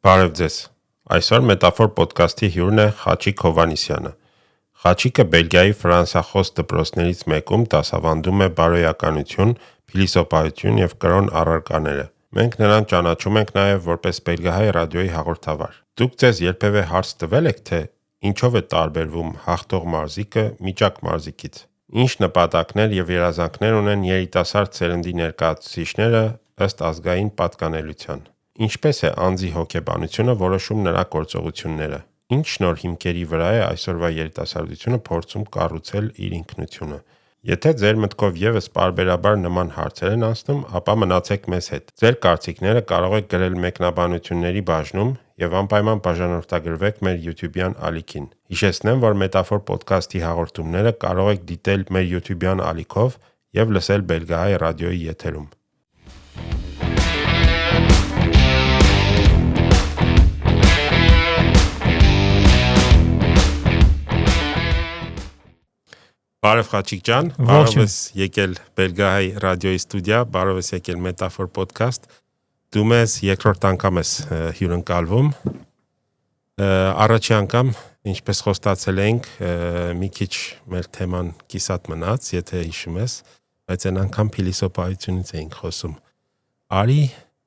Բարև ձեզ։ Այսօր Մետաֆոր ոդկասթի հյուրն է Խաչիկ Հովհաննիսյանը։ Խաչիկը Բելգիայի ֆրանսախոս դպրոցներից մեկում դասավանդում է բարոյականություն, փիլիսոփայություն եւ կրոն առարկաները։ Մենք նրան ճանաչում ենք նաեւ որպես Բելգահայ ռադիոյի հաղորդավար։ Դուք ձեզ երբևէ հարց տվել եք, թե ինչով է տարբերվում հաղթող մարզիկը միջակ մարզիկից։ Ինչ նպատակներ եւ երազանքներ ունեն երիտասարդ սերնդի ներկայացուցիչները ըստ ազգային պատկանելության։ Ինչպես է անձի հոգեբանությունը որոշում նրա գործողությունները։ Ինչ նոր հիմքերի վրա է այսօրվա երիտասարդությունը փորձում կառուցել իր ինքնությունը։ Եթե ձեր մտքով եւս պարբերաբար նման հարցեր են անցնում, ապա մնացեք մեզ հետ։ Ձեր կարծիքները կարող եք գրել մեկնաբանությունների բաժնում եւ անպայման բաժանորդագրվեք մեր YouTube-յան ալիքին։ Հիշեցնեմ, որ Մետաֆոր ոդկասթի հաղորդումները կարող եք դիտել մեր YouTube-յան ալիքով եւ լսել Բելգահայ ռադիոյի եթերում։ Բարև Խաչիկ ջան, բարև ես եկել Բելգահայ ռադիոյի ստուդիա, բարև ես եկել Մետաֆոր ոդկասթ։ Դու մեզ երկրորդ անգամ ես հյուրընկալվում։ Առաջի անգամ, ինչպես խոստացել էինք, մի քիչ մեր թեման կիսատ մնաց, եթե հիշում ես, բայց այն անգամ փիլիսոփայությունից էինք խոսում։ Արի,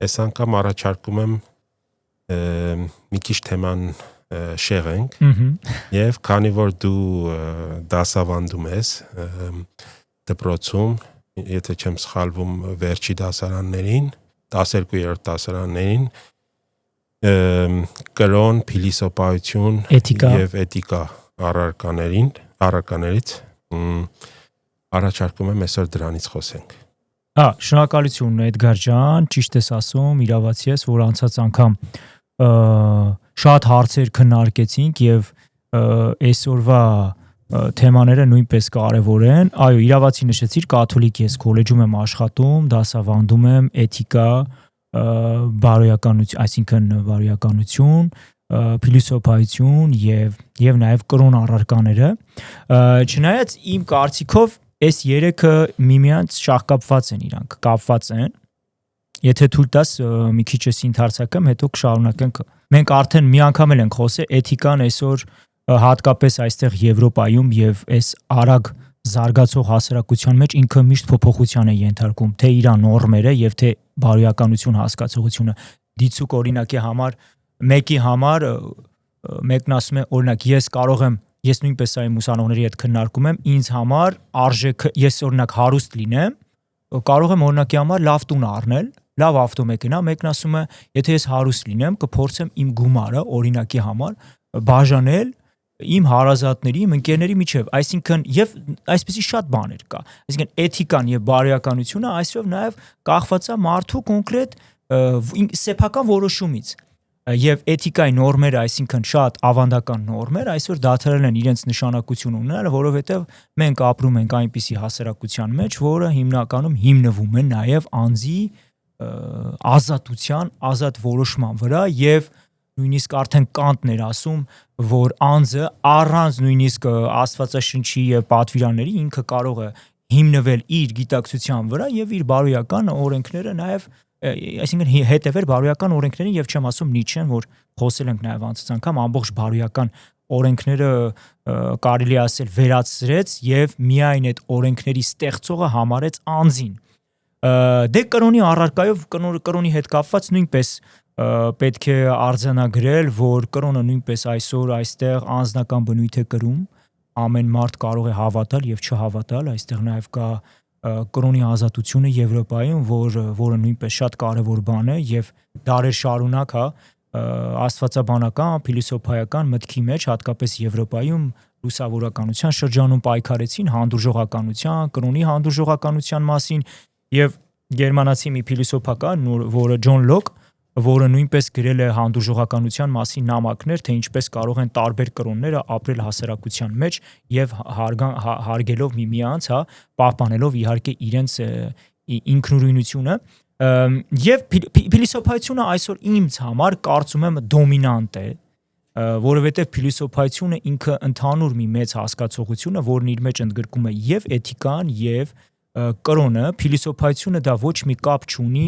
այս անգամ առաջարկում եմ մի քիչ թեման շեղենք եւ քանի որ դու դասավանդում ես դպրոցում, եթե չեմ սխալվում, վերջի դասարաններին, 12-րդ դասարաններին, կրոն, փիլիսոփայություն եւ էթիկա առարկաներից առաջարկում եմ այսօր դրանից խոսենք։ Շնորհակալություն Էդգար ջան, ճիշտ ես ասում, իրավացի ես, որ անցած անգամ շատ հարցեր քննարկեցինք եւ այսօրվա թեմաները նույնպես կարևոր են։ Այո, իրավացի նշեցիր, կաթոլիկ ես, քոլեջում եմ աշխատում, դասավանդում եմ էթիկա, բարոյականություն, այսինքն բարոյականություն, փիլիսոփայություն եւ նաեւ կրոն առարկաները։ Չնայած իմ կարծիքով այս երեքը միմյանց շահկապված են իրանք, կապված են։ Եթե թույլ տաս մի քիչ էս ընթերցակամ, հետո կշարունակենք։ Մենք արդեն մի անգամ էլ ենք խոսել էթիկան այսօր հատկապես այստեղ Եվրոպայում եւ այս արագ զարգացող հասարակության մեջ ինքը միշտ փոփոխության է ենթարկում, թե իր նորմերը եւ թե բարոյականություն հասկացողությունը։ Դիցուկ օրինակի համար մեկի համար մեկն ասում է օրինակ ես նույնպես այն ուսանողների հետ քննարկում եմ, ինձ համար արժեքը, ես օրինակ հարուստ լինեմ, կարող եմ օրինակի համար լավ տուն առնել, լավ ավտոմեքենա, մեկն ասում է, եթե ես հարուստ լինեմ, կփորձեմ իմ գումարը օրինակի համար բաժանել իմ հարազատների, իմ ընկերների միջև, այսինքն եւ այսպեսի շատ բաներ կա։ Այսինքն էթիկան եւ բարոյականությունը այսով նաեւ կախված է մարդու կոնկրետ սեփական որոշումից։ Եվ էթիկայի նորմերը, այսինքն շատ ավանդական նորմեր, այսօր դադարել են իրենց նշանակություն ունենալ, որովհետև մենք ապրում ենք այնպիսի հասարակության մեջ, որը հիմնականում հիմնվում է նաև անձի ազատության, ազատ որոշման վրա եւ նույնիսկ արդեն Կանտն էր ասում, որ անձը առանց նույնիսկ Աստվածաշնչի եւ պատվիրանների ինքը կարող է հիմնվել իր գիտակցության վրա եւ իր բարոյական օրենքները նաև այսինքն հետևել բարոյական օրենքներին եւ չեմ ասում Նիչեն, որ խոսել ենք նաեւ անցած անգամ ամբողջ բարոյական օրենքները կարելի ասել վերացրեց եւ միայն այդ օրենքների ստեղծողը համարեց անձին։ Դե կրոնի առարկայով կրոնի հետ կապված նույնպես պետք է արձանագրել, որ կրոնը նույնպես այսօր այստեղ անձնական բնույթ է կրում, ամեն մարդ կարող է հավատալ եւ չհավատալ, այստեղ նաեւ կա կրոնի ազատությունը Եվրոպայում, որը նույնպես շատ կարևոր բան է եւ դարեր շարունակ աստվածաբանական, փիլիսոփայական մտքի մեջ, հատկապես Եվրոպայում լուսավորականության շրջանում պայքարեցին հանդուրժողականության, կրոնի հանդուրժողականության մասին եւ գերմանացի մի փիլիսոփա, որը Ջոն Լոկ, որը նույնպես գրել է հանդուրժողականության մասին նամակներ, թե ինչպես կարող են տարբեր կրոնները ապրել հասարակության մեջ եւ հարգելով միմյանց, պահպանելով իհարկե իրենց ինքնուրույնությունը եւ փիլիսոփայությունը այսօր ինձ համար կարծում եմ դոմինանտ է, որովհետեւ փիլիսոփայությունը ինքը ընդհանուր մի մեծ հասկացողություն է, որն իր մեջ ընդգրկում է եւ էթիկան եւ կրոնը, փիլիսոփայությունը դա ոչ մի կապ չունի,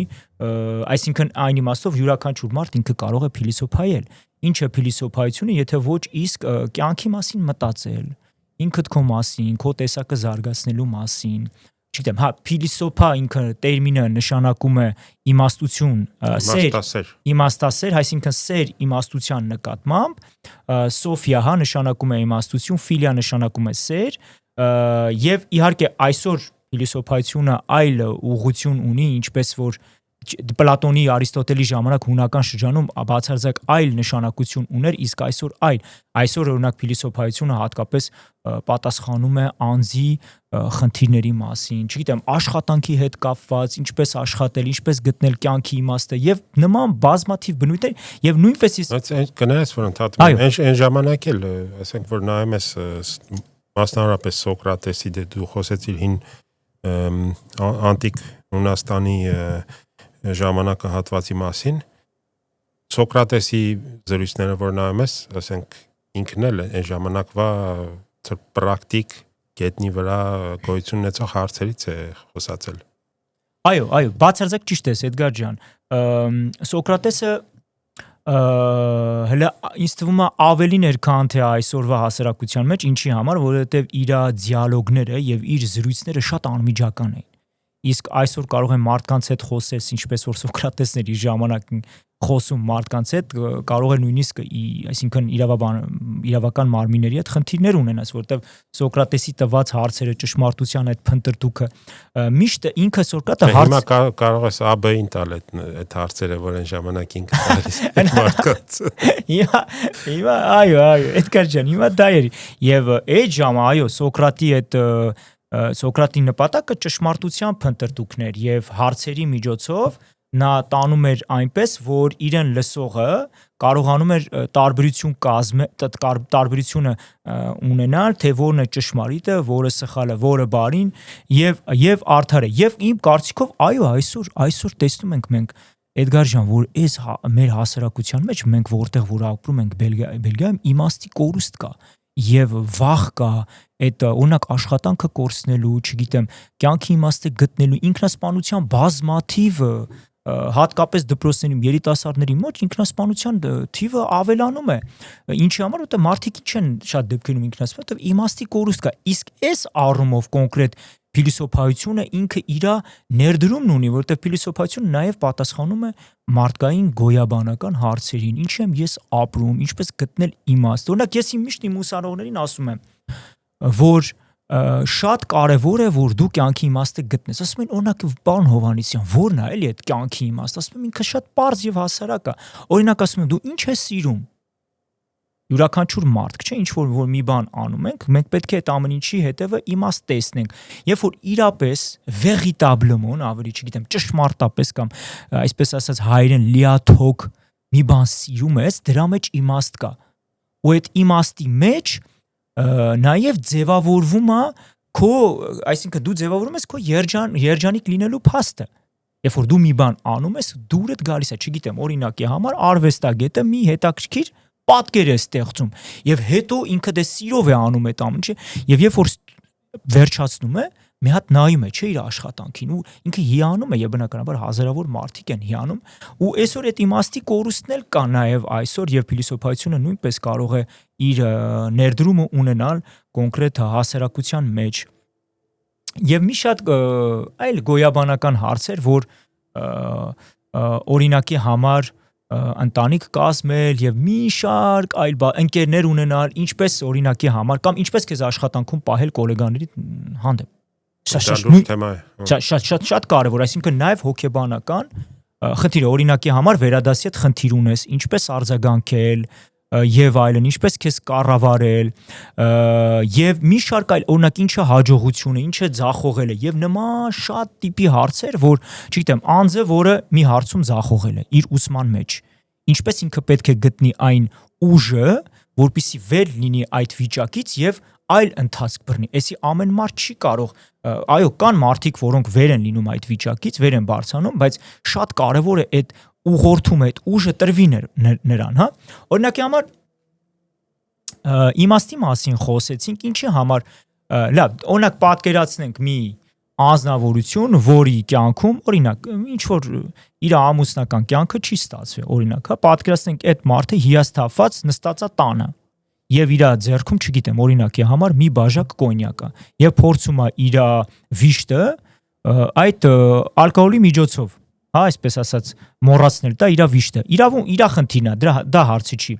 այսինքն այն իմաստով յուրաքանչյուր մարդ ինքը կարող է փիլիսոփայել։ Ինչ է փիլիսոփայությունը, եթե ոչ իսկ կյանքի մասին մտածել, ինքդ քո մասին, քո տեսակը զարգացնելու մասին։ Չգիտեմ, հա, փիլիսոփա ինքը տերմինը նշանակում է իմաստություն, սեր, իմաստասեր, այսինքն սեր իմաստության նկատմամբ, սոֆիա հա նշանակում է իմաստություն, ֆիլիա նշանակում է սեր, եւ իհարկե այսօր փիլիսոփայությունը այլ ուղղություն ունի, ինչպես որ Պլատոնի, Արիստոտելի ժամանակ հունական շրջանում բացարձակ այլ նշանակություն ուներ, իսկ այսօր օրինակ փիլիսոփայությունը հատկապես պատասխանում է անձի խնդիրների մասին, չգիտեմ, աշխատանքի հետ կապված, ինչպես աշխատել, ինչպես գտնել կյանքի իմաստը եւ նման բազմաթիվ բնույթներ եւ նույնպես կներես որ ընդհատում այն ժամանակ էլ ասենք որ նայում ես մասնավորապես Սոկրատեսի դու խոսեցիր հին անտիկ Հունաստանի ժամանակը հատվածի մասին Սոկրատեսի զրույցները որ նայում ես, ասենք ինքն էլ այն ժամանակվա պրակտիկ գետնի վրա գոյություն ունեցող հարցերից է խոսացել։ Այո, բացարձակ ճիշտ ես Էդգար ջան։ Սոկրատեսը հələ ինձ թվում է ավելին էր քան թե այսօրվա հասարակության մեջ, ինչի համար, որովհետև իր դիալոգները եւ իր զրույցները շատ անմիջական էին։ Իսկ այսօր կարող է մարդկանց հետ խոսես, ինչպես որ Սոկրատեսն էր իր ժամանակ խոսում մարդկանց հետ, կարող է նույնիսկ, այսինքն իրավական մարմինների հետ խնդիրներ ունենաս, որտեղ Սոկրատեսի տված հարցերը ճշմարտության այդ փնտրտուքը միշտ ինքը Սոկրատը հիմա կարող ես AB-ին տալ այդ հարցերը, որ այն ժամանակ ինքը տալիս մարդկանց։ Հիմա այո, Էդգար ջան, հիմա դա էր։ Եվ այդ ժամը այո, Սոկրատի նպատակը ճշմարտության փնտրտուքներ եւ հարցերի միջոցով նա տանում էր այնպես, որ իրեն լսողը կարողանում էր տարբերությունը ունենալ, թե որն է ճշմարիտը, որը սխալը, որը բարին եւ արդարը։ Եվ իմ կարծիքով այո, այսօր տեսնում ենք մենք Էդգար ջան, որ այս մեր հասարակության մեջ մենք որտեղ որ ապրում ենք Բելգիայում իմաստի կորուստ կա եւ վախ կա այդ օրինակ աշխատանքը կորցնելու, չգիտեմ, կյանքի իմաստը գտնելու ինքնասպանության բազմաթիվ հատկապես դպրոցներում երիտասարդների մոտ ինքնասպանության թիվը ավելանում է։ Ինչի համար, որտեղ մարդիկ չեն շատ դեպքերում ինքնասպանում, որտեղ իմաստի կորուստ կա։ Իսկ այս առումով կոնկրետ փիլիսոփայությունը ինքը իր ներդրումն ունի, որտեղ փիլիսոփայությունը նաև պատասխանում է մարդկային գոյաբանական հարցերին, ինչ եմ ես ապրում, ինչպես գտնել իմաստ։ Օրինակ ես միշտ իմ ուսանողներին ասում եմ, որ շատ կարևոր է որ դու կյանքի իմաստը գտնես։ Ասում են օրինակ պարոն Հովհաննիսյան, ո՞րն է էլի այդ կյանքի իմաստը։ Ասում եմ ինքը շատ պարզ եւ հասարակ է։ Օրինակ ասում եմ դու ինչ ես սիրում։ Յուրաքանչյուր մարդ, չէ, ինչ որ մի բան անում ենք, մենք պետք է այդ ամեն ինչի հետևը իմաստ տեսնենք։ Երբ որ իրապես véritablement, ավելի չգիտեմ, ճշմարտապես կամ այսպես ասած հայերեն լիաթոք մի բան սիրում ես, դրա մեջ իմաստ կա։ Ու այդ իմաստի մեջ նաև ձևավորվում է քո, այսինքն դու ձևավորում ես քո երջանիկ լինելու փաստը։ Երբ որ դու մի բան անում ես, դուրդ գալիս է, չգիտեմ, օրինակի համար արվեստագետը մի հետաքրքիր պատկեր է ստեղծում եւ հետո ինքը դե սիրով է անում այդ ամենը եւ երբ որ վերջացնում է մի հատ նայում է չէ իր աշխատանքին ու ինքը հիանում է եւ բնականաբար հազարավոր մարդիկ են հիանում ու այսօր այդ իմաստի կորուստն էլ կա նաեւ այսօր եւ փիլիսոփայությունը նույնպես կարող է իր ներդրումը ունենալ կոնկրետ հասարակության մեջ եւ մի շատ այլ գոյաբանական հարցեր որ օրինակի համար ընտանիք կազմել եւ մի շարք այլ ընկերներ ունենալ, ինչպես օրինակի համար կամ ինչպես քեզ աշխատանքում պահել գոլեգաների հանդեպ։ Շատ կարևոր, այսինքն նաեւ հոգեբանական խնդիր է, օրինակի համար վերադասի հետ խնդիր ունես, ինչպես արձագանքել եւ այլն, ինչպես քեզ կառավարել եւ մի շարք այլ օրինակ ինչը հաջողություն է, ինչը ձախողել է եւ նման շատ տիպի հարցեր, որ չգիտեմ, անձը, որը մի հարցում ձախողել է իր ուսման մեջ, ինչպես ինքը պետք է գտնի այն ուժը, որպեսզի վեր լինի այդ վիճակից եւ այլ ընթացք բռնի։ Էսի ամեն մարդ չի կարող, այո, կան մարդիկ, որոնք վեր են լինում այդ վիճակից, վեր են բարձրանում, բայց շատ կարեւոր է այդ ուղղորդում այդ ուժը տրվի նրան, հա։ Օրինակի համար իմաստի մասին խոսեցինք, ինչի համար լավ, օրինակ պատկերացնենք մի անձնավորություն, որի կյանքում օրինակ ինչ որ իր ամուսնական կյանքը չի ստացվել, օրինակ, հա, պատկերացնենք այդ մարդը հիասթափված նստած է տանը եւ իր ձեռքում, չգիտեմ, օրինակի համար մի բաժակ կոնյակ է եւ փորձում է իր վիշտը այդ ալկոհոլի միջոցով, հա, այսպես ասած, մոռացնել դա իր վիշտը։ Իր խնդիրն է, դա հարցը չի։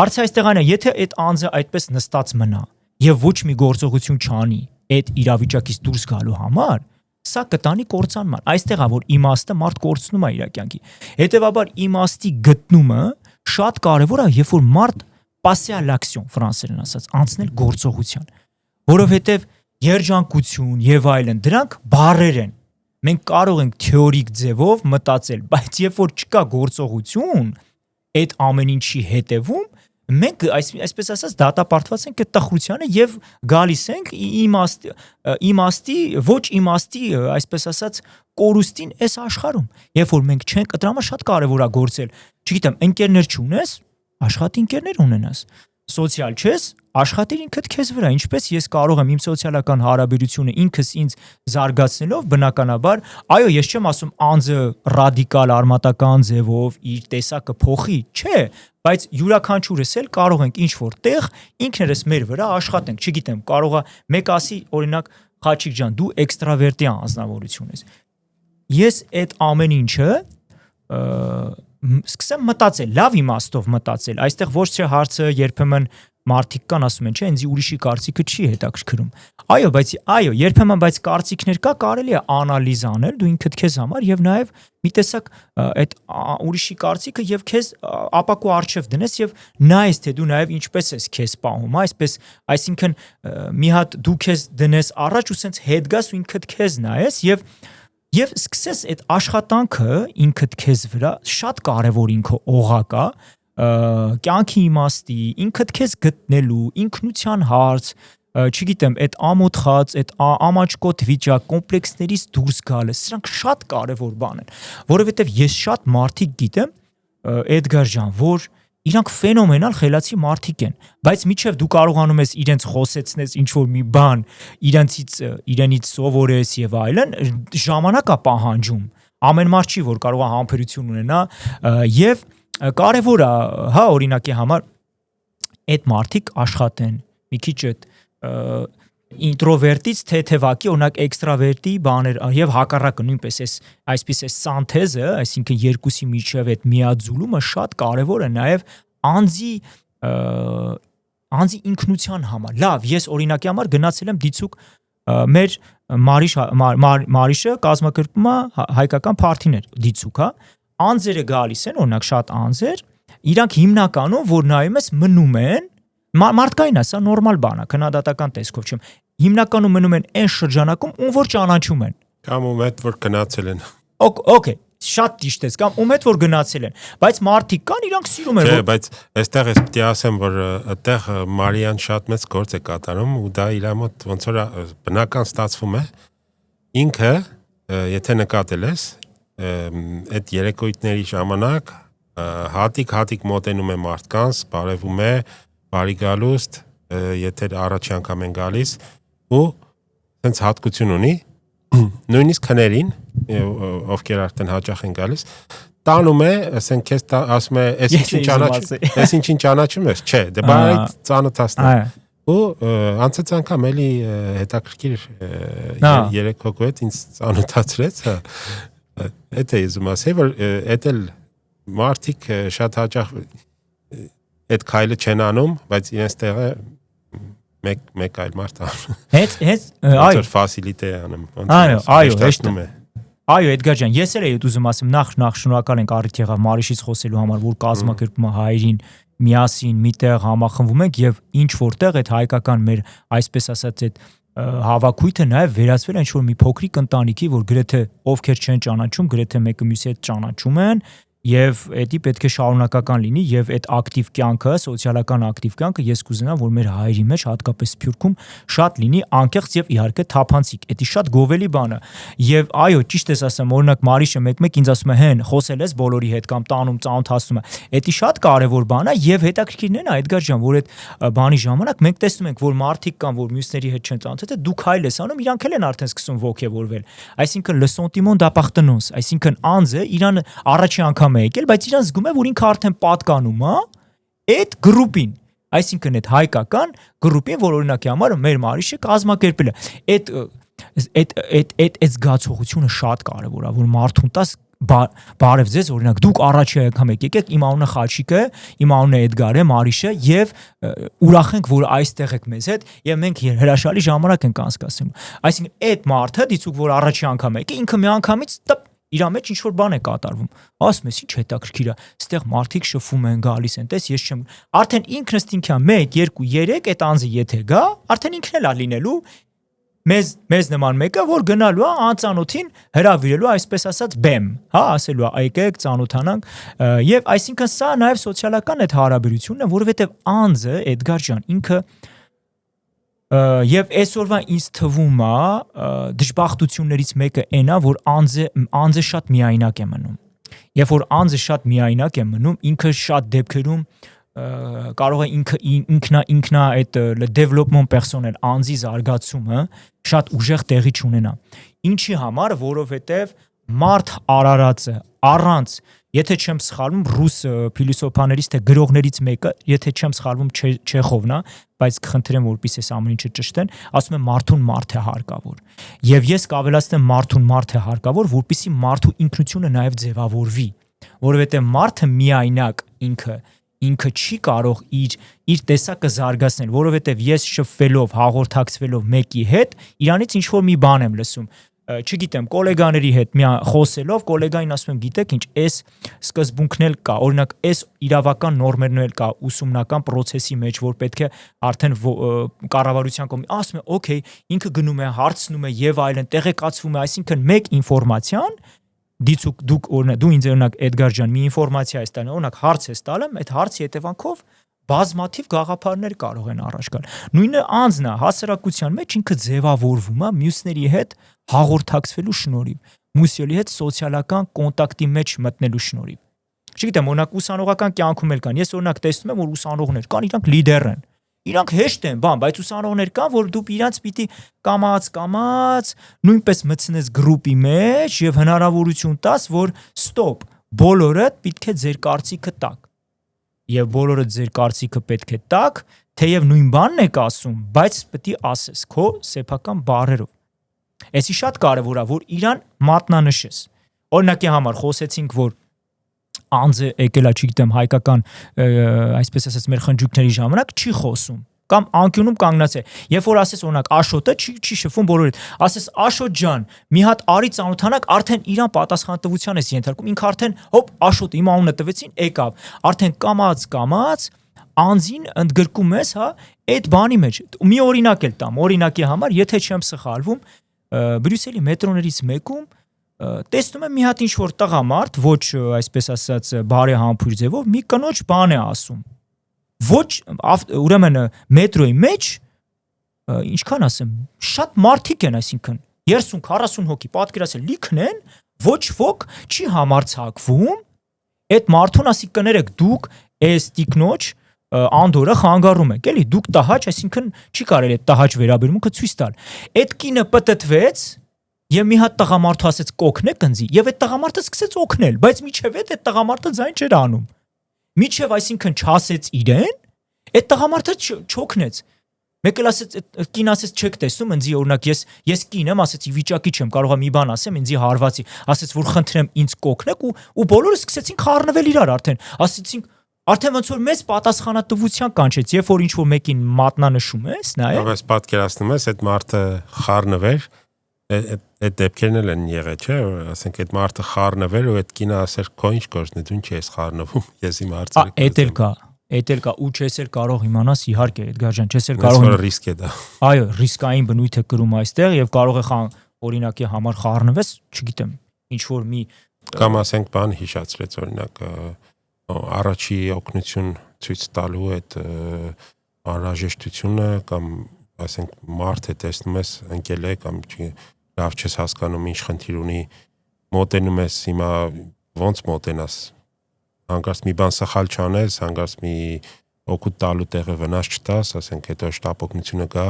Հարցը այստեղ այն է, եթե այդ անձը այդպես նստած մնա եւ ոչ մի գործողություն չանի այդ իրավիճակից դուրս գալու համար, սա կտանի կործանման։ Այստեղ է որ իմաստը մարդ կորցնում է իր կյանքի։ Հետևաբար իմաստի գտնումը շատ կարևոր է, երբ որ մարդ passer à l'action ֆրանսերեն ասած, անցնել գործողության, որովհետեւ երջանկություն եւ այլն դրանք բառեր են։ Մենք կարող ենք թեորիկ ձևով մտածել, բայց երբ որ չկա գործողություն, այդ ամեն ինչի հետևում մենք այսպես ասած դատապարտված ենք այդ տխրությանը եւ գալիս ենք իմաստի ոչ իմաստի այսպես ասած կորուստին այս աշխարհում, երբ որ մենք չենք, դրա համար շատ կարեւոր է գործել, չգիտեմ, ընկերներ չունես, աշխատի ընկերներ ունենաս, սոցիալ չես, աշխատիր ինքդ քեզ վրա, ինչպես ես կարող եմ իմ սոցիալական հարաբերությունը ինքս ինձ զարգացնելով, բնականաբար, այո, ես չեմ ասում անձը ռադիկալ արմատական ձևով իր տեսակը փոխի, չէ, բայց յուրաքանչյուրս էլ կարող ենք ինչ որ տեղ ինքներս մեր վրա աշխատենք, չգիտեմ, կարող է մեկ ասի, օրինակ, Խաչիկ ջան, դու էքստրավերտի անձնավորություն ես։ Ես այդ ամեն ինչը սկսեմ մտածել, լավ իմաստով մտածել, այստեղ ոչ թե հարցը երբեմն մարդիկ կան ասում են, չէ, ինձ ուրիշի կարծիքը չի հետաքրքրում։ Այո, երբեմն բայց կարծիքներ կա, կարելի է անալիզ անել դու ինքդ քեզ համար եւ նաեւ մի տեսակ այդ ուրիշի կարծիքը եւ քեզ ապակու արժեվ դնես եւ նայես թե դու նաեւ ինչպես ես քեզ պահում, այսպես, այսինքն մի հատ դու քեզ դնես առաջ ու սենց հետ գաս ու ինքդ քեզ նայես եւ սկսես այդ աշխատանքը ինքդ քեզ վրա շատ կարեւոր ինքը օղակ է կյանքի իմաստի, ինքդ քեզ գտնելու, ինքնության հարց, չգիտեմ, այդ ամոթխած, այդ ամաչկոտ վիճակ, կոմպլեքսներից դուրս գալը, սրանք շատ կարևոր բան են, որովհետև ես շատ մարդիկ գիտեմ, Էդգար ջան, որ իրանք ֆենոմենալ խելացի մարդիկ են, բայց միչև դու կարողանում ես իրենց խոսեցնես ինչ-որ մի բան, իրենից սովորես եւ այլն, ժամանակ է պահանջում, ամեն մարդ չի, որ կարող է համբերություն ունենա եւ կարևոր է, հա, օրինակի համար այդ մարդիկ աշխատեն, մի քիչ այդ ինտրովերտից թեթևակի, օրինակ էքստրավերտի բաներ եւ հակառակը նույնպես այսպես սանթեզը, այսինքն երկուսի միջև այդ միաձուլումը շատ կարևոր է նաեւ անձի ինքնության համար։ Լավ, ես օրինակի համար գնացել եմ դիցուկ մեր Մարիշը կազմակերպում է հայկական փարթիներ դիցուկ, հա, անձերը գալիս են, օրինակ շատ անձեր, իրանք հիմնականում որ նայում ես մնում են մարդկային է, սա նորմալ բան է, քննադատական տեսքով չեմ։ Հիմնականում մնում են այն շրջանակում, ում որ ճանաչում են։ Կամ ում հետ որ գնացել են։ Okay, շատ ճիշտ ես, կամ ում հետ որ գնացել են, բայց մարդիկ կան, իրանք սիրում են։ Չէ, բայց այստեղ ես պետք է ասեմ, որ այդտեղ Մարիան շատ մեծ գործ է կատարում ու դա իր մոտ ոնց որ բնական ստացվում է։ Ինքը, եթե նկատել ես, այդ երեկոյթների ժամանակ հատիկ մոտենում է մարդկանց, բարևում է, բարի գալուստ, եթե առաջի անգամ են գալիս ու sense հատկություն ունի, նույնիսկ քներին, ովքեր արդեն հաճախ են գալիս, տանում է, ասենք քեզ ասում է, այս ինչին ճանաչում ես, չէ, դե բարի ծանոթացնի։ Ու անցած անգամ էլի հետաքրքիր երեք հոգու հետ ինձ ծանոթացրեց, Էդ է իզում ասել, որ էդ էլ մարդիկ շատ հաճախ այդ քայլը չեն անում, բայց իրենց տեղը մեկ այլ մարդ անում։ Հետ, այո, ֆասիլիտե անում։ Այո, հեշտում է։ Այո, Էդգար ջան, ես էլ եի ուզում ասեմ, նախ շնորհակալ ենք առիթ եղավ Մարիշից խոսելու համար, որ կազմակերպում է հայերին միասին միտեղ համախմբվում ենք եւ ինչ որտեղ այդ հայկական մեր այսպես ասած այդ հավաքույթը նաև վերածվել է ինչ-որ մի փոքրիկ ընտանիքի, որ գրեթե ովքեր չեն ճանաչում, գրեթե մեկը մյուսի հետ ճանաչում են Եվ դա պետք է շարունակական լինի եւ այդ ակտիվ կյանքը, սոցիալական ակտիվ կյանքը ես կուզենամ, որ մեր հայերի մեջ, հատկապես Սփյուռքում, շատ լինի անկեղծ եւ իհարկե թափանցիկ։ Դա շատ գովելի բան է։ Եւ այո, ճիշտ ես ասում, օրինակ Մարիշը մեկ-մեկ ինձ ասում է, հեն, խոսել ես բոլորի հետ կամ տանում ծանոթացնում է։ Դա շատ կարեւոր բան է եւ հետաքրքիրն է, Էդգար ջան, որ այդ բանի ժամանակ մենք տեսնում ենք, որ մարդիկ կան, որ մյուսների հետ չեն ծանոթացել, դու քայլ ես անում, իրանք էլ են արդեն սկսում ոգևորվել։ Այսինքն le sentiment d'appartenance, այսինքն անձը իրան առաջի անգամ է եկել, բայց իրան զգում է, որ ինքը արդեն պատկանում է այդ գրուպին, այսինքն այդ հայկական գրուպին, որ օրինակի համար մեր Մարիշը կազմակերպել է։ Այդ զգացողությունը շատ կարևոր է, որ մարդուն տաս բարև ձեզ, օրինակ դուք առաջի անգամ եկեք, իմ անունը Խաչիկ է, իմ անունը Էդգար է, Մարիշը եւ ուրախ ենք, որ այստեղ եք մեզ հետ եւ մենք հրաշալի ժամանակ ենք անցկացնում։ Այսինքն այդ մարդը դիցուք, որ առաջի անգամ եկե, ինքը միանգամից իր մեջ ինչ որ բան է կատարվում։ Ասում ես, ինչ հետաքրքիր է, այստեղ մարդիկ շփվում են, գալիս են, տես ես չեմ։ Արդեն ինքնըստինքյան 1, 2, 3 այդ անձը եթե գա, արդեն ինքն էլ է լինելու մեզ նման մեկը, որ գնալու է անծանոթին հրավիրելու, այսպես ասած, բեմ, հա, ասելու է եկեք ծանոթանանք, եւ այսինքն սա նաեւ սոցիալական այդ հարաբերությունն է, որովհետեւ անձը Էդգար ջան ինքը եւ այսօրվա ինձ թվում է դժբախտություններից մեկը այն է, որ անձը շատ միայնակ է մնում։ Երբ որ անձը շատ միայնակ է մնում, ինքը շատ դեպքերում կարող է ինքնա այդ development personnel անձի զարգացումը շատ ուժեղ տեղի չունենա։ Ինչի համար, որովհետև մարդ արարածը առանց, եթե չեմ սխալվում, ռուս փիլիսոփաներից թե գրողներից մեկը, եթե չեմ սխալվում Չեխովն է, բայց կխնդրեմ, որպեսզի այս ամեն ինչը ճշտեն, ասում է մարդուն մարդ է հարկավոր։ Եվ ես կավելացնեմ մարդուն մարդ է հարկավոր, որպեսզի մարդու ինքնությունը նաև ձևավորվի, որովհետև մարդը միայնակ ինքը չի կարող իր տեսակը զարգացնել, որովհետև ես շփվելով, հաղորդակցվելով մեկի հետ, իրանից ինչ որ մի բան եմ լսում, չգիտեմ, գոլեգաների հետ խոսելով, գոլեգային ասում եմ, գիտեք ինչ, այս սկզբունքն էլ կա, օրինակ, այս իրավական նորմերն էլ կա ուսումնական process-ի մեջ, որ պետք է արդեն կառավարության կողմից, ասում է, օքեյ, ինքը գնում է, հարցնում է եւ այլն, տեղեկացվում է, այսինքն մեկ ինֆորմացիան դու ինձ օրինակ Էդգար ջան մի ինֆորմացիա ես տալու, օրինակ հարց ես տալում, այդ հարցի հետևանքով բազմաթիվ գաղափարներ կարող են առաջ գալ։ Նույնը անձն է, հասարակության մեջ ինքը ձևավորվում է մյուսների հետ հաղորդակցվելու շնորհիվ, մյուսների հետ սոցիալական կոնտակտի մեջ մտնելու շնորհիվ։ Չգիտեմ, օրինակ ուսանողական կյանքում էլ կան։ Ես օրինակ տեսնում եմ, որ ուսանողներ կան, իրանք լիդեր են։ Իրանք հեշտ են, բայց ուսանողներ կան, որ դու իրանց պիտի կամաց նույնպես մտցնես գրուպի մեջ եւ հնարավորություն տաս, որ ստոպ, բոլորը պետք է ձեր կարծիքը տակ։ Եվ բոլորը ձեր կարծիքը պետք է տակ, թեև նույն բանն եք ասում, բայց պետք է ասես քո սեփական բառերով։ Էսի շատ կարևոր է, որ իրան մատնանշես։ Օրինակի համար խոսեցինք, որ անձը եկել է, չգիտեմ, հայկական, այսպես ասած, մեր խնջույքների ժամանակ չի խոսում կամ անկյունում կանգնած է։ Երբ որ ասես օրինակ Աշոտը չի շփվում բոլորի հետ, ասես Աշոտ ջան, մի հատ արի ծանոթանանք, արդեն իրան պատասխանատվության ես ենթարկում, ինքը արդեն հոպ Աշոտ իմ անունը տվեցին, եկավ, արդեն կամաց անձին ընդգրկում ես, հա, այդ բանի մեջ։ Մի օրինակ էլ տամ, օրինակի համար, եթե չեմ սխալվում, Բրյուսելի մետրոներից մեկում տեսնում եմ մի հատ ինչ որ տղամարդ, ոչ այսպես ասած բարեհամբույր ձևով մի կնոջ բան է ասում։ Ոչ, ուրեմն մետրոյի մեջ ինչքան ասեմ, շատ մարդիկ են, այսինքն 30-40 հոգի, պատկերացրեք, լիքն են, ոչ ոք չի համարձակվում այդ մարդուն ասի կներեք դուք այս տիկնոջ անդորը խանգարում եք, էլի դուք տհաճ, այսինքն չի կարելի այդ տհաճ վերաբերմունքը ցույց տալ։ Այդ կինը պտտվեց եւ մի հատ տղամարդու ասեց կօգնեք ինձ, եւ այդ տղամարդը սկսեց օգնել, բայց միչեւ այդ տղամարդը ձայն չէր անում։ Միչեւ այսինքն չասեց իրեն, այդ տղամարդը չօգնեց։ Մեկը ասեց, կին ասեց չեք տեսնում, ինձ օրինակ ես կին եմ, ասեցի վիճակի չեմ, կարողա մի բան ասեմ, ինձ հարվածի, ասեց որ խնդրեմ ինձ կօգնեք ու բոլորը սկսեցին խառնվել իրար արդեն, ասեցին արդեն ոնց որ մեծ պատասխանատվության կանչեց, երբ որ ինչ որ մեկին մատնանշում ես, նայ։ Բայց պատկերացնում ես այդ մարդը խառնվեր, այդ դեպքերն էլ են եղել, չէ՞, ասենք այդ մարդը խառնվեր ու այդ կինը ասեր քո ինչ գործն է, դու ինչ ես խառնվում, ես իմ հարցերը։ Էդ էլ կա, ու չես էլ կարող իմանաս, իհարկե, Էդգար ջան, չես էլ կարող ռիսկ է դա։ Այո, ռիսկային բնույթ է կրում այստեղ եւ կարող է օրինակի համար խառնվես, չգիտեմ, ինչ որ մի Կամ ասենք բան հիշացրեց օրինակ առաջի օգնություն ցույց տալու այդ անհրաժեշտությունը կամ ասենք մարդ է տեսնում ես ընկել է կամ լավ չես հասկանում ինչ խնդիր ունի մոտենում ես հիմա ոնց մոտենաս հանկարծ մի բան սխալ չանես հանկարծ մի օգուտ տալու տեղը վնաս չտաս ասենք հետո շտապ օգնությունը գա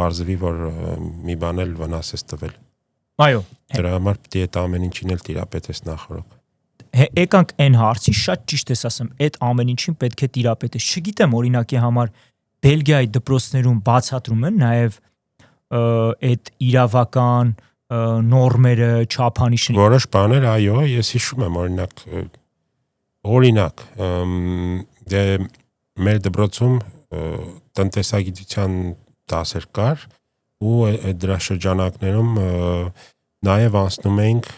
բարձվի որ մի բան էլ վնաս ես տվել այո դրա համար պետք է այդ ամեն ինչին էլ տիրապետես նախորդ Եկանք այն հարցի շատ ճիշտ ես ասում, այդ ամեն ինչին պետք է տիրապետես։ Չգիտեմ օրինակի համար Բելգիայի դպրոցներում բացատրում են նաև այդ իրավական նորմերը, չափանիշները։ Որոշ բաներ, այո, ես հիշում եմ օրինակ, դե մեր դպրոցում տնտեսագիտության դասեր կար ու դրա շրջանակներում նաև անցնում էինք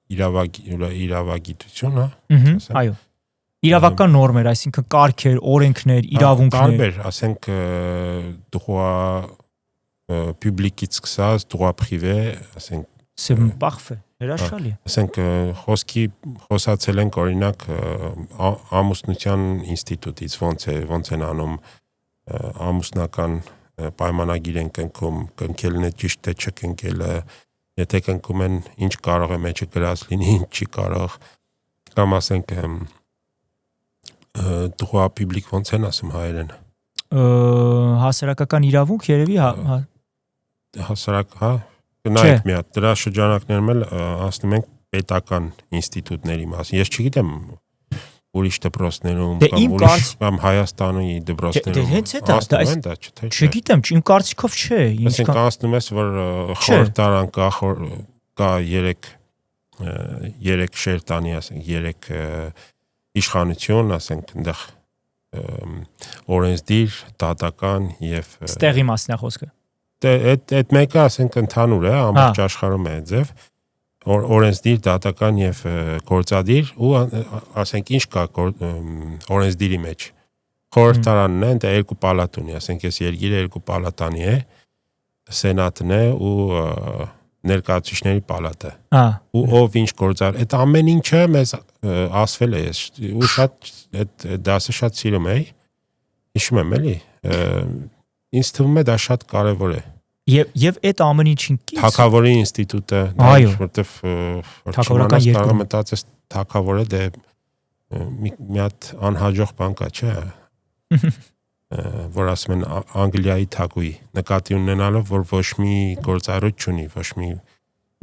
իրավագիտություն, այո։ Իրավական նորմեր, այսինքն կարգեր, օրենքներ, իրավունքներ։ Տարբեր, ասենք droit public-ից սկսած, droit privé, ասենք C'est parfait, հրաշալի։ Ասենք խոսացել ենք օրինակ ամուսնության ինստիտուտից, ոնց են անում ամուսնական պայմանագիր են կնքում, կնքելն է ճիշտ է չկնքելը Եթե կնքում են ինչ կարող է մեջը գրած լինի, ինչ չի կարող կամ ասենք droit public ոնց են ասում հայերեն հասարակական իրավունք երևի հասարակ նայեք մի հատ դրա շրջանակներում էլ ասում ենք պետական ինստիտուտների մասին ես չգիտեմ ուրիշ դպրոցներում կամ Հայաստանի դպրոցներում չգիտեմ իմ կարծիքով չէ այսինքն ասում ես որ խորհրդարան կա 3 շերտանի ասենք 3 իշխանություն ասենք այնտեղ օրենսդիր դատական եւ ստեղի մասնախոսքը այդ մեկը ասենք ընդհանուր է ամբողջ աշխարհում է ձև օրենսդիր դատական եւ գործադիր ու ասենք ինչ կա օրենսդիրի մեջ խորհրդարանն է այնտեղ երկու պալատ ունի ասենք ես երկիրը երկու պալատանի է սենատն է ու ներկայացուցիչների պալատը ու ով ինչ գործար այդ ամեն ինչը մեզ ասվել է ես ու շատ այդ դասը շատ սիրում էի հիշում եմ էլի ինձ թվում է դա շատ կարեւոր է Եվ այդ ամեն ինչին կից Թագավորի ինստիտուտը որտեվ թագավորական երկրը մտածես թագավորը դե մի հատ անհաջող բան կա չէ որ ասում են Անգլիայի թագուհի նկատի ունենալով որ ոչ մի գործառույթ չունի ոչ մի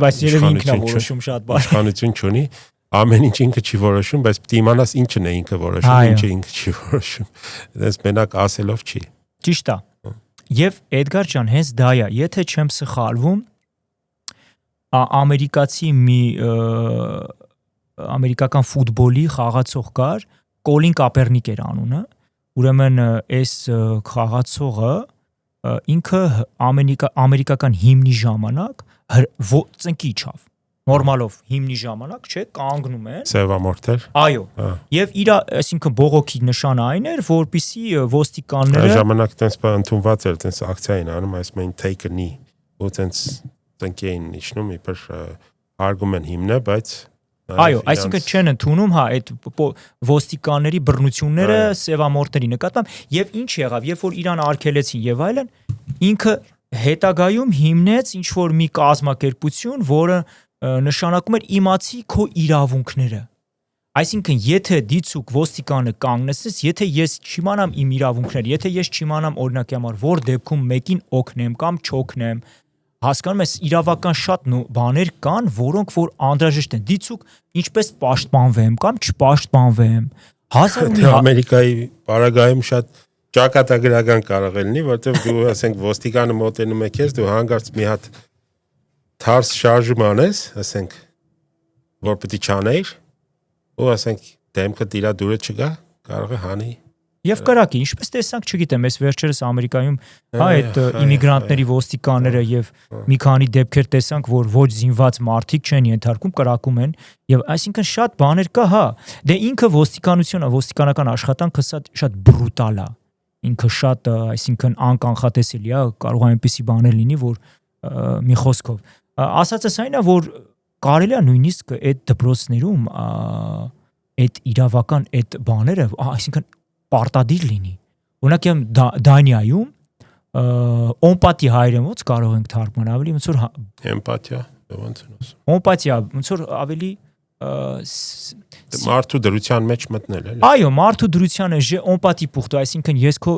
բայց երևի ինքն է որոշում շատ բան իշխանություն չունի ամեն ինչ ինքը չի որոշում բայց պետք է իմանաս ինչն է ինքը որոշում ինչը ինքը չի որոշում դες մենակ ասելով չի ճիշտ է Եվ Էդգար ջան, հենց դա է, եթե չեմ սխալվում, ամերիկացի մի ամերիկական ֆուտբոլի խաղացող կար, Կոլին Կապերնիկ էր անունը, ուրեմն այս խաղացողը ինքը ամերիկական հիմնի ժամանակ ծնկի իջավ նորմալով հիմնի ժամանակ, չէ, կանգնում են։ Սևամորթեր։ Այո։ Եվ իր, այսինքն բողոքի նշանը այն էր, որպեսի ոստիկանները ժամանակ տենց բան ընդունված էր, տենց ակցիա էին անում, այսպես այն take a knee, ու տենց ծնկի էին իջնում, իբր հարգում են հիմնը, բայց Այո, այսինքն չեն ընդունում, հա, այդ ոստիկանների բռնությունները սևամորթերի նկատմամբ, եւ ինչ եղավ, երբ որ իրան արգելեցին եւ այլն, ինքը հետագայում հիմնեց ինչ որ մի կազմակերպություն, որը նշանակում էր իմացի քո իրավունքները Այսինքն եթե դիցուկ ոստիկանը կանգնեցես, եթե ես չիմանամ իմ իրավունքները, եթե ես չիմանամ օրինակի համար որ դեպքում մեկին օգնեմ կամ չօգնեմ, հասկանում ես իրավական շատ բաներ կան, որոնք որ անհրաժեշտ են։ Դիցուկ ինչպես պաշտպանվեմ կամ չպաշտպանվեմ։ Ամերիկայի պարագայում շատ ճակատագրական կարող է լինի, որտեղ դու ասենք ոստիկանը մոտենում է քեզ, դու հանգարց մի հատ թարս շարժում անես, ասենք որ պետք է չանեիր, ու ասենք դեմքը դիրա դուրը չգա, կարող է հանի։ Եվ կրակի, ինչպես տեսանք, չգիտեմ, այս վերջերս Ամերիկայում, հա, այդ իմիգրանտների ոստիկանները եւ մի քանի դեպքեր տեսանք, որ ոչ զինված մարդիկ չեն ենթարկում, կրակում են, եւ այսինքն շատ բաներ կա, հա։ Դե ինքը ոստիկանությունը, ոստիկանական աշխատանքը շատ բրուտալ է։ Ինքը շատ, այսինքն անկանխատեսելի է, կարող է այնպիսի բաներ լինի, որ մի խոսքով ասածս այն է, որ կարելի է նույնիսկ այդ դպրոցներում այդ իրավական այդ բաները, այսինքն պարտադիր լինի։ Օրինակ Դանիայում օմպատի հայերեն ոնց կարող ենք թարգմանել ավելի ոնց որ էմպաթիա ոնց են ասում։ Օմպատիա ոնց որ ավելի մարդու դրության մեջ մտնել էլի։ Այո, մարդու դրությանը օմպատի պուխտո, այսինքն ես քո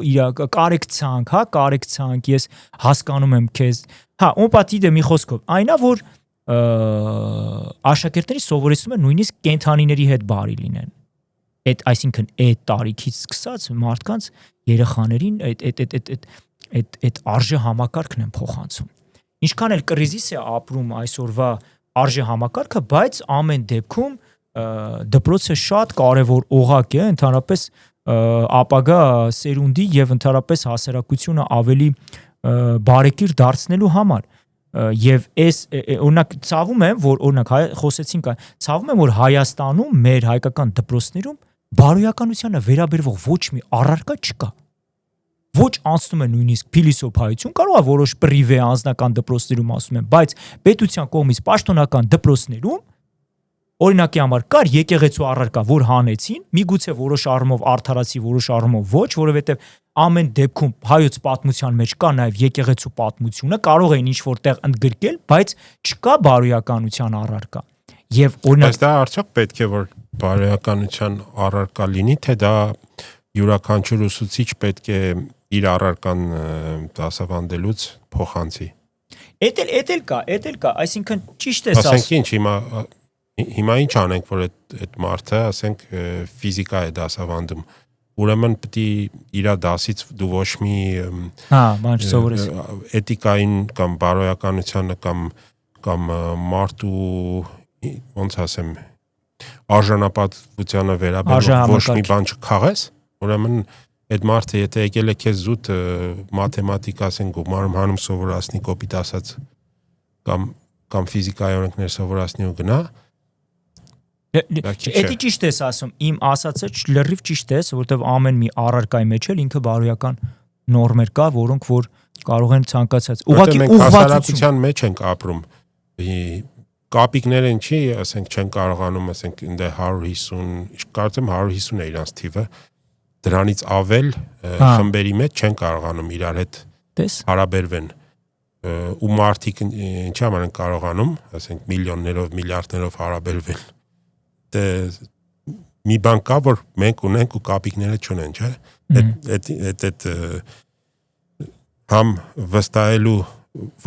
կարեկցանք, կարեկցանք, ես հասկանում եմ քեզ։ Օմպատի դե մի խոսքով, այնա որ աշակերտների սովորեցնում են նույնիսկ կենթանիների հետ բարի լինեն։ Այսինքն այդ տարիքից սկսած մարդկանց երեխաներին այդ արժե համակարգն են փոխանցում։ Ինչքան էլ կրիզիս է ապրում այսօրվա արժե համակարգը, բայց ամեն դեպքում դպրոցը շատ կարևոր օղակ է ընդհանրապես ապագա սերունդի եւ ընդհանրապես հասարակությունը ավելի բարեկիր դարձնելու համար։ Եվ այս օրինակ ցավում եմ, որ օրինակ խոսեցինք, ցավում եմ, որ Հայաստանում մեր հայկական դպրոցներում բարոյականությանը վերաբերող ոչ մի առարկա չկա։ Ոչ անցնում է նույնիսկ փիլիսոփայություն, կարող է որոշ պրիվե անձնական դպրոցներում ասում են, բայց պետության կողմից պաշտոնական դպրոցներում օրինակի համար կար եկեղեցու առարկա, որ հանեցին, միգուցե որոշ առումով արդարացի, որոշ առումով ոչ, որովհետև ամեն դեպքում հայոց պատմության մեջ կա նաև եկեղեցու պատմությունը, կարող էին ինչ որտեղ ընդգրկել, բայց չկա բարոյականության առարկա։ Եվ օրինակ Բայց դա արդյոք պետք է որ բարոյականության առարկա լինի, թե դա յուրաքանչյուր ուսուցիչ պետք է իր առարկան դասավանդելուց փոխանցի։ Էդ էլ կա, այսինքն ճիշտ է ասենք ինչ հիմա ինչ անենք, որ այդ մարդը, ասենք ֆիզիկա է դասավանդում, ուրեմն պետք է իր դասից դու ոչ մի բան չսովորես էթիկային կամ բարոյականությանը կամ մարդու ոնց ասեմ արժանապատվությանը վերաբերող ոչ մի բան չքաղես, ուրեմն այդ մարդը եթե եկել է քեզ զուտ մաթեմատիկա ասեն գումարում հանում սովորացնի կոպիտ ասած կամ ֆիզիկայի օրենքներ սովորացնի ու գնա։ Էդի ճիշտ ես ասում, իմ ասածը լրիվ ճիշտ է, որովհետև ամեն մի առարկայի մեջ էլ ինքը բարոյական նորմեր կա, որոնք որ կարող են ցանկացած ուղղակի ուղղվածության մեջ ենք ապրում։ Կապիկները ինչի, ասենք չեն կարողանում, ասենք ինձ 150, կարծեմ 150 է իրանց թիվը, դրանից ավել խմբերի մեջ չեն կարողանում իրար հետ հարաբերվեն։ Ու մարդիկ ինչի համար են կարողանում, ասենք միլիոններով, միլիարդներով հարաբերվել։ Դե մի բան կա, որ մենք ունենք ու կապիկները չունեն, չէ՞։ Այդ համ վստահելու,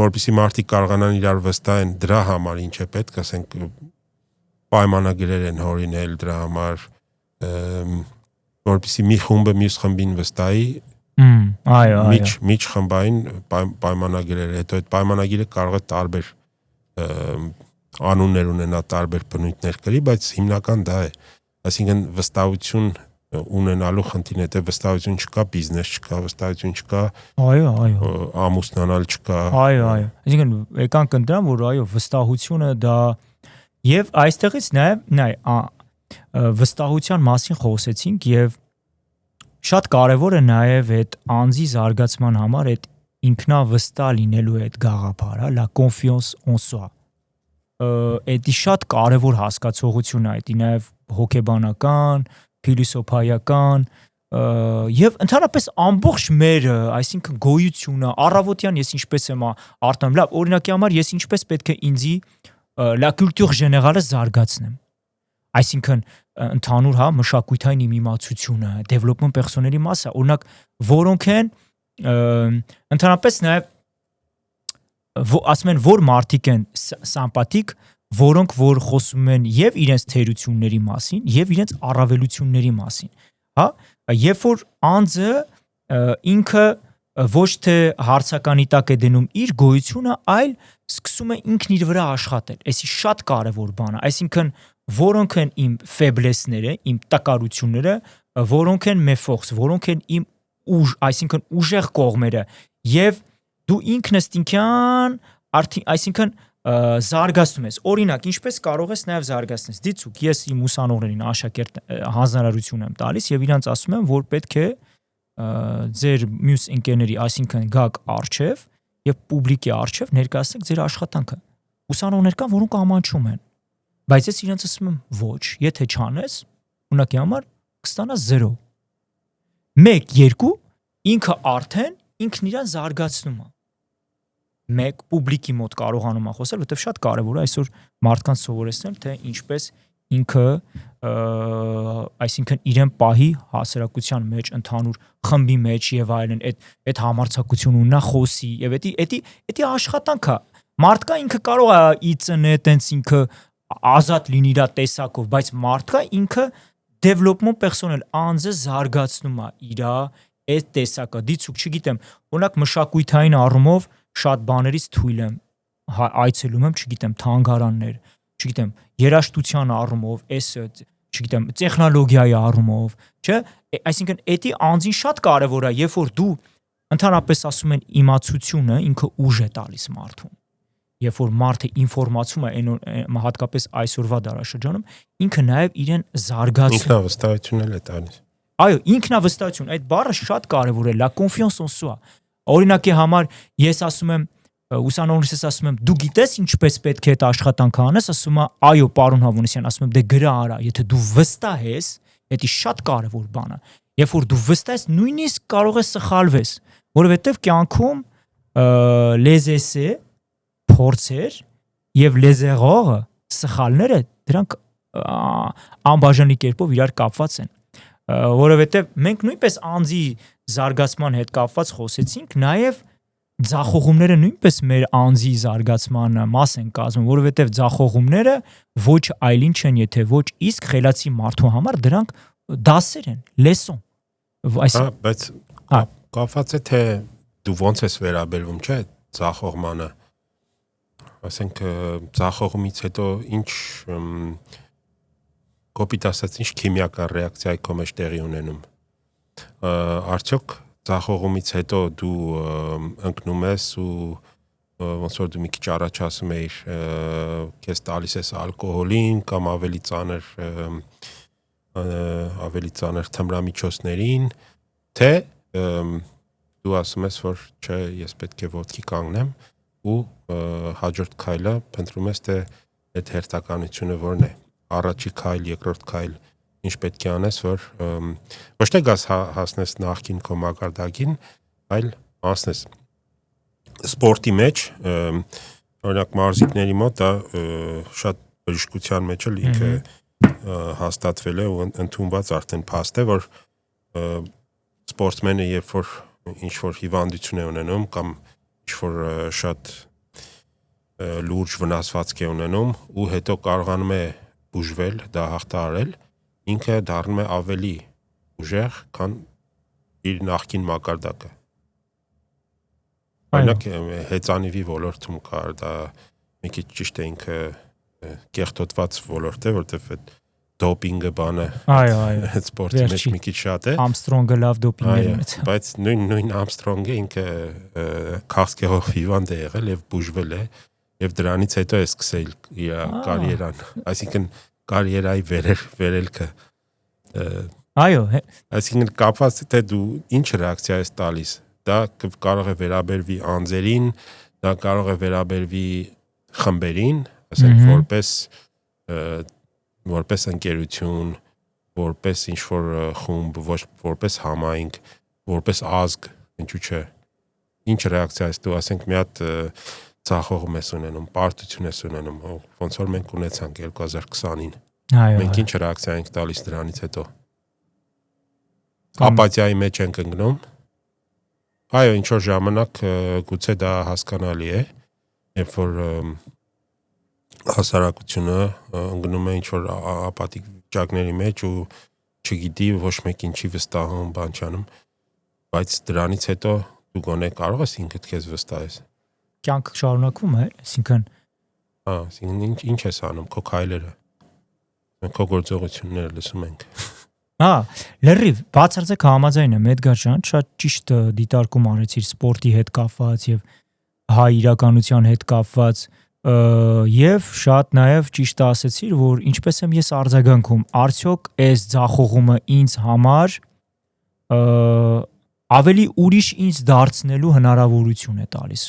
որպեսզի մարդիկ կարողանան իրար վստահեն, դրա համար ինչ է պետք, ասենք պայմանագրեր են հորինել դրա համար, որպեսզի մի խումբը մյուս խմբին վստահի, այո, միջ խմբային պայմանագրեր, հետո այդ պայմանագիրը կարող է տարբեր անուններ ունենա, տարբեր բնույթներ կրի, բայց հիմնական դա է, այսինքն վստահություն ունենալու խնդիրն է, թե վստահություն չկա, բիզնես չկա, վստահություն չկա, ամուսնանալ չկա։ Այո, այսինքն եկանք ընտրան, որ այո, վստահությունը դա եւ այստեղից նաեւ վստահության մասին խոսեցինք եւ շատ կարեւոր է նաեւ այդ անձի զարգացման համար այդ ինքնավստահ լինելու այդ գաղափարը, la confiance en soi։ Էդի շատ կարևոր հասկացողություն է, դա նաեւ հոգեբանական, փիլիսոփայական եւ ընդհանրապես ամբողջ մեր, այսինքն գոյությունը, առավոտյան ես ինչպես եմ արտանում, լավ, օրինակի համար ես ինչպես պետք է ինձի la culture générale զարգացնեմ։ Այսինքն ընդհանուր մշակութային իմ իմացությունը, development personnel-ի մասը, օրինակ, որոնք են ընդհանրապես նաեւ ասում են որ մարդիկ են սամպաթիկ, որոնք որ խոսում են եւ իրենց թերությունների մասին եւ իրենց առավելությունների մասին, երբ որ անձը ինքը ոչ թե հարցականի տակ է դնում իր գոյությունը, այլ սկսում է ինքն իր վրա աշխատել։ Էսի շատ կարևոր բան է, այսինքն որոնք են իմ ֆեբլեսները, իմ տակարությունները, որոնք են mes forces, որոնք են իմ ուժ, այսինքն ուժեղ կողմերը, եւ դու ինքնըստինքյան այսինքն զարգացնում ես։ Օրինակ, ինչպես կարող ես նաև զարգացնել։ Դիցուկ, ես իմ ուսանողներին աշակերտ հանձնարարություն եմ տալիս եւ իրանց ասում եմ, որ պետք է ձեր մյուս ընկերների, այսինքն գաք արչեւ եւ պուբլիկի արչեւ ներկայացնեք ձեր աշխատանքը։ Ուսանողներ կան, որոնք ամանչում են։ Բայց ես իրենց ասում եմ ոչ, եթե չանես, ունակի համար կստանաս 0։ 1, 2 ինքը արդեն ինքն իրան զարգացնում է։ 1 պուբլիկի մոտ կարողանում է խոսել, որովհետև շատ կարևոր է այսօր մարդկանց սովորեցնել, թե ինչպես ինքը այսինքն իրեն պահի հասարակության մեջ, ընդհանուր խմբի մեջ եւ այլն, այդ համարձակությունը ունենա խոսի եւ դա աշխատանք է։ Մարդկա ինքը կարող է իծնե, տենց ինքը ազատ լինի իր տեսակով, բայց մարդկա ինքը development personnel անձը զարգացնում է իր այդ տեսակը։ Դիցուկ չգիտեմ, օրինակ մշակույթային առումով շատ բաներից թույլ եմ այցելում եմ, չգիտեմ, թանգարաններ, չգիտեմ, երաժշտության առումով, չգիտեմ, տեխնոլոգիայի առումով, չէ՞, այսինքն էդի անձին շատ կարևոր է, երբ որ դու ընդհանրապես ասում են իմացությունը ինքը ուժ է տալիս մարդուն։ Երբ որ մարդը ինֆորմացում է հատկապես այսօրվա դարաշրջանում, ինքը նաև իրեն զարգացում։ Ինքնավստահություն է տալիս։ Այո, ինքնավստահություն, այդ բառը շատ կարևոր է, la confiance en soi։ Օրինակի համար ես ասում եմ ուսանողներս ասում եմ դու գիտես ինչպես պետք է այդ աշխատանքը անես, ասում է այո պարոն Հավոնեսյան, ասում եմ դե գրա արա, եթե դու վստահ ես, դա շատ կարևոր բան է։ Երբ որ դու վստահ ես, նույնիսկ կարող ես սխալվես, որովհետև կյանքում les essais, փորձեր եւ les erreurs, սխալները դրանք անբաժանի կերպով իրար կապված են, որովհետև մենք նույնպես անձի զարգացման հետ կապված խոսեցինք, նաեւ ձախողումները նույնպես մեր անձի զարգացման մաս են կազմում, որովհետև ձախողումները ոչ այլին չեն, եթե ոչ իսկ խելացի մարդու համար դրանք դասեր են, լեսոն։ Բայց կապված է թե դու ոնց ես վերաբերվում, չէ՞, ձախողմանը։ Ասենք ձախողումից հետո ինչ կոպիտ ասած ինչ քիմիական ռեակցիա քո մեջ տեղի ունենում։ Արդյոք ձախողումից հետո դու ընկնում ես ու ոնց որ դու մի քիչ առաջ ասում էիր քեզ տալիս ես ալկոհոլին կամ ավելի ծանր թմրամիջոցներին, թե դու ասում ես որ չէ, ես պետք է ոտքի կանգնեմ ու հաջորդ քայլը փնտրում ես թե այդ հերթականությունը որն է, առաջի քայլ, երկրորդ քայլ ինչ պետք է անես, որ ոչ թե գաս հասնես նախքին քո մակարդակին, այլ անցնես սպորտի մեջ, օրինակ մարզիկների մոտ դա շատ բժշկության մեջ էլ ինքը հաստատվել է ու ընդունված արդեն փաստ է, որ սպորտմենը երբ որ ինչ որ հիվանդություն է ունենում կամ ինչ որ շատ լուրջ վնասվածք է ունենում ու հետո կարողանում է բուժվել, դա հաղթահարել, ինքը դառնում է ավելի ուժեղ, քան իր նախկին մակարդակը։ Օրինակ հեծանիվի ոլորտում կար, դա մի քիչ ճիշտ է ինքը կեղտոտված ոլորտ է, որտեղ այդ դոպինգը բանը այդ սպորտի մեջ մի քիչ շատ է։ Ամստրոնգը լավ դոպինգներ ունեց։ Բայց նույն Ամստրոնգը ինքը քաղցկեղով հիվանդ է եղել եւ բուժվել է եւ դրանից հետո է սկսել իր կարիերան, այսինքն կարիերայի վերելքը։ Այո, այսինքն կապված թե դու ինչ ռեակցիա ես տալիս, դա կարող է վերաբերվի անձերին, դա կարող է վերաբերվի խմբերին, ասենք որպես ընկերություն, որպես ինչ որ խումբ, որպես համայնք, որպես ազգ, ինչու՞ չէ։ Ինչ ռեակցիա ես դու, ասենք մի հատ ցախողում ես ունենում, պարտություն ես ունենում, ոնց որ մենք ունեցանք 2020-ին։ Մենք ինչ ռեակցիա ենք տալիս դրանից հետո։ Ապաթիայի մեջ ենք ընկնում։ Այո, ինչ որ ժամանակ գուցե դա հասկանալի է, երբ որ հասարակությունը ընկնում է ինչ որ ապաթիկ վիճակների մեջ ու չգիտի ոչ մեկ ինչի վստահում բան չանում, բայց դրանից հետո դու գոնե կարող ես ինքդ քեզ վստահես։ Կյանքը շարունակվում է, այսինքն այսինքն ինչ ես անում, քո քայլերը, մենք քո գործողությունները լսում ենք։ Լրիվ, բացարձակ համաձայն եմ, Էդգար ջան, շատ ճիշտ դիտարկում արեցիր սպորտի հետ կապված եւ հայ իրականության հետ կապված եւ շատ նաեւ ճիշտ ասեցիր, որ ինչպես եմ ես արձագանքում, արդյոք այս ձախողումը ինձ համար ավելի ուրիշ ինձ դարձնելու հնարավորություն է տալիս։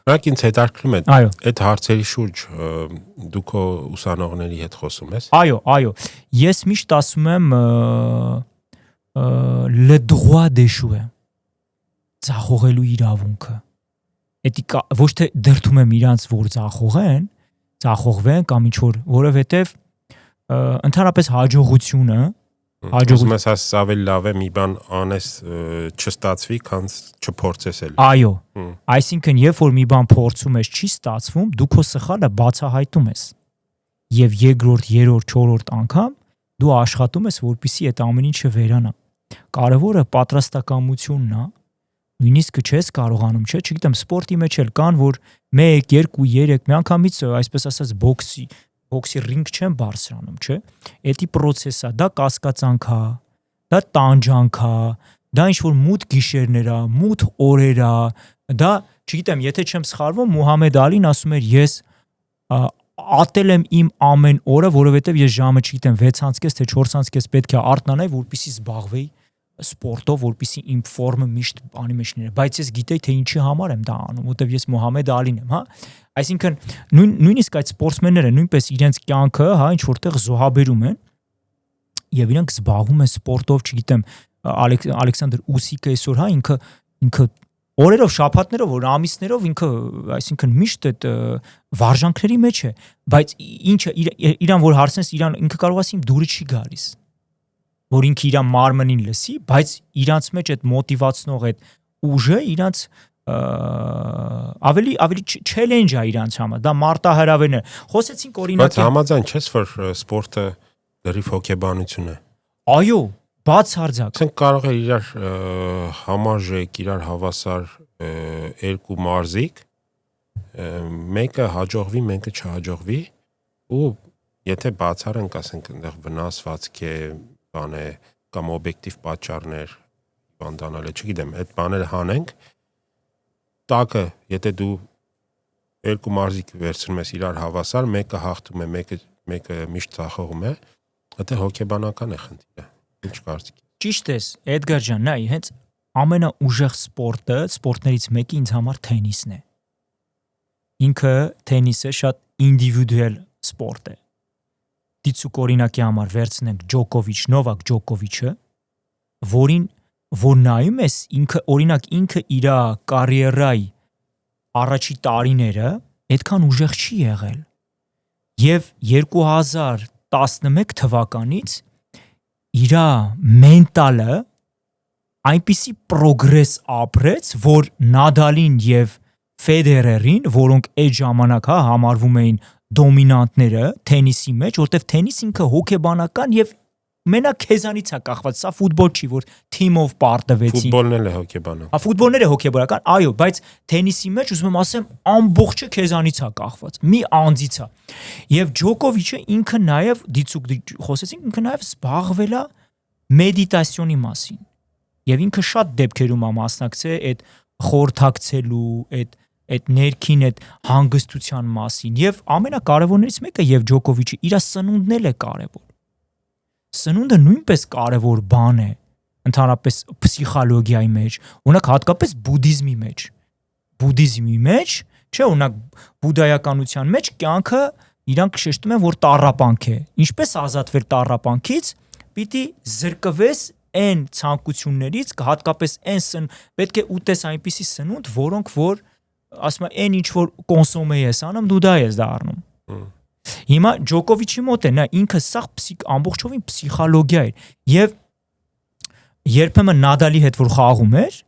Ռակ ինձ հետաքրքրում է Այո։ այդ հարցերի շուրջ դու քո ուսանողների հետ խոսում ես։ Այո, ես միշտ ասում եմ le droit d'échouer ձախողելու իրավունքը։ Էդիկա ոչ թե դրթում եմ իրանց որ ձախողվեն կամ ինչ որ, որովհետև ընդհանրապես հաջողությունը Ուզում ես ասես ավելի լավ է մի բան անես չստացվի, քան չփորձես էլ։ Այո, այսինքն երբ որ մի բան փորձում ես չի ստացվում, դու քո սխալը բացահայտում ես։ Եվ երկրորդ, երրորդ, չորրորդ անգամ դու աշխատում ես, որպեսզի այդ ամեն ինչը վերանա։ Կարևորը պատրաստակամությունն է։ Նույնիսկ չես կարողանում, չգիտեմ, սպորտի մեջ էլ կան, որ 1, 2, 3 միանգամից, այսպես ասած, բոքսի ռինգ չեն բարձրանում, չէ՞։ Էդի process-ը, դա կասկածանք է, դա տանջանք է, դա ինչ որ մութ գիշերներ է, մութ օրեր է, դա, չգիտեմ, եթե չեմ սխալվում, Մուհամեդ Ալին ասում էր, ես ատել եմ իմ ամեն օրը, որովհետև ես ժամը, չգիտեմ, 6:30 թե 4:30 պետք է արթնանայի, որպեսզի զբաղվեի սպորտով, որպեսզի իմ ֆորմը միշտ անի մեջ լինի, բայց ես գիտեի թե ինչի համար եմ դա անում, որտեվ ես Մուհամեդ Ալին եմ, հա։ Այսինքն նույնիսկ այդ սպորտսմենները նույնպես իրենց կյանքը, հա, ինչ որտեղ զոհաբերում են եւ իրենք զբաղվում են սպորտով, չգիտեմ, Ալեքսանդր Ուսիկը այսօր, հա, ինքը օրերով, շաբաթներով, որ ամիսներով ինքը, այսինքն միշտ այդ վարժանքների մեջ է, բայց ինչը իրան որ հարցնես, ինքը կարող ասի իմ դուրը չի գալիս, որ ինքը իր մարմնին լսի, բայց իրանց մեջ այդ մոտիվացնող այդ ուժը իրանց ավելի challenge է իրանց համար, դա մարտահրավերն է։ Խոսեցինք օրինակ։ Բայց համաձայն չես, որ սպորտը դրիվ հոգեբանություն է։ Այո, բացարձակ։ Ասենք կարող է իրար համարժեք, իրար հավասար երկու մարզիկ, մեկը հաջողվի, մեկը չհաջողվի, ու եթե բացառենք, ասենք այնտեղ վնասվածք է, բան է, կամ օբյեկտիվ պատճառներ, բանդանալ է, չգիտեմ, այդ բաները հանենք, տակը, եթե դու երկու մարզիկ վերցնում ես իրար հավասար, մեկը հաղթում է, մեկը միշտ ձախողում է, դա հոգեբանական է խնդիրը։ Ինչ կարծիք։ Ճիշտ ես, Էդգար ջան, նայ, հենց ամենաուժեղ սպորտներից մեկը ինձ համար թենիսն է։ Ինքը թենիսը շատ ինդիվիդուալ սպորտ է։ Դիցուկ օրինակի համար վերցնենք Նովակ Ջոկովիչը, որ նայում ես ինքը իր կարիերայի առաջի տարիները այդքան ուժեղ չի եղել։ Եվ 2011 թվականից իր մենտալը այնպիսի պրոգրես ապրեց, որ Նադալին եւ Ֆեդերերին, որոնք այդ ժամանակ համարվում էին դոմինանտները թենիսի մեջ, որտեվ թենիս ինքը հոգեբանական եւ մենակ քեզանից է կախված, սա ֆուտբոլ չի, որ թիմով պարտվեցին։ Ֆուտբոլն էլ է հոգեբանական։ Ֆուտբոլները հոգեբանական, այո, բայց թենիսի մեջ ուզում եմ ասեմ, ամբողջը քեզանից է կախված, մի անձից է։ Եվ Ջոկովիչը ինքը նաեւ դիցուկ խոսեցինք, ինքը նաեւ զբաղվել է մեդիտացիոնի մասին։ Եվ ինքը շատ դեպքերում է մասնակցել այդ խորհրդակցելու, այդ ներքին այդ հանգստության մասին եւ ամենակարևորներից մեկը եւ Ջոկովիչը իր սնունդն էլ է կարևոր։ Սնունդը նույնպես կարևոր բան է ընդհանրապես պսիխոլոգիայի մեջ, օրինակ հատկապես բուդդիզմի մեջ, չէ, օրինակ բուդդայականության մեջ կյանքը իրանք շեշտում են, որ տառապանք է։ Ինչպես ազատվել տառապանքից, պիտի զրկվես այն ցանկություններից, հատկապես այն պետք է ուտես այնպիսի սնունդ, որոնք որ ասում եմ, այն ինչ որ կոնսոմե ես անում, դու դա ես դառնում։ Հիմա Ջոկովիչի մոտ է, նա ինքը սա ամբողջովին պսիխոլոգիա էր եւ երբեմն Նադալի հետ որ խաղում էր,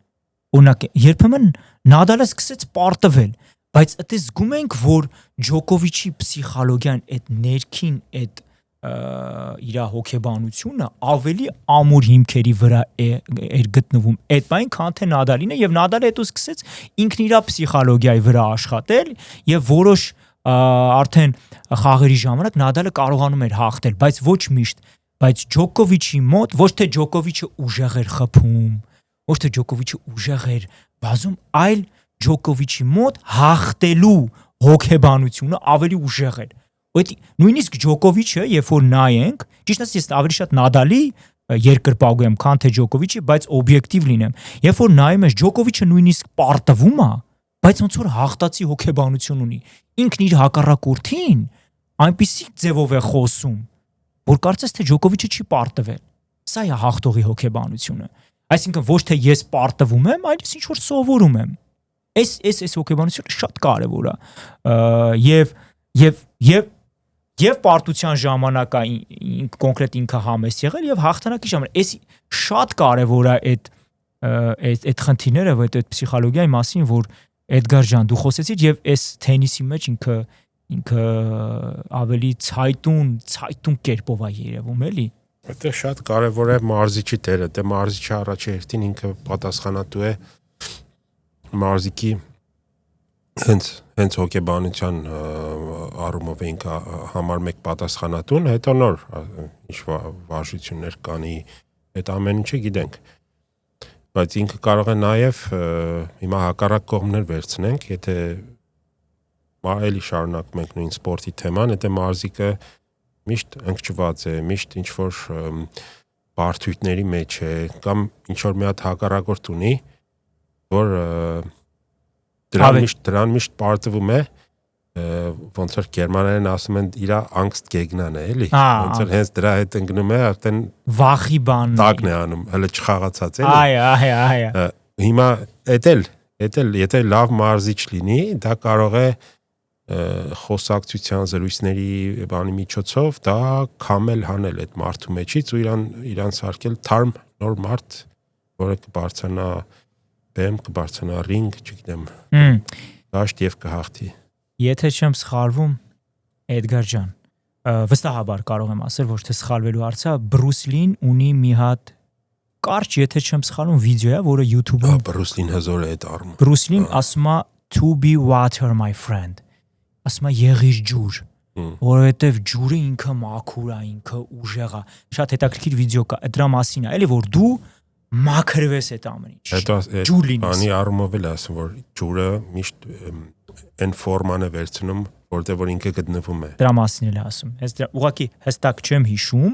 օրինակ երբեմն Նադալը սկսեց պարտվել, բայց դե զգում ենք, որ Ջոկովիչի պսիխոլոգիան այդ ներքին այդ իր հոգեբանությունը ավելի ամուր հիմքերի վրա էր գտնվում այդ բան, քան թե Նադալինը, եւ Նադալը հետո սկսեց ինքն իր պսիխոլոգիայի վրա աշխատել եւ որոշ արդեն խաղերի ժամանակ Նադալը կարողանում էր հաղթել, բայց ոչ միշտ, բայց Ջոկովիչի մոտ ոչ թե Ջոկովիչը ուժեղ էր խփում, ոչ թե Ջոկովիչը ուժեղ էր բազում, այլ Ջոկովիչի մոտ հաղթելու հոգեբանությունը ավելի ուժեղ էր։ Նույնիսկ Ջոկովիչը, երբ որ նայենք, ճիշտ ասած ես ավելի շատ Նադալի երկրպագու եմ, քան թե Ջոկովիչի, բայց օբյեկտիվ լինեմ։ Երբ որ նայում ես Ջոկովիչը նույնիսկ պարտվում է, բայց ոնց որ հաղթացի հոգեբանություն ունի։ Ինքն իր հակառակորդին այնպիսի ձևով է խոսում, որ կարծես թե Ջոկովիչը չի պարտվել։ Սա է հաղթողի հոգեբանությունը։ Այսինքն ոչ թե ես պարտվում եմ, այլ ինչ որ սովորում եմ։ Այս հոգեբանությունը շատ կարևոր է։ Եվ պարտության ժամանակ կոնկրետ ինքը համես եղել եւ հաղթանակի ժամանակ։ Այս շատ կարևոր է այդ խնդիրները, այդ պսիխոլոգիայի մասին, որ Էդգար ջան դու խոսեցիր եւ այս թենիսի մեջ ինքը ավելի ցայտուն կերպով է երևում, էլի։ Դա շատ կարևոր է մարզիչի դերը, դե մարզիչը առաջերտին ինքը պատասխանատու է մարզիկի հենց հոգեբանության առումով ինքը համար մեկ պատասխանատուն, հետո նոր ինչ վարժություններ կանի, այդ ամեն ինչը գիտենք, բայց ինքը կարող է նաև հիմա հակառակ կողմներ վերցնենք, եթե էլի շարունակում ենք նույն սպորտի թեման, եթե մարզիկը միշտ ընկճված է, միշտ ինչ-որ բարդույթների մեջ է, կամ ինչ-որ մի հատ հակառակորդ ունի, որ դրան միշտ պարտվում է, ոնց որ գերմաներեն ասում են իրա անգստ գեգնան է, էլի, ոնց որ հենց դրա հետ ընկնում է, արդեն վախի բանն տակն է անում, հələ չխաղացած էլի։ Այ։ Հիմա եթե լավ մարզիչ լինի, դա կարող է խոսակցության զրույցների բանի միջոցով դա կամել հանել այդ մարդու մեջից ու իրան սարքել թարմ նոր մարդ, որը կբարձրանա բեմ, կբարձրանա ռինգ, չգիտեմ, դաշտ եւ կհաղթի։ Եթե չեմ սխալվում, Էդգար ջան, վստահաբար կարող եմ ասել, ոչ թե սխալվելու հարց է, Բրուս Լին ունի մի հատ կարճ, եթե չեմ սխալվում, վիդեո է, որը YouTube-ում Բրուս Լին հզոր է այդ առում։ Բրուս Լին ասում է to be water my friend։ Ասում է եղիր ջուր, որովհետև ջուրը ինքը մաքուր է, ինքը ուժեղ է։ Շատ հետաքրքիր վիդեո կա, դրա մասին է, էլի որ դու մաքրվես այդ ամեն ինչ։ Ջուր լինես։ Անի առումով էլ ասում, որ ջուրը միշտ այն ֆորման է վերցնում, որտեղ որ ինքը գտնվում է։ Դրա մասին էլ ասում։ Հենց ուղղակի հստակ չեմ հիշում,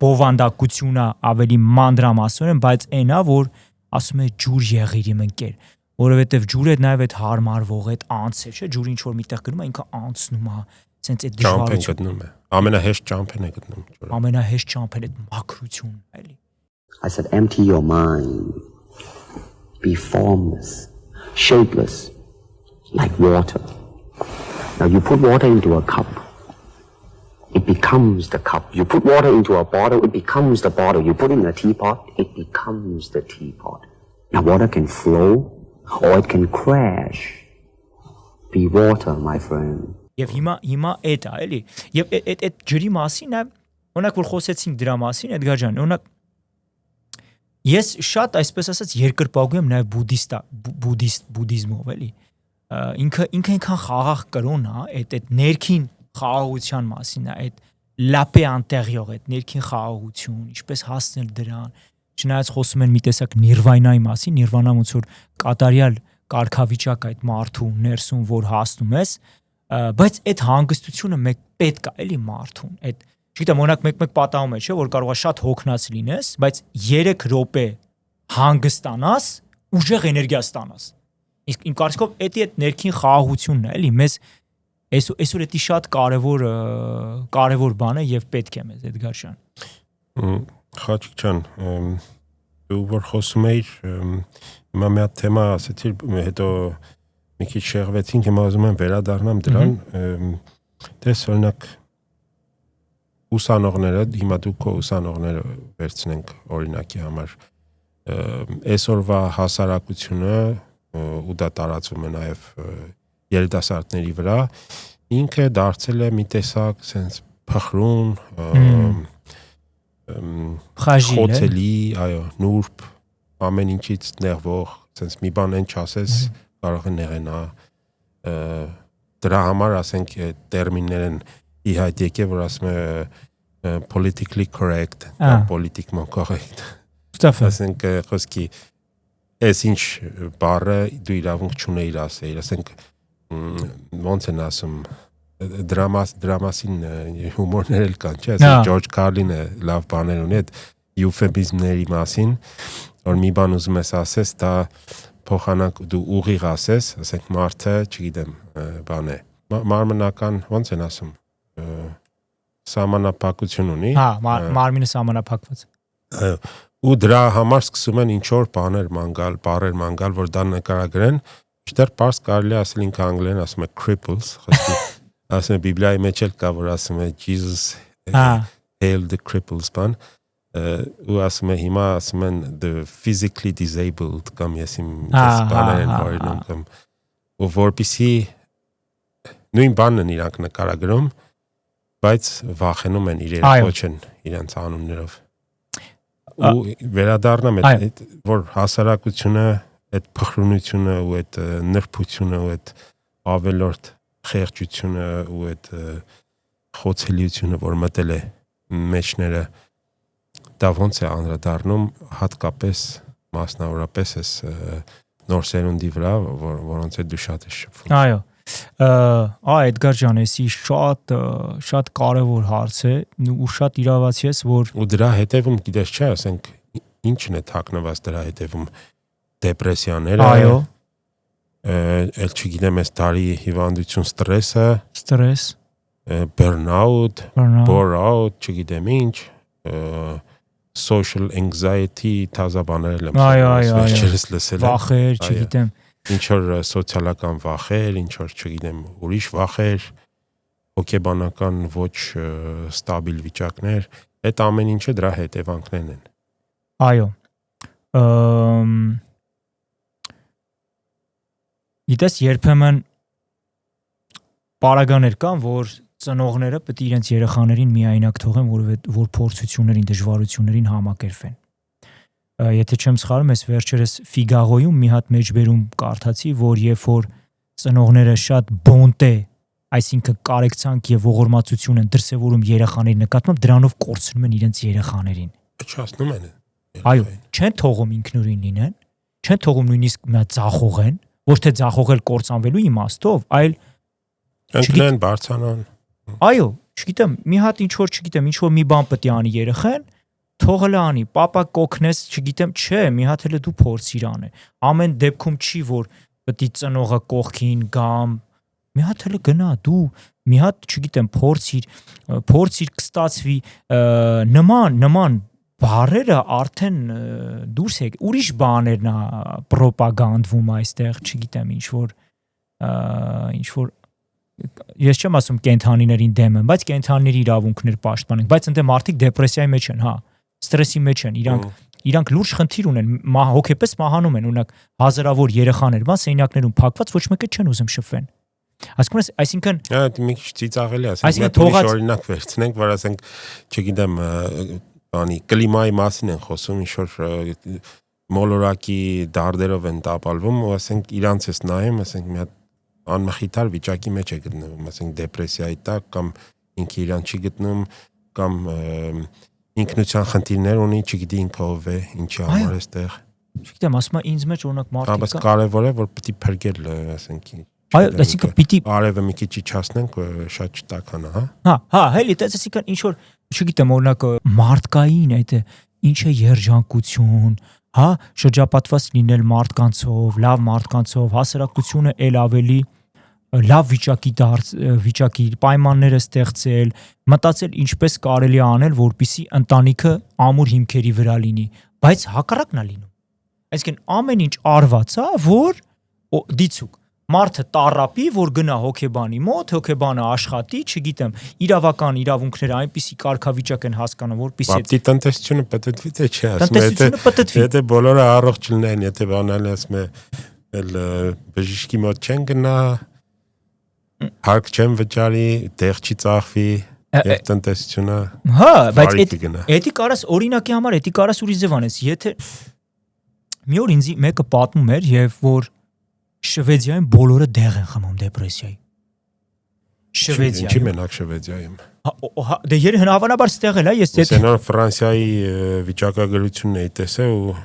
բովանդակությունը ավելի մանրամասն, բայց այնա որ ասում է ջուր եղիր իմ ընկեր, որովհետև ջուրը նաև այդ հարմարվող, այդ անց է, չէ՞, ջուրը ինչ որ միտեղ գնում է, ինքը անցնում է, sense այդ դժվարություն գտնում է։ Ամենահեշտ ճամփեն է գտնում ջուրը։ Ամենահեշտ ճամփեն այդ մաքրությունն է, էլի։ I said empty your mind. Be formless, shapeless, like water. Now you put water into a cup, it becomes the cup. You put water into a bottle, it becomes the bottle. You put it in a teapot, it becomes the teapot. Now water can flow or it can crash. Be water, my friend. Եվ հիմա այդ է, էլի։ Եվ այդ ջրի մասին է, օրինակ որ խոսեցինք դրա մասին, Էդգար ջան, օրինակ ես շատ այսպես ասած երկրպագու եմ նաև բուդդիզմով, էլի։ Ինքը այնքան խաղաղ կրոն է, այդ ներքին խաղաղության մասին է, այդ լապե անտեղյող, այդ ներքին խաղաղություն, ինչպես հասնել դրան։ Չնայած խոսում են մի տեսակ նիրվանայի մասին, նիրվանա ոնց որ կատարյալ կարգավիճակ այդ մարդու ներսում, որ հասնում ես, բայց այդ հանգստությունը մեկ պետք է էլի մարդուն, այդ չգիտեմ, օրինակ մեկ պատահում է, չէ, որ կարող է շատ հոգնած լինես, բայց 3 րոպե հանգստանաս, ուժեղ էներգիա ստանաս։ Իսկ իմ կարծիքով դա այդ ներքին խաղաղությունն է, էլի, մեզ այսօր դա շատ կարևոր բան է եւ պետք է մեզ Էդգար ջան։ Խաչիկ ջան, դու որ խոսում էիր, հիմա մի հատ թեմա ասեցիր, հետո մի քիչ շեղվեցինք, հիմա ուզում եմ վերադառնամ դրան, դες օրինակ ուսանողները, հիմա դու քո ուսանողները վերցնենք օրինակի համար, այսօրվա հասարակությունը ու դա տարածվում է նաև երիտասարդների վրա, ինքը դարձել է մի տեսակ sense փխրուն, խոցելի, այո, նուրբ, ամեն ինչից նեղվող, sense մի բան են չասես, կարող է նեղենա, դրա համար ասենք տերմիններ են ի հայտ եկել, որ ասում է politically correct, politiquement correct, ասենք խոսքի այս ինչ բառը դու իրավունք չունեիր ասել, ասենք ոնց են ասում, դրամասին հումորներ էլ կան, չէ, ասենք Ջորջ Քարլինը լավ բաներ ունի այդ եուֆեմիզմների մասին, որ մի բան ուզում ես ասես, դա փոխանակ դու ուղիղ ասես, ասենք մարդը, չգիտեմ, բան է։ Մարմնական ոնց են ասում, սահմանափակություն ունի։ Հա, մարմինը սահմանափակված։ Այո, ու դրա համար սկսում են ինչ որ բաներ մանգալ, որ դա նկարագրեն, դեռ պարզ կարելի է ասել ինքը անգլերեն ասում է cripples, ասում է Բիբլիայի մեջ էլ կա, որ ասում է Jesus healed the cripples, բան, ու ասում է հիմա ասում են the physically disabled կամ ես իմ բաներ են վարինում կամ ու որպեսի նույն բանն են իրանք նկարագրում, բայց վախենում են իրեն կոչեն իրենց անուններով։ Ու վերադառնամ այդ որ հասարակությունը այդ փխրունությունը ու այդ նրբությունը ու այդ ավելորդ խեղճությունը ու այդ խոցելիությունը որ մտել է մեջները դա ոնց է անդրադառնում հատկապես մասնավորապես էս նոր սերունդի վրա որոնց է դու շատ ես շփվում։ Այո։ Էդգար ջան, էսի շատ կարևոր հարց է ու շատ իրավացի ես, որ ու դրա հետևում գիտես չէ, ասենք ինչն է թաքնված դրա հետևում դեպրեսիաները, այո, էլ չգիտեմ, այս տարի հիվանդություն, ստրես, burnout, bore-out, չգիտեմ ինչ, social anxiety, թազա բաներ եմ լսել, վախեր, չգիտեմ, ինչ որ սոցիալական վախեր, ինչ որ չգիտեմ, ուրիշ վախեր, հոգեբանական ոչ ստաբիլ վիճակներ, այդ ամեն ինչը դրա հետևանքներն են։ Այո։ Գիտես, երբեմն պարագաներ կան, որ ծնողները պետք է իրենց երեխաներին միայնակ թողեն, որ փորձություններին, դժվարություններին համակերպեն։ Եթե չեմ սխալվում, ես վերջերս Ֆիգարոյում մի հատ մեջբերում կարդացի, որ երբ որ ծնողները շատ բոնտե, այսինքն կարեկցանք եւ ողորմածություն են դրսևորում երեխաների նկատմամբ, դրանով կորցնում են իրենց երեխաներին։ Չասնում են։ Այո, չեն թողում ինքնուրույն լինեն, չեն թողում նույնիսկ նա ձախողեն, ոչ թե ձախողել կործանվելու իմաստով, այլ ընկնեն, բարձրանան։ Այո, չգիտեմ, մի հատ ինչ որ մի բան պետք է անի երեխան, թողել անի, պապա կոքնես, չգիտեմ, չէ, մի հատ էլ դու փորձիր անել։ Ամեն դեպքում չի, որ պետք է ծնողը կողքին գամ, մի հատ էլ գնա, դու մի հատ, չգիտեմ, փորձիր կստացվի, նման բառերը արդեն դուրս եք, ուրիշ բաներն է պրոպագանդվում այստեղ, չգիտեմ, ինչ որ ես չեմ ասում կենթանիներին դեմ եմ, բայց կենթանիների իրավունքներ պաշտպանենք, բայց ընդ մարդիկ դեպրեսիայի մեջ են, հա, ստրեսի մեջ են, իրանք լուրջ խնդիր ունեն, հոգեպես մահանում են, օրինակ հազարավոր երեխաներ, բան սենյակներում փակված, ոչ մեկը չեն ուզում շփվեն։ Այսինքն մի քիչ ծիծաղելի ասենք, մենք օրինակ վերցնենք, որ ասենք, չգիտեմ, բանի կլիմայի մասին են խոսում, ինչ որ մոլորակի դարդերով են տապալվում, ու ասենք իրանց էս նայում, ասենք մի հատ անմխիթար վիճակի մեջ է գտնվում, ասենք դեպրեսիայի տակ կամ ինքը իրան չի գտնում կամ ինքնության խնդիրներ ունի, չգիտի ինքը ով է, ինչի համար է այստեղ։ Չգիտեմ, ասում եմ ինձ մեջ օրինակ մարդիկ կա։ Բայց կարևոր է, որ պիտի փրկել, ասենք։ Այո, այսինքն պիտի արևը մի քիչ իջացնենք, շատ չտականա, հա։ Հա, հելի, այսինքն ինչ որ, չգիտեմ, օրինակ մարդկային այդ ինչ է երջանկություն, հա, շրջապատված լինել մարդկանցով, լավ մարդկանցով, հասարակությունը ել ավելի լավ վիճակի պայմանները ստեղծել, մտածել ինչպես կարելի է անել, որպեսզի ընտանիքը ամուր հիմքերի վրա լինի, բայց հակառակն է լինում։ Այսինքն ամեն ինչ արված է, որ դիցուկ մարդը տարապի, որ գնա հոգեբանի մոտ, հոգեբանը աշխատի, չգիտեմ, իրավական իրավունքները այնպիսի կարգավիճակ են հասկանում, որպեսզի Բաբտի տնտեսությունը պետք է չէ, տնտեսությունը պետք է եթե բոլորը առողջ լինեն, եթե բանալի ասում է, էլ բժիշկի մոտ չեն գնա, հարկ չեն վճարի, տեղ չի ծախվի, եւ տնտեսությունը հա, բայց էդի կարաս օրինակի համար էդի կարաս ուրիշ ձև անես, եթե մի օր ինձ մեկը պատմում էր եւ որ Շվեդիայում բոլորը դեղ են խմում դեպրեսիայի։ Շվեդիայում։ Ինչի մենակ Շվեդիայում։ Դե հավանաբար ստեղ էլ է, ես դե նոր Ֆրանսիայի վիճակագրությունն էի տեսել ու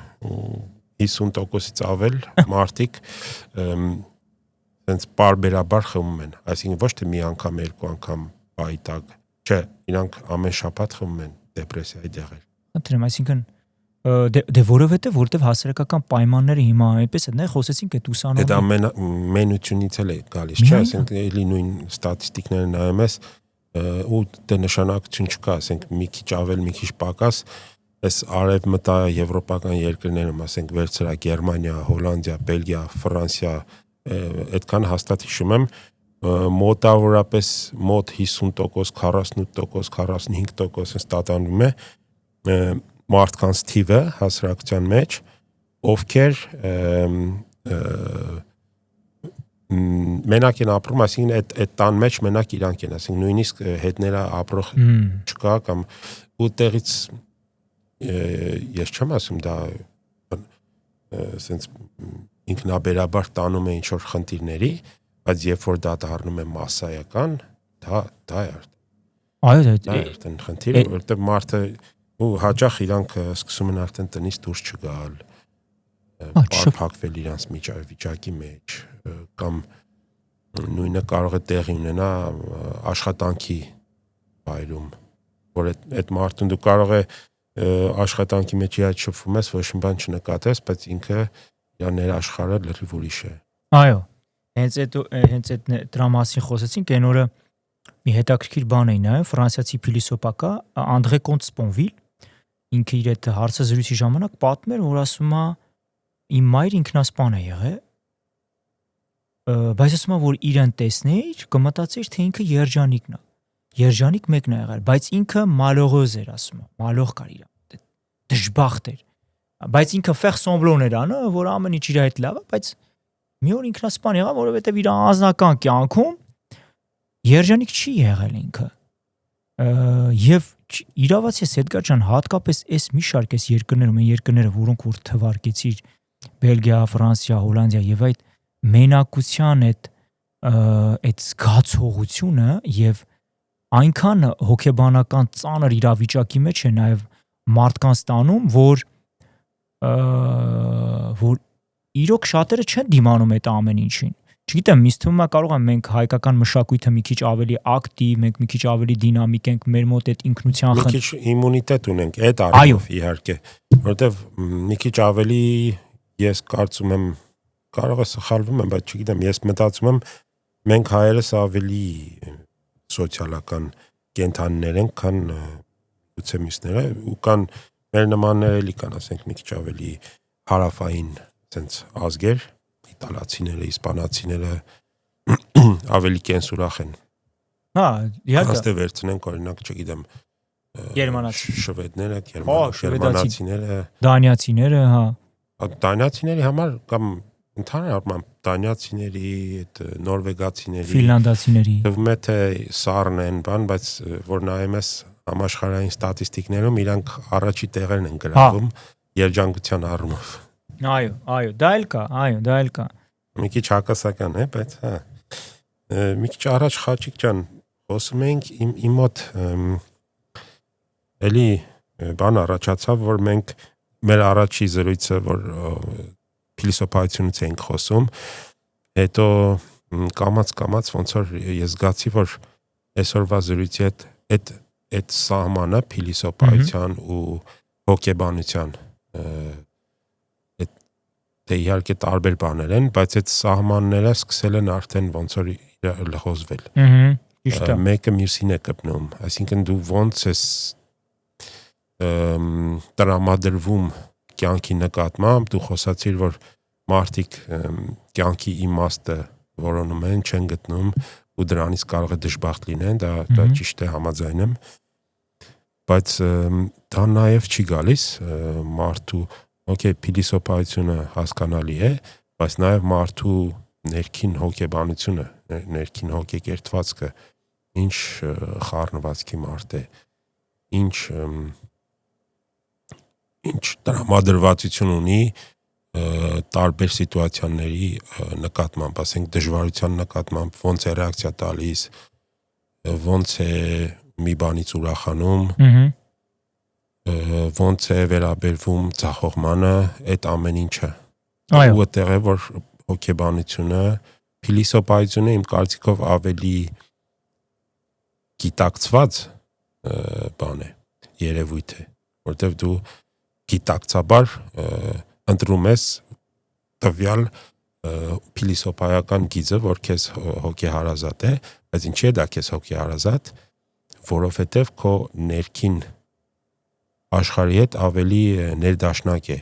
50%-ից ավել մարդիկ sense բարբերաբար խմում են, այսինքն ոչ թե մի անգամ, երկու անգամ բայտակ, չէ, իրանք ամեն շաբաթ խմում են դեպրեսիայի դեղեր։ Ընտրեմ, այսինքն դե որովհետև հասարակական պայմանները հիմա այնպես են, խոսեցինք այդ ուսանողի։ Դա մենությունից էլ է գալիս, չէ՞, ասենք էլի նույն ստատիստիկները նայում ես ու դե նշանակություն չկա, ասենք մի քիչ ավել, մի քիչ պակաս, այս արևմտա եվրոպական երկրներում, ասենք վերցրա Գերմանիա, Հոլանդիա, Բելգիա, Ֆրանսիա, այդքան հաստատ հիշում եմ, մոտավորապես մոտ 50%, 48%, 45% ստատանվում է մարդկանց թիվը հասարակության մեջ, ովքեր մենակ են ապրում, այսինքն այդ տան մեջ մենակ իրանք են, այսինքն նույնիսկ հետները ապրող չկա կամ ու տեղից ես չեմ ասում դա ասենց ինքնաբերաբար տանում է ինչ-որ խնդիրների, բայց երբ որ դա դառնում է մասսայական, դա է արդեն խնդիրը, որտեղ մարդը ու հաճախ իրանք սկսում են արդեն տնից դուրս չգալ, բարփակվել իրանց վիճակի մեջ, կամ նույնը կարող է տեղի ունենա աշխատանքի վայրում, որ այդ մարդուն դու կարող է աշխատանքի մեջ իր շփվում ես, ոչ մի բան չնկատես, բայց ինքը իր ներաշխարհը լրիվ ուրիշ է։ Այո, հենց այդ դրա մասին խոսեցինք, այն օրը մի հետաքրքիր բան էի նայում, ֆրանսիացի փիլիսոփա կա Անդրե Կոնտ Սպոնվիլ, ինքը իր այդ հարցազրույցի ժամանակ պատմել, որ ասում է իմ մայրը ինքնասպան է եղել, բայց ասում է որ իրեն տեսնեիր, կմտածեիր թե ինքը երջանիկն է։ Երջանիկ մեկն է եղել, բայց ինքը մալողոզ էր, ասում է, մալող կար իր, դժբախտ էր։ Բայց ինքը ֆեղ սոմբլոն էր անը, որ ամեն ինչ իր հետ լավ է, բայց մի օր ինքնասպան եղավ, որովհետև իր անձնական կյանքում երջանիկ չի եղել ինքը։ Եվ իրավացի Էդգար ջան, հատկապես այս մի շարք էս երկրներում են երկրները, որոնք որ թվարկեցիր, Բելգիա, Ֆրանսիա, Հոլանդիա եւ այդ մենակության այդ զգացողությունը եւ այնքան հոգեբանական ծանր իրավիճակի մեջ է նաեւ մարդկանց տանում, որ իրոք շատերը չեն դիմանում այդ ամեն ինչին։ Չգիտեմ, ինձ թվում է կարող է մենք հայկական մշակույթը մի քիչ ավելի ակտիվ, մենք մի քիչ ավելի դինամիկ ենք, մեր մոտ այդ ինքնության մի քիչ իմունիտետ ունենք այդ առումով իհարկե, որովհետև մի քիչ ավելի ես կարծում եմ, կարող է սխալվում եմ, բայց չգիտեմ, ես մտածում եմ մենք հայերս ավելի սոցիալական կենդանիներ ենք, քան գուցե մյուսները, ու կան մեր նմաններ էլի կան, ասենք մի քիչ ավելի հարավային sense ազգեր, իտալացիները, իսպանացիները ավելի կենսուրախ են։ Հա, իհարկե։ Հաստե վերցնենք օրինակ, չգիտեմ, շվեդները, գերմանացիները, դանիացիները, հա։ Դանիացիների համար կամ ընդհանուր առմամբ դանիացիների, այդ նորվեգացիների, ֆինլանդացիների, թվում է թե սառն են բան, բայց որ նայում ես համաշխարհային ստատիստիկներում իրանք առաջի տեղերն են գրավում երջանկության առումով։ Այո, դա էլ կա։ Մի քիչ հակասական է, բայց հա։ Մի քիչ առաջ Խաչիկ ջան, խոսում էինք իմ մոտ էլի բան առաջացավ, որ մենք մեր առաջի զրույցը, որ փիլիսոփայությունից էինք խոսում, հետո կամաց ոնց որ ես զգացի, որ այսօրվա զրույցի այդ սահմանը փիլիսոփայության ու հոգեբանության թե իհարկե տարբեր բաներ են, բայց այդ սահմանները սկսել են արդեն ոնց որ լղոզվել։ Ճիշտ է։ Մեկը մյուսին է կպնում, այսինքն դու ոնց ես տրամադրվում կյանքի նկատմամբ, դու խոսացիր, որ մարդիկ կյանքի իմաստը որոնում են, չեն գտնում ու դրանից կարող է դժբախտ լինեն, դա ճիշտ է, համաձայն եմ, բայց դա նաև չի գալիս մարդու փիլիսոփայությունը հասկանալի է, բայց նաև մարդու ներքին հոգեբանությունը, ներքին հոգեկերտվածքը, ինչ խառնվածքի մարդ է, ինչ տրամադրվածություն ունի տարբեր սիտուացիաների նկատմամբ, ասենք դժվարության նկատմամբ, ոնց է ռեակցիա տալիս, ոնց է մի բանից ուրախանում, ոնց է վերաբերվում ցախողմանը, այդ ամեն ինչը։ Ու այդտեղ է որ հոգեբանությունը, փիլիսոփայությունը իմ կարծիքով ավելի գիտակցված բան է, երևույթ է, որտեղ դու գիտակցաբար ընտրում ես տվյալ փիլիսոփայական գիծը, որ քեզ հոգեհարազատ է, բայց ինչի է դա քեզ հոգեհարազատ, որովհետև քո ներքին աշխարհի հետ ավելի ներդաշնակ է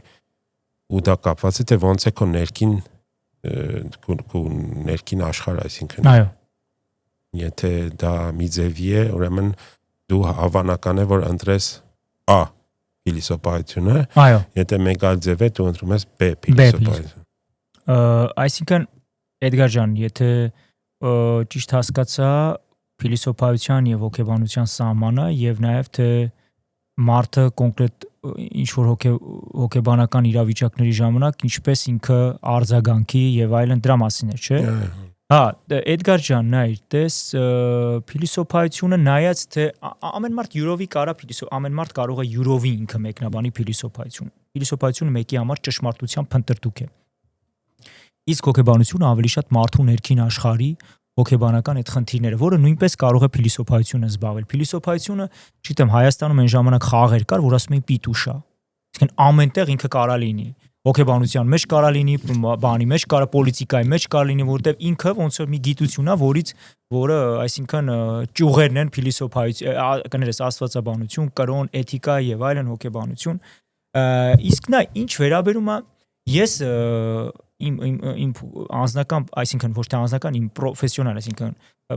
ու դա կապված է թե ոնց է քո ներքին աշխարհը, այսինքն այո եթե դա մի ձևի է, ուրեմն դու հավանական է որ ընտրես A փիլիսոփայությունը, այո եթե մեկ այլ ձև է դու ընտրում ես B փիլիսոփայություն։ Այսինքն Էդգար ջան, եթե ճիշտ հասկացա փիլիսոփայության եւ հոգեբանության սահմանը եւ նաեւ թե մարդը կոնկրետ ինչ որ հոգեբանական իրավիճակների ժամանակ ինչպես ինքը արձագանքի եւ այլն դրա մասին է, չէ՞։ Հա, Էդգար ջան, նայր, տես փիլիսոփայությունը նայած թե ամեն մարդ յուրովի ամեն մարդ կարող է յուրովի ինքը մեկնաբանի փիլիսոփայությունը։ Փիլիսոփայությունը մեկի համար ճշմարտության փնտրտուք է։ Իսկ հոգեբանությունը ավելի շատ մարդու ներքին աշխարհի հոգեբանական այդ խնդիրները, որը նույնպես կարող է փիլիսոփայությունը զբաղել։ Փիլիսոփայությունը, չգիտեմ, Հայաստանում այն ժամանակ խաղեր կար, որ ասում էին պիտուշա։ Այսինքն ամենտեղ ինքը կարա լինի։ Հոգեբանության մեջ կարա լինի, բանի մեջ կարա, պոլիտիկայի մեջ կարա լինի, որտեղ ինքը ոնց որ մի գիտություն է, որը, այսինքն ճյուղերն են փիլիսոփայություն, կներես աստվածաբանություն, կրոն, էթիկա եւ այլն հոգեբանություն։ Իսկ նա ինչ վերաբերում է ես իմ անձնական, այսինքն ոչ թե անձնական, իմ պրոֆեսիոնալ, այսինքն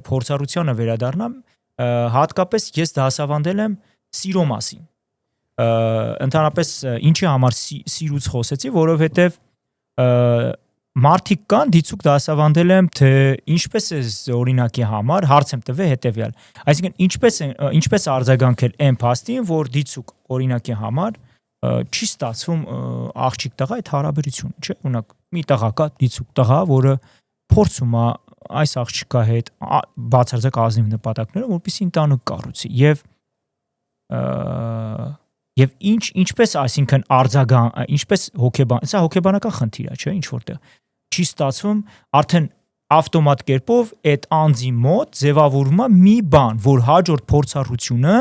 փորձառությանը վերադառնամ, հատկապես ես դասավանդել եմ սիրո մասին։ Ընդհանրապես ինչի համար սիրուց խոսեցի, որովհետև մարդիկ կան, դիցուկ դասավանդել եմ, թե ինչպես է օրինակի համար, հարց եմ տվել հետևյալ։ Այսինքն ինչպես արձագանքել այն փաստին, որ դիցուկ օրինակի համար չի ստացվում աղջիկ տղա այդ հարաբերությունը, չէ՞։ Օրինակ մի տղա կա, դիցուկ տղա, որը փորձում է այս աղջիկա հետ բացարձակ ազնիվ նպատակներով, որպեսզի ընտանիք կառուցի եւ ինչպես, այսինքն ինչպես սա հոգեբանական խնդիր է, չէ՞, ինչ որտեղ չի ստացվում, արդեն ավտոմատ կերպով այդ անձի մոտ ձևավորվում է մի բան, որ հաջորդ փորձառությունը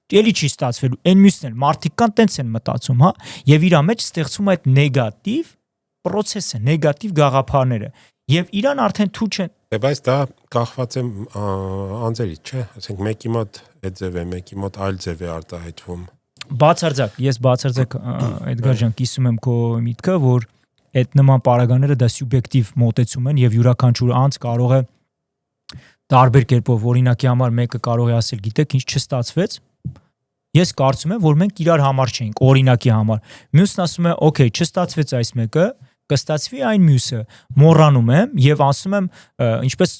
էլի չի ստացվելու, այն մյուսն էլ մարդիկ կան տենց են մտածում, հա, եւ իրա մեջ ստեղծվում է այդ նեգատիվ process-ը, նեգատիվ գաղափարները, եւ իրան արդեն թույլ չեն։ Բայց դա կախված է անձերից, չէ՞, ասենք մեկի մոտ այդ ձև է, մեկի մոտ այլ ձև է արտահայտվում։ Բացարձակ, ես Էդգար ջան, կիսում եմ քո միտքը, որ այդ նման պարագաները դա սուբյեկտիվ մոտեցում են եւ յուրաքանչյուր անձ կարող է տարբեր կերպով, օրինակի համար մեկը կարող է ասել, գիտեք, ինչ չստացվեց։ Ես կարծում եմ, որ մենք իրար համար չենք, օրինակի համար։ Մյուսն ասում է, օքեյ, չստացվեց այս մեկը, կստացվի այն մյուսը։ Մոռանում եմ եւ ասում եմ, ինչպես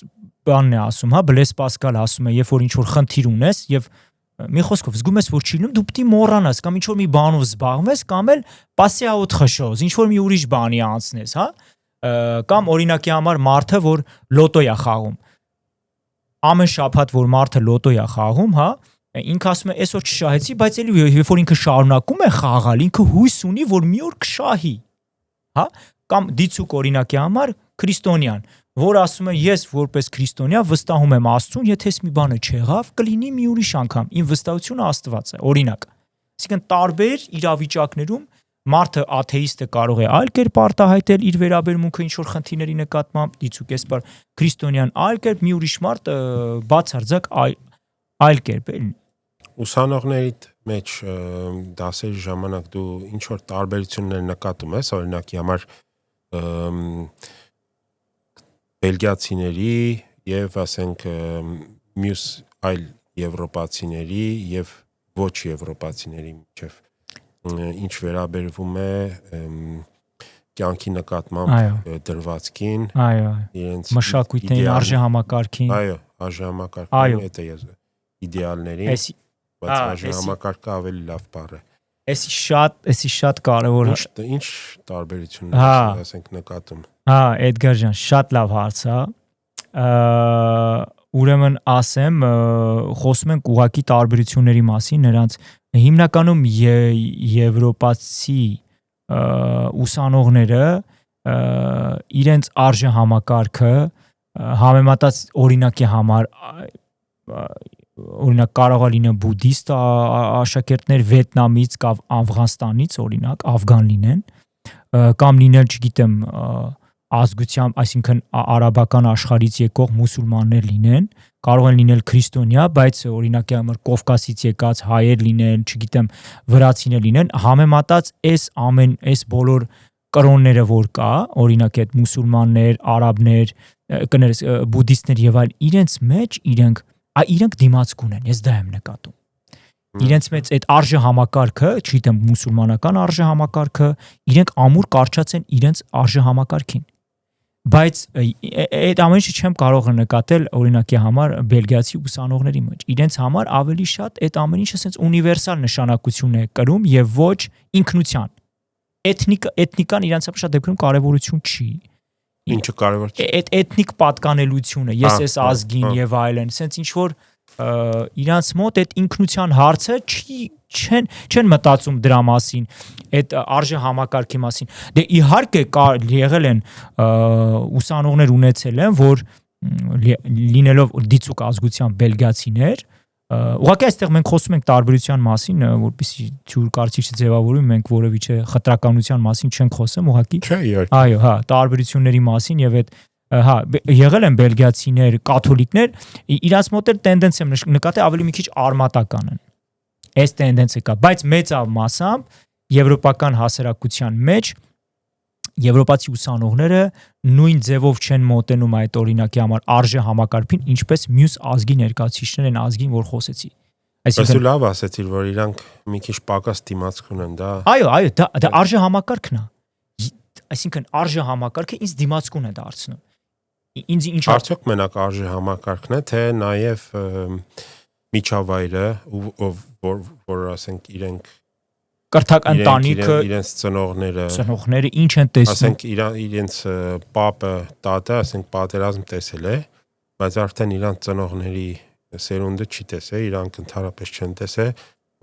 բանն է ասում, հա, Բլես Պասկալ ասում է, երբ որ ինչ որ խնդիր ունես եւ մի խոսքով զգում ես, որ չի լինում, դու պետք է մոռանաս կամ ինչ որ մի բանով զբաղվես կամ էլ պասիաուտ խշոս, ինչ որ մի ուրիշ բանի անցնես, հա։ Կամ օրինակի համար մարդը, որ լոտո է խաղում։ Ամեն շաբաթ, որ մարդը լոտո է խաղում, հա, ինքը ասում է, այսօր չշահեցի, բայց էլի երբ որ ինքը շարունակում է խաղալ, ինքը հույս ունի, որ մի օր կշահի, հա։ Կամ դիցուկ օրինակի համար քրիստոնյան, որ ասում է, ես որպես քրիստոնյա վստահում եմ Աստծուն, եթե այս մի բանը չեղավ, կլինի մի ուրիշ անգամ, իմ վստահությունը Աստված է, օրինակ։ Այսինքն տարբեր իրավիճակներում մարդը աթեիստը կարող է այլ կերպ արտահայտել իր վերաբերմունքը ինչ որ խնդիրների նկատմամբ, դիցուկ էս բար քրիստոնյան այլ կերպ, մի ուրիշ մարդ բացարձակ այլ կերպ է։ Ուսանողներիդ մեջ դասերի ժամանակ դու ինչ որ տարբերություններ նկատում ես, օրինակի համար բելգիացիների եւ ասենք մյուս այլ եվրոպացիների եւ ոչ եվրոպացիների միջև ինչ վերաբերվում է կյանքի նկատմամբ դրվածքին, իրենց մշակույթային արժեհամակարգին, արժեհամակարգին, դա իդեալներին, բայց արժեհամակարգը ավելի լավ բառ է։ Էսի շատ կարևոր է։ Ինչ տարբերություններ ասենք նկատում։ Հա, Էդգար ջան, շատ լավ հարց է։ Ուրեմն ասեմ, խոսում ենք ուղղակի տարբերությունների մասին, նրանց հիմնականում եվրոպացի ուսանողները իրենց արժեհամակարգը համեմատած օրինակի համար օրինակ կարող է լինեն բուդդիստ աշակերտներ Վիետնամից կամ Աֆղանստանից, օրինակ աֆգան լինեն, կամ լինել, չգիտեմ, ազգությամբ, այսինքն արաբական աշխարհից եկող մուսուլմաններ լինեն, կարող են լինել քրիստոնյա, բայց օրինակի համար Կովկասից եկած հայեր լինեն, չգիտեմ, վրացիներ լինեն, համեմատած այս բոլոր կրոնները որ կա, օրինակ այդ մուսուլմաններ, արաբներ, կներես բուդդիստներ եւ այլ, իրենց մեջ իրենք դիմացկուն են, ես դա եմ նկատում։ Իրենց մեջ այդ արժե համակարգը, չգիտեմ, մուսուլմանական արժե համակարգը, իրենք ամուր կարճած են իրենց արժե համակարգին։ Բայց այդ ամեն ինչը չեմ կարող նկատել օրինակի համար բելգիացի ուսանողների մեջ։ Իրենց համար ավելի շատ այդ ամեն ինչը sense ունիվերսալ նշանակություն է կրում եւ ոչ ինքնության։ Էթնիկան իրենց համար շատ դեպքում կարևորություն չի։ Ինչը կարևոր չի։ Այդ էթնիկ պատկանելությունը, ես այս ազգին եւ այլն, sense ինչ որ իրանց մոտ այդ ինքնության հարցը չեն մտածում դրա մասին, այդ արժե համակարգի մասին։ Դե իհարկե եղել են ուսանողներ ունեցել են, որ լինելով դիցուկ ազգության բելգիացիներ, ուղղակի այստեղ մենք խոսում ենք տարբերության մասին, որպեսզի թյուր կարծիք չձևավորվի, մենք որևիցե խտրականության մասին չենք խոսում, ուղղակի։ Չէ, իհարկե։ Այո, հա, տարբերությունների մասին եւ այդ հա, եղել են բելգիացիներ, կաթոլիկներ, իրանց մոտ էլ տենդենս եմ նկատել ավելի մի քիչ արմատական են։ Այս տենդենսը կա, բայց մեծավ մասամբ եվրոպական հասարակության մեջ եվրոպացի ուսանողները նույն ձևով չեն մոտենում այդ օրինակի համար արժե համակարգին, ինչպես մյուս ազգի ներկայացուցիչներ են ազգին, որ խոսեցի։ Այսինքն լավ ասեցիր, որ իրանք մի քիչ պակաս դիմացկուն են, դա։ Այո, դա արժե համակարգն է։ Այսինքն արժե համակարգը ինձ դիմացկուն է դարձնում։ Ինձ ինչ արդյոք մենակ արժե համակարգն է, թե նաև միջավայրը, որ ասենք իրենք կրթական ընտանիքը իրենց ծնողները ինչ են տեսնում, ասենք իրենց պապը, տատը, ասենք պատերազմ տեսել է, բայց արդեն իրանց ծնողների սերունդը չի տեսել, իրանք ընդհանրապես չեն տեսել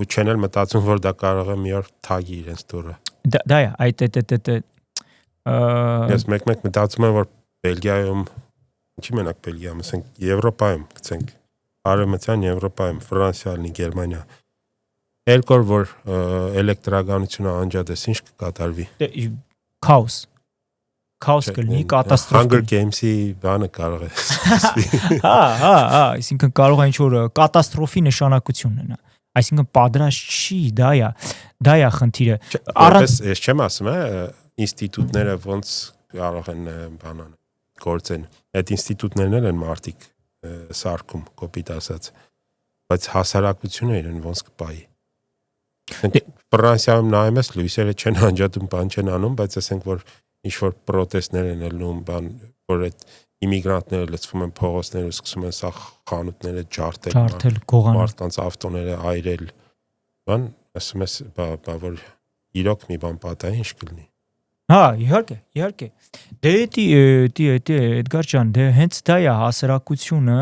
ու չեն էլ մտածում, որ դա կարող է մի օր թագի իրենց դուրը։ Դա է, այդ ես մեկ մտածում եմ, որ Բելգիայում, ինչի մենակ Բելգիայում, ասենք Եվրոպայում, գցենք Արևմտյան Եվրոպայում, Ֆրանսիան, Գերմանիա, երկու որ էլեկտրականությունը անջատես, ինչ կկատարվի։ Քաոս կլինի, կատաստրոֆա։ Hunger Games-ի բանը կարող է։ Հա, այսինքն կարող է ինչ-որ կատաստրոֆի նշանակություն ունենա։ Այսինքն պատրաստ չի, դա է խնդիրը։ Առանց ես չեմ ասում, ինստիտուտները ոնց կարող են բանան գործեն։ Այդ ինստիտուտներն են մարդիկ սարքում, կոպիտ ասած, բայց հասարակությունը իրեն ոնց կպայի։ Ֆրանսիայում նայում ես լույսերը չեն անջատում, բան չեն անում, բայց ասենք որ ինչ-որ պրոտեստներ են ելնում, բան, որ այդ իմիգրանտները լցվում են փողոցները ու սկսում են սա խանութները ջարդել, մարդկանց ավտոները այրել, բան, ասում ես, որ իրոք մի բան պատահի, ինչ կլինի։ Հա, իհարկե։ Դե Էդգար ջան, դե հենց դա է հասարակությունը,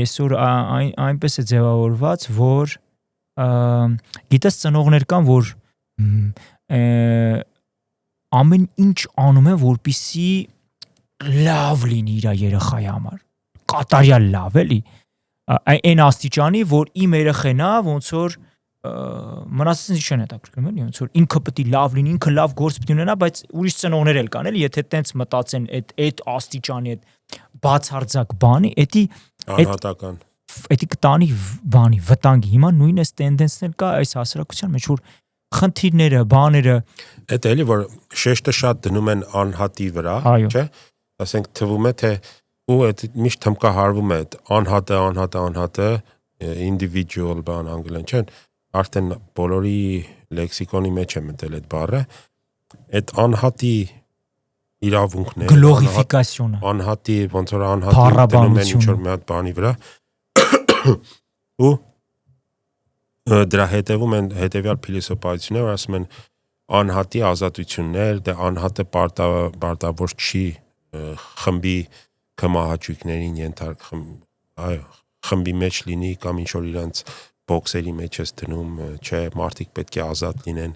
այսօր այնպես է ձևավորված, որ գիտես ծնողներ կան, որ ամեն ինչ անում են, որպեսզի լավ լինի իր երեխայի համար, կատարյալ լավ էլի, այն աստիճանի, որ իմ երեխան է, ոնց որ մնացածին չեն հետաքրքրում էլի, ոնց որ ինքը պետք է լավ լինի, ինքը լավ գործ պետք է ունենա, բայց ուրիշ ծնողներ էլ կան էլի, եթե տենց մտածեն այդ աստիճանի, այդ բացարձակ բանի, անհատական էդի կտանի բանի վտանգի։ Հիմա նույն էս տենդենսն էլ կա այս հասարակության մեջ, որ խնդիրները, բաները այդ էլի որ շեշտը շատ դնում են անհատի վրա, չէ՞։ Ասենք թվում է թե ու այդ միշտ թմկահարվում է այդ անհատը individual բան անգլեն, չէ՞։ Արդեն բոլորի լեքսիկոնի մեջ է մտել այդ բառը։ Այդ անհատի իրավունքները, գլորիֆիկացիոնը, անհատի ոնց որ անհատի դնում են ինչ-որ մի հատ բանի վրա ու դրա հետևում են հետևյալ փիլիսոփայություններ, որ ասում են անհատի ազատություններ, դե անհատը պարտավոր չի խմբի կմահաճույքներին ենթարկվում, այո, խմբի մեջ լինի կամ ինչ-որ իրանց բոքսերի մեջ ես դնում, չէ, մարդիկ պետք է ազատ լինեն,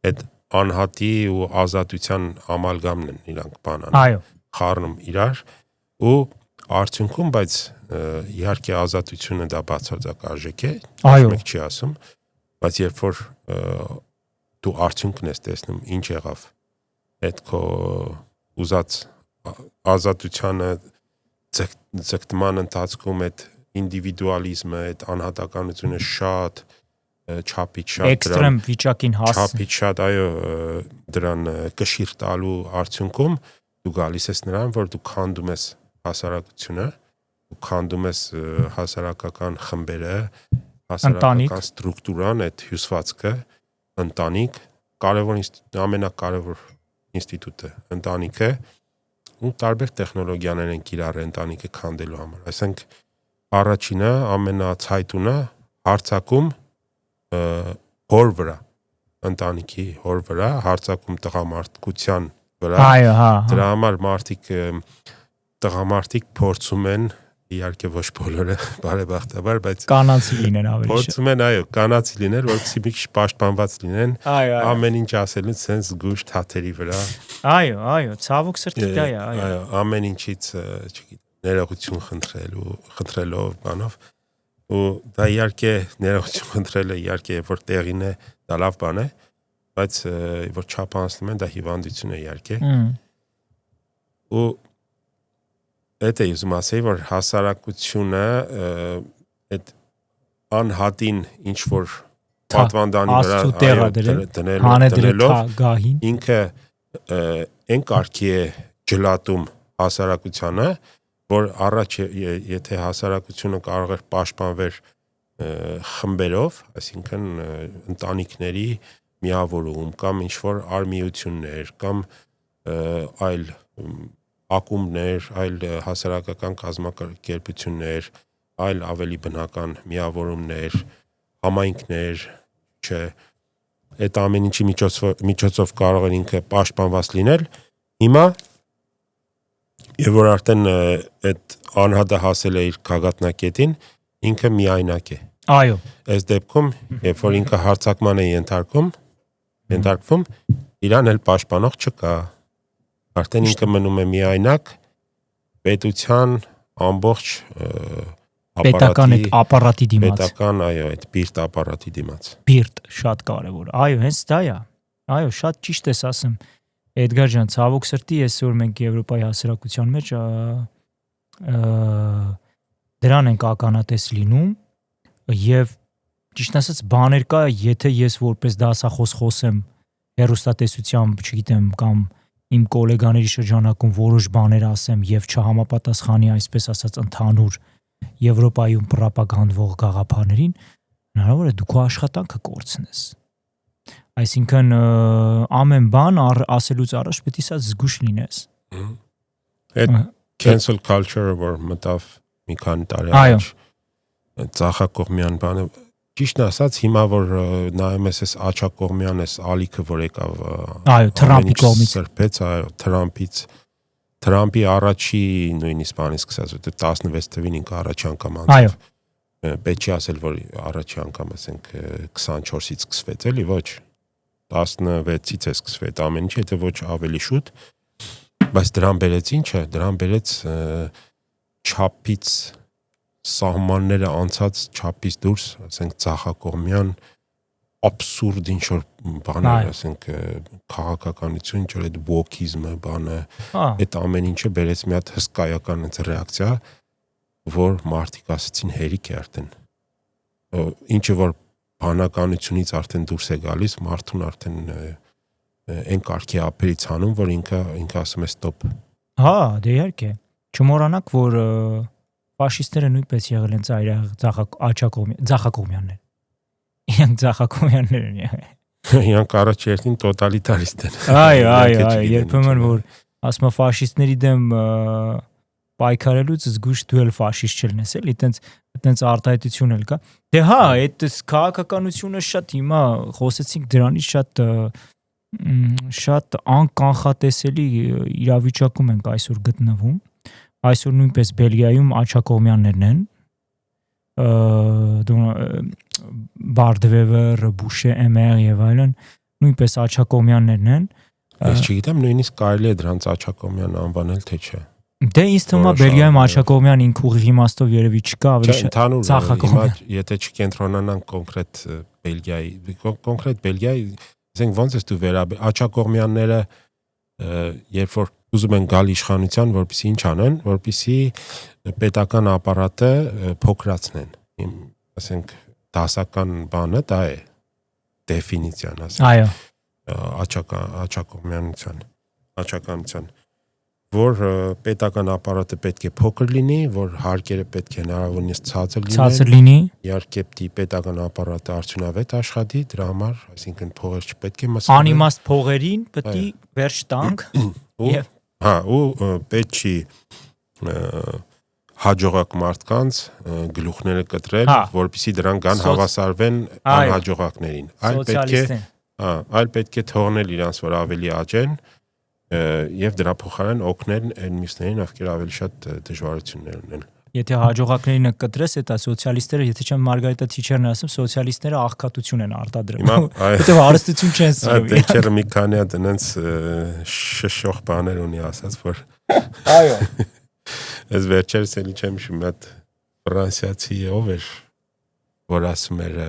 այդ անհատի ու ազատության ամալգամն են իրանք բանան, այո, խառնում իրար ու արդյունքում, բայց իհարկե ազատությունը դա բացարձակ արժեք է, մեկ չի ասում, բայց երբ որ դու արդյունքն ես տեսնում, ինչ եղավ, այդ քո ուզած ազատությանը ձգտման ընթացքում այդ ինդիվիդուալիզմը, այդ անհատականությունը շատ չափից շատ էքստրեմ վիճակին հաս չափից շատ այո դրան կշիռ տալու արդյունքում դու գալիս ես նրան, որ դու քանդում ես հասարակությունը, դու քանդում ես հասարակական խմբերը, հասարակական ստրուկտուրան, այդ հյուսվածքը, ընտանիք, ամենակարևոր ինստիտուտը ընտանիքը ու տարբեր տեխնոլոգիաներ են կիրառել ընտանիքը քանդելու համար։ Այսինքն առաջինը ամենացայտունը հարձակում հոր վրա, ընտանիքի հոր վրա, հարձակում տղամարդկության վրա։ Այո, հա։ Դրա համար տղամարդիկ փորձում են, իհարկե ոչ բոլորը բարեբախտաբար, բայց կանացի լինեն ավելի շատ։ Փորձում են, այո, կանացի լինեն, որովհետեւ մի քիչ պաշտպանված լինեն, ամեն ինչ ասելուց sense զգուշ թաթերի վրա։ Այո, ցավոք սրտի դա է, այո, ամեն ինչից, չգիտեմ, ներողություն խնդրելով, բանով, ու դա իհարկե ներողություն խնդրելը իհարկե որ տեղին է, դա լավ բան է, բայց որ չափանցնում են, դա հիվանդություն է իհարկե։ Ու Դա է ուզում ասել, որ հասարակությունը այդ անհատին ինչ որ պատվանդանի վրա դնելով ինքը այն կարգի է ջլատում հասարակությանը, որ առաջ եթե հասարակությունը կարող էր պաշտպանվել խմբերով, այսինքն ընտանիքների միավորում կամ ինչ որ արմիություններ կամ այլ ակումբներ, այլ հասարակական կազմակերպություններ, այլ ավելի բնական միավորումներ, համայնքներ, չէ, այդ ամեն ինչի միջոցով կարող էր ինքը պաշտպանված լինել, հիմա եւ որ արդեն այդ անհատը հասել է իր գագաթնակետին, ինքը միայնակ է։ Այո։ Այս դեպքում, երբ որ ինքը հարձակման է ենթարկվում, իրան էլ պաշտպանող չկա։ Արդեն ինքը մնում է միայնակ պետության ամբողջ պետական ապարատի դիմաց։ Պետական, այո, այդ բիրտ ապարատի դիմաց։ Բիրտ շատ կարևոր։ Այո, հենց դա է։ Այո, շատ ճիշտ ես ասում։ Էդգար ջան, ցավոք սրտի այսօր մենք Եվրոպայի հասարակության մեջ դրան ենք ականատես լինում եւ ճիշտ ասած բաներ կա, եթե ես որպես դասախոս խոսեմ հեռուստատեսությամբ, չգիտեմ, կամ իմ գոլեգաների շրջանակում որոշ բաներ ասեմ եւ չհամապատասխանի այսպես ասած ընդհանուր Եվրոպայում պրոպագանդվող գաղափարներին, հնարավոր է դու քո աշխատանքը կորցնես։ Այսինքն ամեն բան ասելուց առաջ պետք է սա զգուշ լինես։ Այդ cancel culture-ը որ մտավ մի քանի տարի առաջ, ծախակողմյան բանը, ճիշտն ասած հիմա որ նայում ես այս աչակողմյան այս ալիքը որ եկավ այո Թրամփի կողմից սրբեց այո Թրամփի առաջի նույնիսկ բանից սկսած որ 16 թվին ինքը առաջի անգամ անցավ պետք չի ասել որ առաջի անգամ ասենք 24-ից սկսվեց էլի ոչ 16-ից է սկսվել ամեն ինչ եթե ոչ ավելի շուտ բայց դրան բերեց ինչը դրան բերեց չափից սահմանները անցած չափից դուրս, ասենք ցախակողմյան абսուրդ ինչ որ բաներ, ասենք քաղաքականություն, ինչ որ այդ ոքիզմը բանը, այդ ամեն ինչը բերեց մի հատ հսկայական այնց ռեակցիա, որ մարդիկ ասեցին հերիք է արդեն։ Ինչը որ բանականությունից արդեն դուրս է գալիս, մարդուն արդեն այն կարգի ափերից հանում, որ ինքը ասում է ստոպ։ Հա, դե իհարկե։ Չմոռանաք, որ ֆաշիստները նույնպես եղել են ձախակողմյաններ։ Իրանք ձախակողմյաններ են եղել։ Իրանք առաջերտին տոտալիտարիստ են։ Այո, երբեմն որ ասում եմ ֆաշիստների դեմ պայքարելուց զգուշ դու էլ ֆաշիստ չլնես, էլի, այտենց արտահայտություն էլ կա։ Դե հա, այդ քաղաքականությունը շատ հիմա խոսեցինք դրանից շատ անկանխատեսելի իրավիճակում ենք այսօր գտնվում։ Այսօր նույնպես Բելգիայում աչակողմյաններն են, Բարդվևեր, Բուշե, Էմեր եւ այլն, նույնպես աչակողմյաններն են։ Ես չգիտեմ նույնիսկ կարելի է դրանց աչակողմյան անվանել թե չէ։ Դե ինձ թվում է Բելգիայում Աչակոմյան ինք ուղիղ իմաստով երևի չկա, ավելի ծախակողմյան։ Եթե չկենտրոնանանք կոնկրետ Բելգիայի, կոնկրետ Բելգիայի, ասենք ոնց է դու վերաբերվում Աչակոմյանները, երբ որ ուզում են գալ իշխանության, որպեսզի ինչ անեն, որպեսզի պետական ապարատը փոքրացնեն։ Ասենք դասական բանը դա է դեֆինիցիան, ասենք աչականության, որ պետական ապարատը պետք է փոքր լինի, որ հարկերը պետք է հնարավորինս ցածր լինի, իհարկե պետական ապարատը արդյունավետ աշխատի, դրա համար, այսինքն փողեր չպետք է մսկել, անիմաստ փողերին պետք է վերջ տանք, ու պետք չի հաջողակ մարդկանց գլուխները կտրել, որպեսզի դրանք գան հավասարվեն անհաջողակներին, այլ պետք է թողնել իրանց, որ ավելի աճեն եւ դրա փոխարեն օգնել այն մյուսներին, ովքեր ավելի շատ դժվարություններ ունեն։ Եթե հաջողակներին կտրես, դա սոցիալիստները, եթե չեմ Մարգարիտա Թիչերն ասում, սոցիալիստները աղքատություն են արտադրում։ Որտեղ հարստություն չեն սիրում։ Թիչերը մի քանի հատ այնց շշող բաներ ունի ասած, որ այո։ Ես վերջերս էլի չեմ հիշում, այդ ֆրանսիացի ով էր, որ ասում էր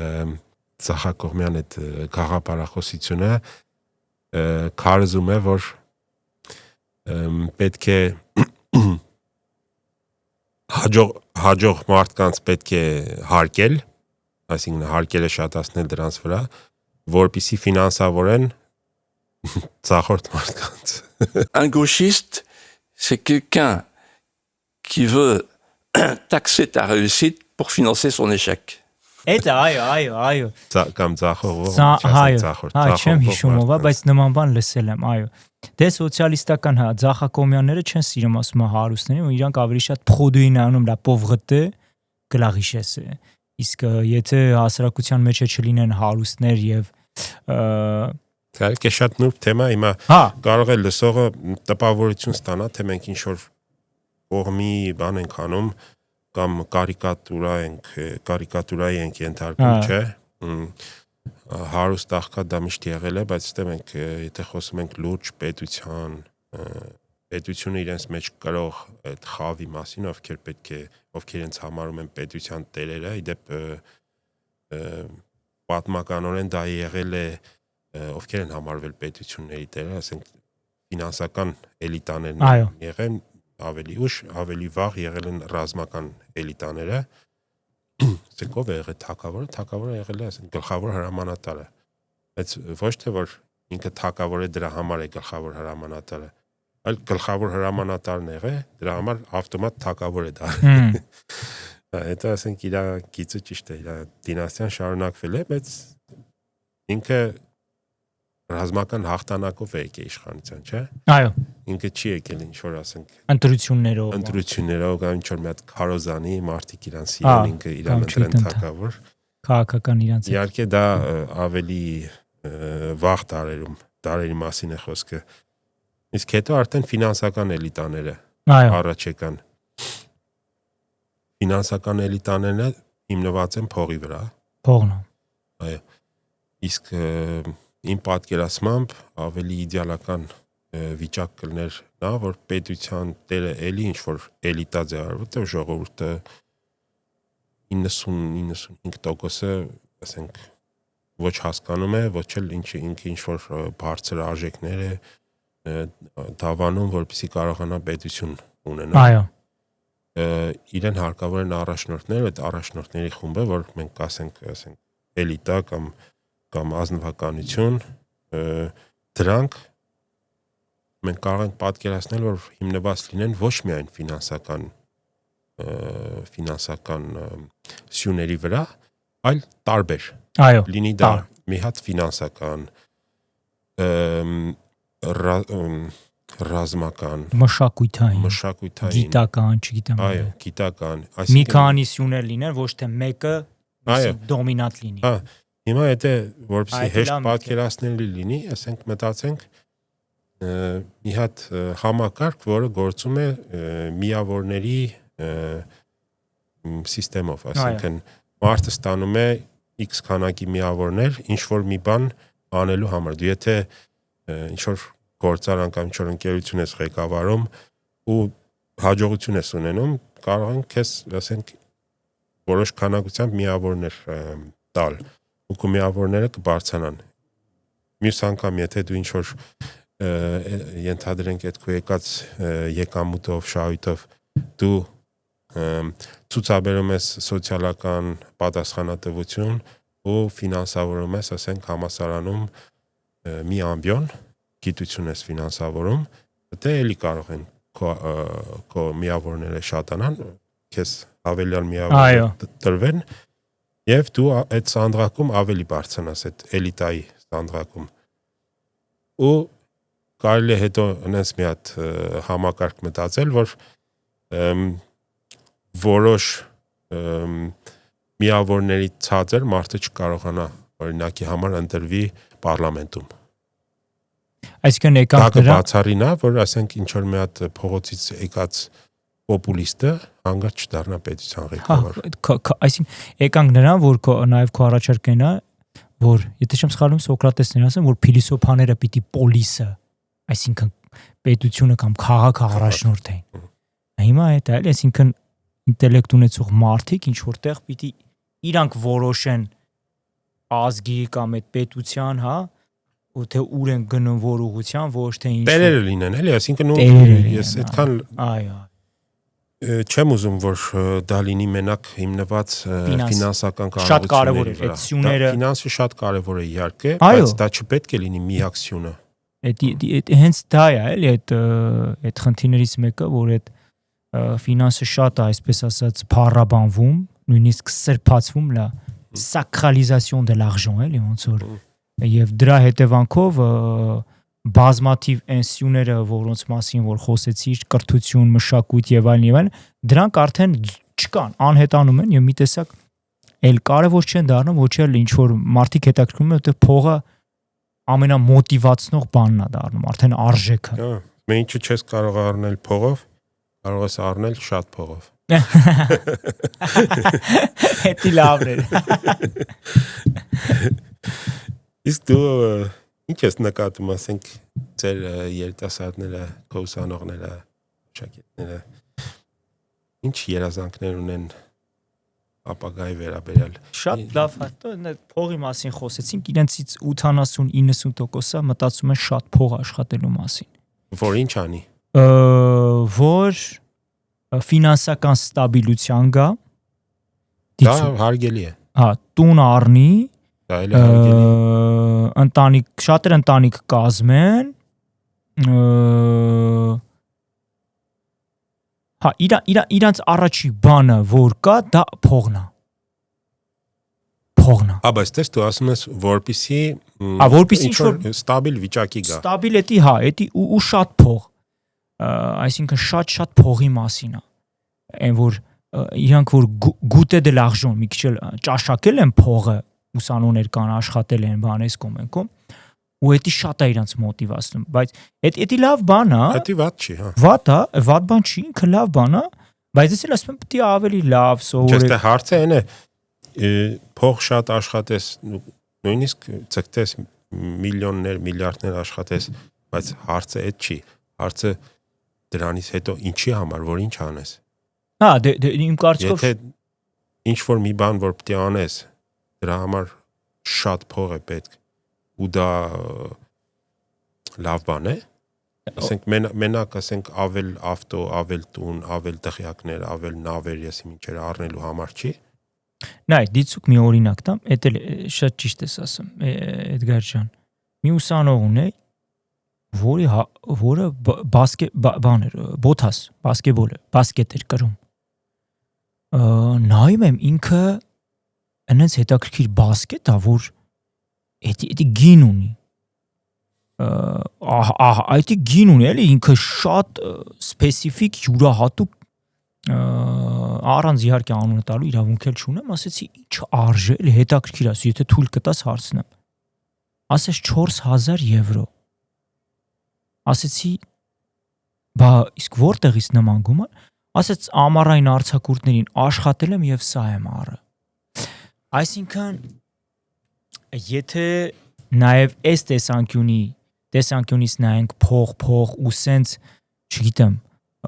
Ծախակողմյան այդ գաղափարախոսությունը քարզում է, որ պետք է հաջող մարդկանց պետք է հարկել, այսինքն հարկելը շատացնել դրանց վրա, որպեսզի ֆինանսավորեն ծախորդ մարդկանց։ Un gauchiste, c'est quelqu'un qui veut taxer ta réussite pour financer son échec. Էդա այո։ Կամ ծախողով, չեմ հիշում ով, բայց նման բան լսել եմ, այո։ Դե սոցիալիստական Ծախակոմյանները չեն սիրում ասում հարուստներին, ու իրանք ավելի շատ փխոդուին անում լա պովղտե գլաղիշեսը։ Իսկ եթե հասարակության մեջ չլինեն հարուստներ եւ Կա շատ նուրբ թեմա, հիմա կարող է լսողը տպավորություն ստանա, թե մենք ինչ որ կողմի բան ենք անում կամ կարիկատուրայի ենք ենթարկում, չէ։ Հարուստ աղքատ դա միշտ եղել է, բայց ստե մենք եթե խոսում ենք լուրջ պետությունը իրենց մեջ կրող այդ խավի մասին, ովքեր իրենց համարում են պետության տերերը, իդեպ պատմականորեն դա եղել է, ովքեր են համարվել պետությունների տերը, ասենք ֆինանսական էլիտաներն են եղել, ավելի ուշ, ավելի վաղ եղել են ռազմական էլիտաները, ասենք ով է եղել թագավորը եղել է, ասենք գլխավոր հրամանատարը, բայց ոչ թե որ ինքը թագավոր է դրա համար է գլխավոր հրամանատարը, այլ գլխավոր հրամանատարն եղել, դրա համար ավտոմատ թագավոր է դառել։ Հետո ասենք իր գիծը ճիշտ է, իր դինաստիան շարունակվել է, բայց ինքը ռազմական հաղթանակով է եկել իշխանության, չէ։ Այո։ Ինքը չի եկել ինչ որ ասենք ընտրություններով կամ ինչ որ մի հատ քարոզանի մարդիկ իրան սիրեն, ինքը իրան ընտրեն թագավոր։ Քաղաքական իրանց։ Իհարկե դա ավելի վաղ դարերի մասին է խոսքը։ Իսկ հետո արդեն ֆինանսական էլիտաները առաջ եկան։ Ֆինանսական էլիտաները հիմնված են փողի վրա։ Փողն։ Այո։ Իսկ իմ պատկերացմամբ ավելի իդեալական վիճակ կլներ նա, որ պետության տերը էլի ինչ-որ էլիտա ձևավորվի, որտեղ ժողովուրդը 90-95%-ը, ասենք, ոչ հասկանում է, ոչ էլ ինքը ինչ-որ բարձր արժեքներ է դավանում, որպեսզի կարողանա պետություն ունենալ։ Այո։ Իրեն հարկավոր են առաջնորդներ, այդ առաջնորդների խումբը, որ մենք ասենք էլիտա կամ ազնվականություն, դրանք մենք կարող ենք պատկերացնել, որ հիմնված լինեն ոչ միայն ֆինանսական սյուների վրա, այլ տարբեր։ Այո։ Լինի դա մի հատ ֆինանսական, ռազմական, մշակութային, գիտական, չգիտեմ։ Այո, գիտական, մի քանի սյուներ լինեն, ոչ թե մեկը դոմինանտ լինի։ Հիմա եթե որպեսզի հեշտ պատկերացնելի լինի, ասենք մտածենք մի հատ համակարգ, որը գործում է միավորների սիստեմով, այսինքն մարդը ստանում է X քանակի միավորներ, ինչ որ մի բան անելու համար։ Դու եթե ինչ որ գործարան կամ ինչ որ ընկերություն ես ղեկավարում ու հաջողություն ես ունենում, կարող են քեզ, ասենք, որոշ քանակությամբ միավորներ տալ, ու քո միավորները կբարձրանան։ Մյուս անգամ, եթե դու ինչ-որ ենթադրենք այդ քո եկած եկամուտով, շահույթով դու ցուցաբերում ես սոցիալական պատասխանատվություն ու ֆինանսավորում ես, ասենք, համասարանում մի ամբիոն գիտություն ես ֆինանսավորում, դե էլի կարող են քո միավորները շատանան, քեզ ավելյալ միավորներ տրվեն, եւ դու այդ սանդղակում ավելի բարձրանաս այդ էլիտայի սանդղակում։ Ու կարելի է հետո այնպես մի հատ համակարգ մտածել, որ որոշ միավորների ցածր մարդը չկարողանա օրինակի համար ընտրվի պարլամենտում։ Այսինքն Դա կբացառինա, որ ասենք ինչ որ մի հատ փողոցից եկած պոպուլիստը հանգած չդառնա պետության ղեկավար։ Այսինքն եկանք նրան, որ նաև քո առաջարկն է, որ եթե չեմ սխալվում Սոկրատեսն էր ասում, որ փիլիսոփաները պիտի պոլիսը, այսինքն պետությունը կամ քաղաքը առաջնորդեն։ Հիմա այդ է, այսինքն ինտելեկտ ունեցող մարդիկ ինչ որտեղ պիտի իրանք որոշեն ազգի կամ այդ պետության, հա, ու թե ուր են գնում որ ուղղության, ոչ թե ինչ տերերը լինեն, էլի, այսինքն ես այդքան չեմ ուզում, որ դա լինի մենակ հիմնված ֆինանսական կարողությունների վրա։ Ֆինանսը շատ կարևոր է իհարկե, բայց դա չպետք է լինի միակ սյունը։ Հենց դա է, էլի, այդ խնդիրներից մեկը, որ այդ ֆինանսը շատ է, այսպես ասած, փառաբանվում, նույնիսկ սրբացվում, լա սակրալիզացիոն դե l'argent, էլի, ոնց որ եւ դրա հետևանքով բազմաթիվ ինստիտուտները, որոնց մասին որ խոսեցի, կրթություն, մշակույթ եւ այլն, դրանք արդեն չկան, անհետանում են եւ մի տեսակ էլ կարևոր չեն դառնում, ոչ էլ ինչ որ մարդիկ հետաքրքրում են, որտեղ փողը ամենամոտիվացնող բանն է դառնում, արդեն արժեքը։ Մենք ինչու չես կարող առնել փողով, կարող ես առնել շատ փողով։ Էդի լավն է։ Իսկ դու ինչ ես նկատում, ասենք, ձեր երիտասարդները, քո ուսանողները, շակերտները, ինչ երազանքներ ունեն ապագայի վերաբերյալ։ Շատ լավ, փողի մասին խոսեցինք, իրենցից 80-90%-ը մտածում են շատ փող աշխատելու մասին։ Որ ինչ անի։ Որ ֆինանսական ստաբիլության գա։ Դա հարգելի է։ Հա, տուն առնի, դա էլ հարգելի է։ Ընտանիք, շատեր ընտանիք կազմեն, հա, իրանց առաջի բանը, որ կա, դա փողն է։ Բայց դες դու ասում ես, որպեսի ինչ-որ ստաբիլ վիճակի գա։ Ստաբիլ էտի, հա, էտի ու շատ փող։ Այսինքն շատ փողի մասին է։ Այն որ իրանք որ գուտե դե l'argent, մի քիչ ճաշակել են փողը, ուսանողներ կան, աշխատել են բանես կոմենկոմ, ու էտի շատ է իրանց մոտիվացնում, բայց էտի լավ բան է։ Էտի վատ չի, հա։ Վատ բան չի, ինքը լավ բան է, բայց ես էլ ասում եմ պետք է ավելի լավ սովորել։ Չէ, հարցը այն է, փող շատ աշխատես, նույնիսկ ցկտես միլիոններ, միլիարդներ աշխատես, բայց հարցը այդ չի։ Հարցը դրանից հետո ինչի համար, որ ինչ անես։ Հա, դե իմ կարծիքով եթե ինչ որ մի բան որ պետք է անես, դրա համար շատ փող է պետք ու դա լավ բան է։ Ասենք մենակ ասենք ավել ավտո, ավել տուն, ավել տղյակներ, ավել նավեր, եսի ինչեր առնելու համար չի։ Նայ, դիցուկ մի օրինակ տամ, էդ էլ շատ ճիշտ ես ասում, Էդգար ջան։ Մի ուսանող ունի, որը բան էր, բոթաս, բասկետ էր կրում։ Նայում եմ ինքը այնց հետաքրքիր բասկետ է, որ էդի գին ունի։ Այդի գին ունի, էլի ինքը շատ սպეციფიկ յուրահատուկ առանց իհարկե անունը տալու իրավունք էլ չունեմ, ասեցի ինչ արժե, էլի հետաքրքիր ասի, եթե թույլ կտաս հարցնեմ։ Ասես 4000 եվրո։ Ասեցի, բա իսկ որտեղից նման գումար։ Ասեց ամառային արձակուրդներին աշխատել եմ եւ սա եմ առը։ Այսինքն եթե նաեւ այս տեսանկյունից նայենք փող ու սենց, չգիտեմ,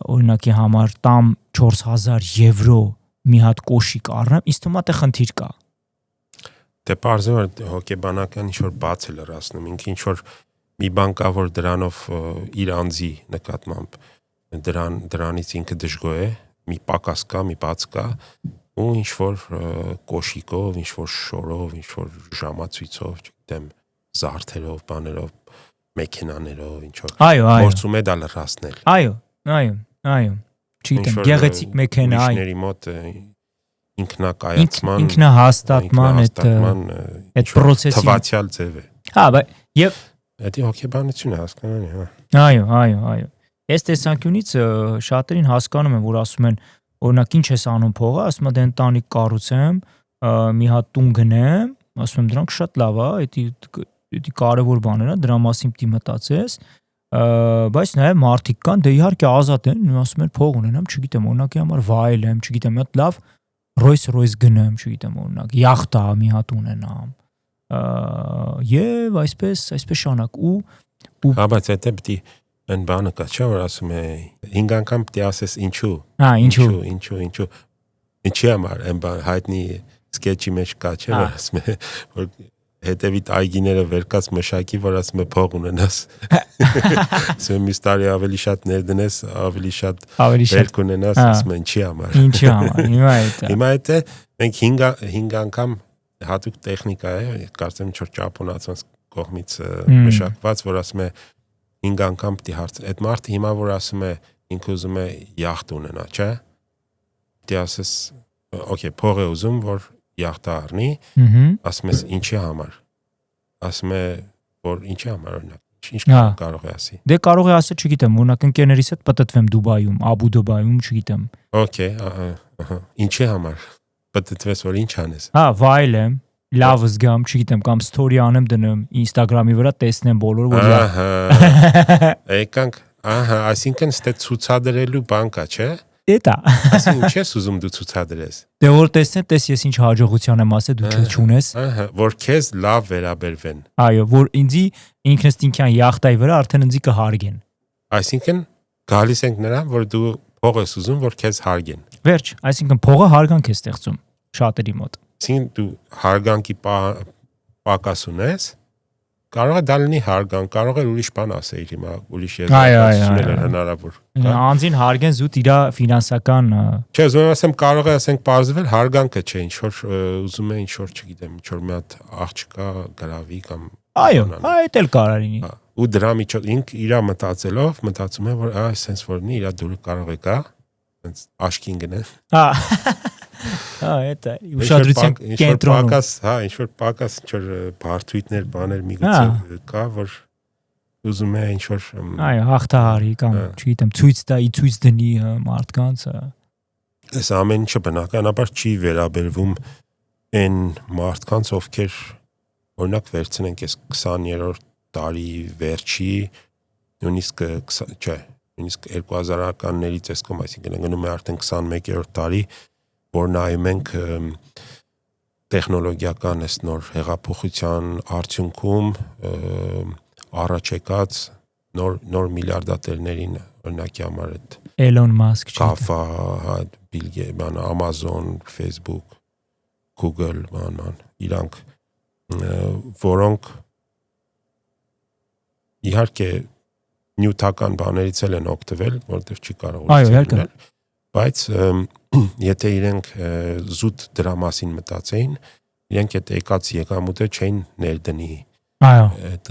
օրինակի համար տամ 4000 եվրո մի հատ կոշիկ առնեմ, ինձ թվում է թե խնդիր կա։ Դե բարձր որ հոգեբանական ինչ որ բաց է լրացնում, ինքը ինչ որ մի բան կա, որ դրանով իր անձի նկատմամբ դրանից ինքը դժգոհ է, մի պակաս կա, մի բաց կա, ու ինչ որ կոշիկով, ինչ որ շորով, ինչ որ ժամացույցով, չգիտեմ, զարդերով, բաներով, մեքենաներով, ինչ որ փորձում է դա լրացնել։ Այո, չգիտեմ, գեղեցիկ մեքենա, ուրիշների մոտ ինքնակայացման, ինքնահաստատման այդ process-ի թվացial ձև է։ Հա, բայց եւ դա հոգեբանություն է, հասկանալի, հա։ Այո։ Այս տեսանկյունից շատերին հասկանում են, որ ասում են, օրինակ ինչ ես անում փողը, ասում եմ դե ընտանիք կառուցեմ, մի հատ տուն գնեմ, ասում եմ դրանք շատ լավ է, դա կարևոր բաներ է, դրա մասին պիտի մտածես, բայց նաև մարդիկ կան, դե իհարկե ազատ են, ասում են փող ունենամ, չգիտեմ, օրինակի համար վայելեմ, չգիտեմ, մի հատ լավ Rolls-Royce գնեմ, չգիտեմ, օրինակ յախտ մի հատ ունենամ։ Եվ այսպես շանակ ու հա, բայց դա պիտի այն բանը կա, չէ՞ որ ասում է 5 անգամ պիտի ասես ինչու։ Ինչու։ Ինչի համար այն բան հայտնի սկեչի մեջ կա, չէ՞ որ ասում է որ հետևիդ այգիները վերկած մշակի, որ ասում է փող ունենաս։ Ասում է մյուս տարի ավելի շատ ներդնես, ավելի շատ վերք ունենաս, ասում է ինչի համար։ Հիմա դա մենք 5 անգամ հատուկ տեխնիկա է, կարծեմ ինչ որ ճապոնացիոց կողմից մշակված, որ ասում է 5 անգամ պիտի հարց։ Այդ մարդը հիմա որ ասում է ինքը ուզում է յախտ ունենա, չէ՞։ Պիտի ասես, օքեյ, փող է ուզում, որ յախտ առնի, ասում ես ինչի համար։ Ասում է, որ ինչի համար օրինակ։ Ինչ կարող է ասի։ Դե կարող է ասել, չգիտեմ, օրինակ ընկերներիս հետ պատտվեմ Դուբայում, Աբու Դուբայում, չգիտեմ։ Okay, ինչի համար։ Պատտվես, որ ինչ անես։ Հա, վայելեմ, լավ զգամ, չգիտեմ, կամ story անեմ դնեմ Instagram-ի վրա, տեսնեմ բոլորը, որ Եկանք, այսինքն ստե ցուցադրելու բան կա, չէ՞։ Դա։ Ասին ինչ ես ուզում դու ցուցադրես։ Դե որ տեսնեն, տես ես ինչ հաջողության եմ ասել, դու չունես։ Որ քեզ լավ վերաբերվեն։ Այո, որ ինձի ինքնստինքյան յախտայի վրա արդեն ինձի կհարգեն։ Այսինքն գալիս ենք նրան, որ դու փող ես ուզում, որ քեզ հարգեն։ Վերջ, այսինքն փողը հարգանք է ստեղծում շատերի մոտ։ Այսինքն դու հարգանքի պակաս ունես, կարող է դա լինի հարգանք, կարող է ուրիշ բան ասել հիմա, ուրիշ եզրակացություններ են հնարավոր։ Անձին հարգեն զուտ իր ֆինանսական։ Չէ, ուզում եմ ասեմ, կարող է ասենք բարձվել հարգանքը չէ, ինչ որ ուզում է ինչ որ չգիտեմ, ինչ որ մի հատ աղջկա գրավի կամ Այո, այդ էլ կարող լինի։ Ու դրա միջոց ինքը իր մտածելով մտածում է, որ այսպես որնի իր դուրը կարող է գա, այսպես աշկին գնա։ Դա ուշադրության կենտրոնում։ Ինչ որ պակաս, ինչ որ բարթույթներ, բաներ միգուցե կա, որ ուզում է ինչ որ այո, հաղթահարի կամ չգիտեմ, ցույց դնի մարդկանց։ Այս ամեն ինչը բնականաբար չի վերաբերվում այն մարդկանց, ովքեր օրինակ վերցնենք այս 20-րդ դարի վերջի նույնիսկ 2000-ականներից այս կողմ, այսինքն գնում է արդեն 21-րդ դարի, որ նայում ենք տեխնոլոգիական այս նոր հեղափոխության արդյունքում առաջ եկած նոր միլիարդատերներին օրինակի համար այդ Elon Musk, Kafa, Bill Gates, Amazon, Facebook, Google, իրանք որոնք իհարկե նյութական բաներից էլ են օգտվել, որտեղ չի կարող օգտվել, բայց եթե իրենք զուտ դրա մասին մտածեին, իրենք այդ եկած եկամուտը չէին ներդնի այդ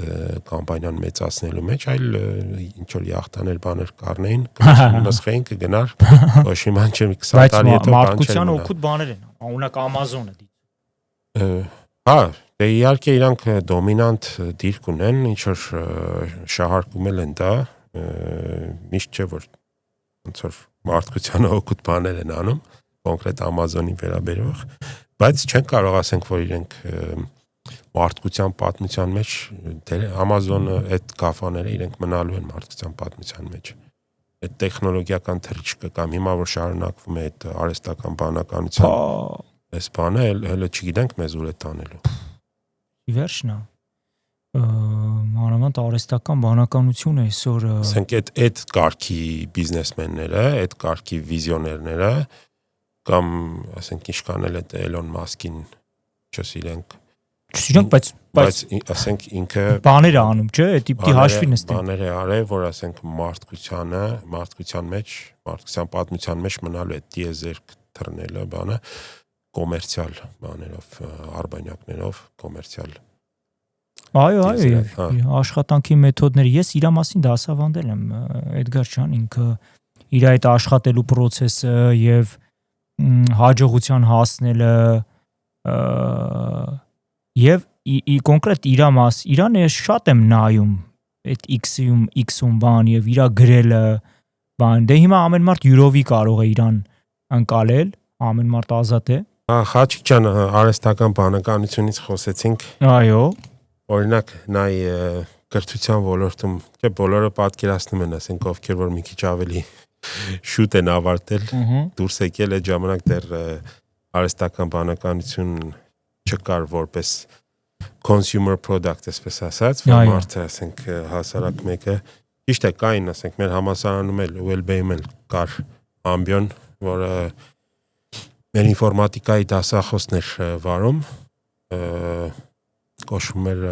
կամպանիան մեծացնելու մեջ, այլ ինչ որ յախտաներ բաներ կառնեին, կնսխեին կգնար, ոչ իման չէ 20 տարի հետո բան չէ։ Մարդկության օգուտ բաներ են, օրինակ Amazon-ը։ Հա, դե իհարկե իրանք դոմինանտ դիրք ունեն, ինչ որ շահարկում են դա, միշտ չէ որ ոնց որ մարդկության օգուտ բաներ են անում, կոնկրետ Amazon-ի վերաբերող, բայց չեն կարող ասենք, որ իրենք մարդկության պատմության մեջ Amazon-ը այդ գաֆաները իրենք մնալու են մարդկության պատմության մեջ։ Այդ տեխնոլոգիական թռիչքը կամ հիմա որ շարունակվում է այդ արհեստական բանականության այս բանը հələ չգիտենք մեզ ուր է տանելու։ Վերջնա։ մանավանդ արհեստական բանականությունը այսօր ասենք այդ կարգի բիզնեսմենները, այդ կարգի վիզիոներները կամ ասենք ինչքան էլ այդ Էլոն Մասկին չսիրենք, բայց ասենք ինքը բաներ է անում, չէ՞, այդ տիպի հաշվի նստեն։ Բաներ է արել, որ ասենք մարդկության մեջ, մարդկության պատմության մեջ մնալու է տիեզերք թռնելը, բանը կոմերցիալ բաներով, արբանյակներով, կոմերցիալ։ Այո, աշխատանքի մեթոդները, ես իր մասին դասավանդել եմ, Էդգար ջան, ինքը իր այդ աշխատելու process-ը եւ հաջողության հասնելը եւ կոնկրետ իրան ես շատ եմ նայում այդ X-ում բան եւ իրա գրելը բան, դե հիմա ամեն մարդ յուրովի կարող է իրան անցալել, ամեն մարդ ազատ է։ Խաչիկ ջան, արհեստական բանականությունից խոսեցինք։ Այո։ Օրինակ, նայ կրթության ոլորտում, չէ, բոլորը պատկերացնում են, ասենք ովքեր որ մի քիչ ավելի շուտ են ավարտել, դուրս եկել այդ ժամանակ դեռ արհեստական բանականություն չկար որպես consumer product, այսպես ասած, որ մարդը, ասենք, հասարակ մեկը, ճիշտ է, կային, ասենք, մեր համալսարանում էլ ULB-ում էլ կար ամբիոն, որը մեր ինֆորմատիկայի դասախոսներ վարում, կոչվում էր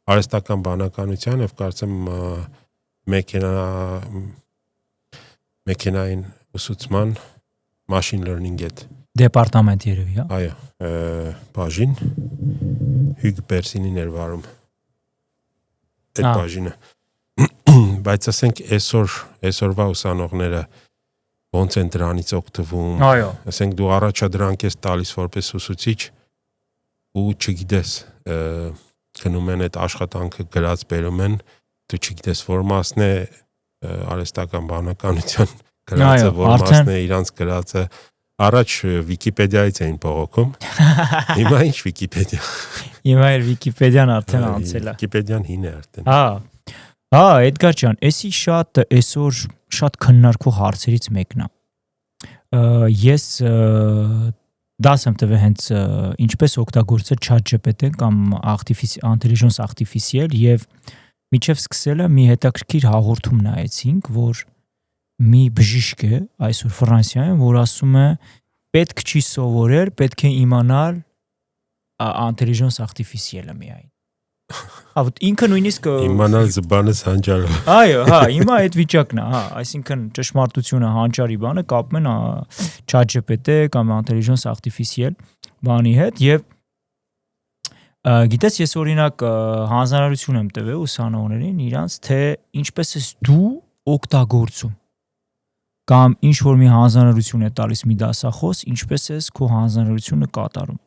արհեստական բանականության եւ կարծեմ մեքենային ուսուցման machine learning այդ դեպարտամենտ երևի, հա։ Այո, բաժին Հյուգ Բերսինին էր վարում այդ բաժինը։ Բայց ասենք այսօրվա ուսանողները ոնց են դրանից օգտվում։ Այո։ Ասենք դու առաջադրանք ես տալիս որպես ուսուցիչ ու չգիտես գնում են այդ աշխատանքը գրած բերում են, դու չգիտես որ մասն է արհեստական բանականության գրածը, որ մասն է իրանց գրածը, առաջ Վիկիպեդիայից էին բողոքում, հիմա ինչ Վիկիպեդիա։ Հիմա էլ Վիկիպեդիան արդեն անցել է։ Վիկիպեդիան հին է արդեն։ Հա, Էդգար ջան, էսի այսօր շատ քննարկվող հարցերից մեկն է։ Ես դաս եմ տվել հենց ինչպես օգտագործել ChatGPT կամ intelligence artificial եւ միջև սկսելը մի հետաքրքիր հաղորդում նայեցինք, որ մի բժիշկ է այսօր Ֆրանսիայում, որ ասում է պետք չի սովորել, պետք է իմանալ intelligence artificial-ը միայն։ Ավտ ինքը նույնիսկ իմանալ զբանես հանճարը։ Այո, հա, հիմա այդ վիճակն է, հա, այսինքն ճշմարտությունը հանճարի բանը կապում են ChatGPT կամ intelligence artificial բանի հետ եւ գիտես ես օրինակ հանձնարարություն եմ տվել ուսանողներին իրանց թե ինչպես ես դու օգտագործում կամ ինչ որ մի հանձնարարություն է տալիս մի դասախոս, ինչպես ես քո հանձնարարությունը կատարում։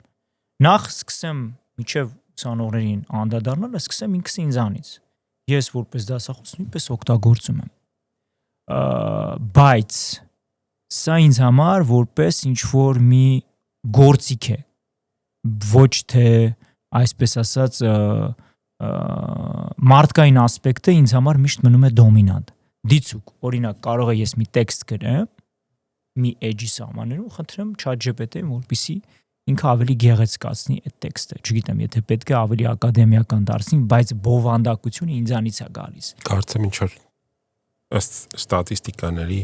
Նախ սկսեմ միջև ուսանողներին անդրադառնալը, սկսեմ ինքս ինձանից։ Ես որպես դասախոս նույնպես օգտագործում եմ։ Բայց սա ինձ համար որպես ինչ որ մի գործիք է, ոչ թե այսպես ասած մարդկային ասպեկտը ինձ համար միշտ մնում է դոմինանտ։ Դիցուկ, օրինակ կարող է ես մի տեքստ գրեմ, մի edge-ի սահմաններում, խնդրեմ ChatGPT-ին, որպեսզի ինքը ավելի գեղեցկացնի այդ տեքստը։ Չգիտեմ, եթե պետք է ավելի ակադեմիական դարձնի, բայց բովանդակությունը ինձանից է գալիս։ Կարծեմ ինչ որ ըստ ստատիստիկաների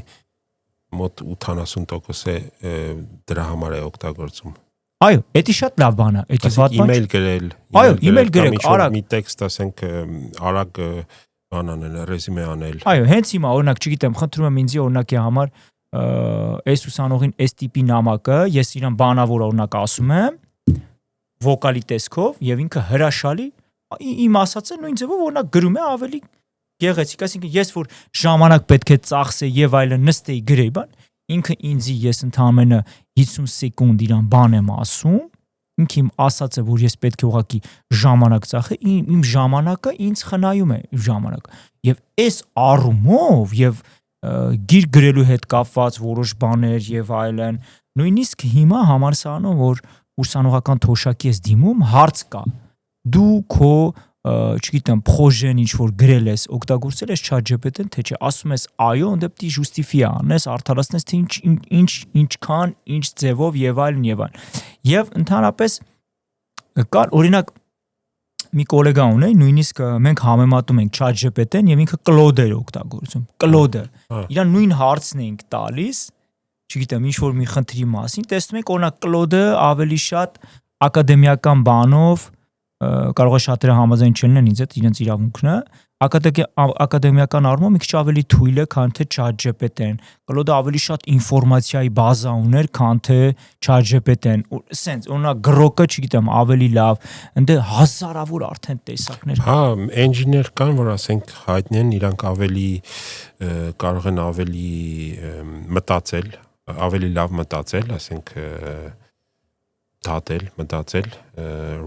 մոտ 80% է դրա համար է օգտագործում։ Այո, դա շատ լավ բան է, դա վատ բան։ Email գրել։ Այո, email գրեք, արագ մի տեքստ ասենք արագ բան անել, ռեզյումե անել։ Այո, հենց հիմա օրինակ, չգիտեմ, խնդրում եմ ինձի օրինակի համար այս ուսանողին այս տիպի նամակը ես իրան բանավոր օրինակ ասում եմ վոկալի տեսքով եւ ինքը հրաշալի իմ ասածը նույն ձևով օրինակ գրում է ավելի գեղեցիկ, այսինքն ես որ ժամանակ պետք է ծախսեի եւ այլն նստեի գրեի բան, ինքը ինձի ես ընդամենը 50 սեկունդ իրան բան եմ ասում, ինքը իմ ասածը որ ես պետք է ուղղակի ժամանակ ծախեի, իմ ժամանակը ինձ խնայում է ժամանակ։ Եվ այս առումով եւ գիր գրելու հետ կապված որոշ բաներ եւ այլն, նույնիսկ հիմա համալսարանում որ ուսանողական թոշակի ես դիմում, հարց կա։ Դու քո, չգիտեմ, պրոժեն ինչ որ գրել ես, օգտագործել ես ChatGPT-ն, թե չէ, ասում ես այո, ընդ պետք է ժուստիֆիա անես, արդարացնես թե ինչքան, ինչ ձևով եւ այլն եւ այլն։ Եվ ընդհանրապես կան օրինակ մի գոլեգա ունի, նույնիսկ մենք համեմատում ենք ChatGPT-ն եւ ինքը Claude-ը օգտագործում։ Claude-ը իրան նույն հարցն ենք տալիս, չգիտեմ, ինչ որ մի խնդրի մասին, տեսնում եք օրինակ Claude-ը ավելի շատ ակադեմիական բանով կարող է շատերը համաձայն չլինեն ինձ հետ իրենց իրավունքն է, ակադեմիական առումով մի քիչ ավելի թույլ է, քան թե ChatGPT-ն։ Claude-ը ավելի շատ ինֆորմացիայի բազա ուներ, քան թե ChatGPT-ն։ Սենց, օրինակ Grok-ը, չգիտեմ, ավելի լավ, ընդ հազարավոր արդեն տեսակներ։ Հա, engine-ներ կան, որ ասենք հայտնի են, իրանք ավելի կարող են ավելի մտածել, ավելի լավ մտածել, ասենք մտածել,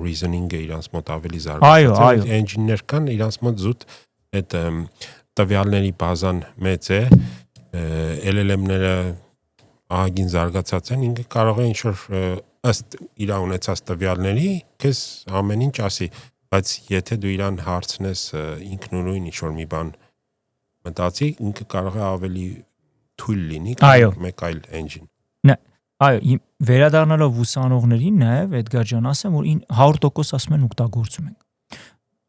reasoning-ը իրանց մոտ ավելի զարգացած է, engine-ներ կան, իրանց մոտ զուտ այդ տվյալների բազան մեծ է, LLM-ները ահագին զարգացած են, ինքը կարող է ինչ-որ ըստ իր ունեցած տվյալների քեզ ամեն ինչ ասի, բայց եթե դու իրան հարցնես ինքնուրույն ինչ-որ մի բան մտածի, ինքը կարող է ավելի թույլ լինի, քան մեկ այլ engine։ Այո, վերադառնալով ուսանողներին նաև Էդգար ջան ասեմ, որ 100% ասում են օգտագործում ենք։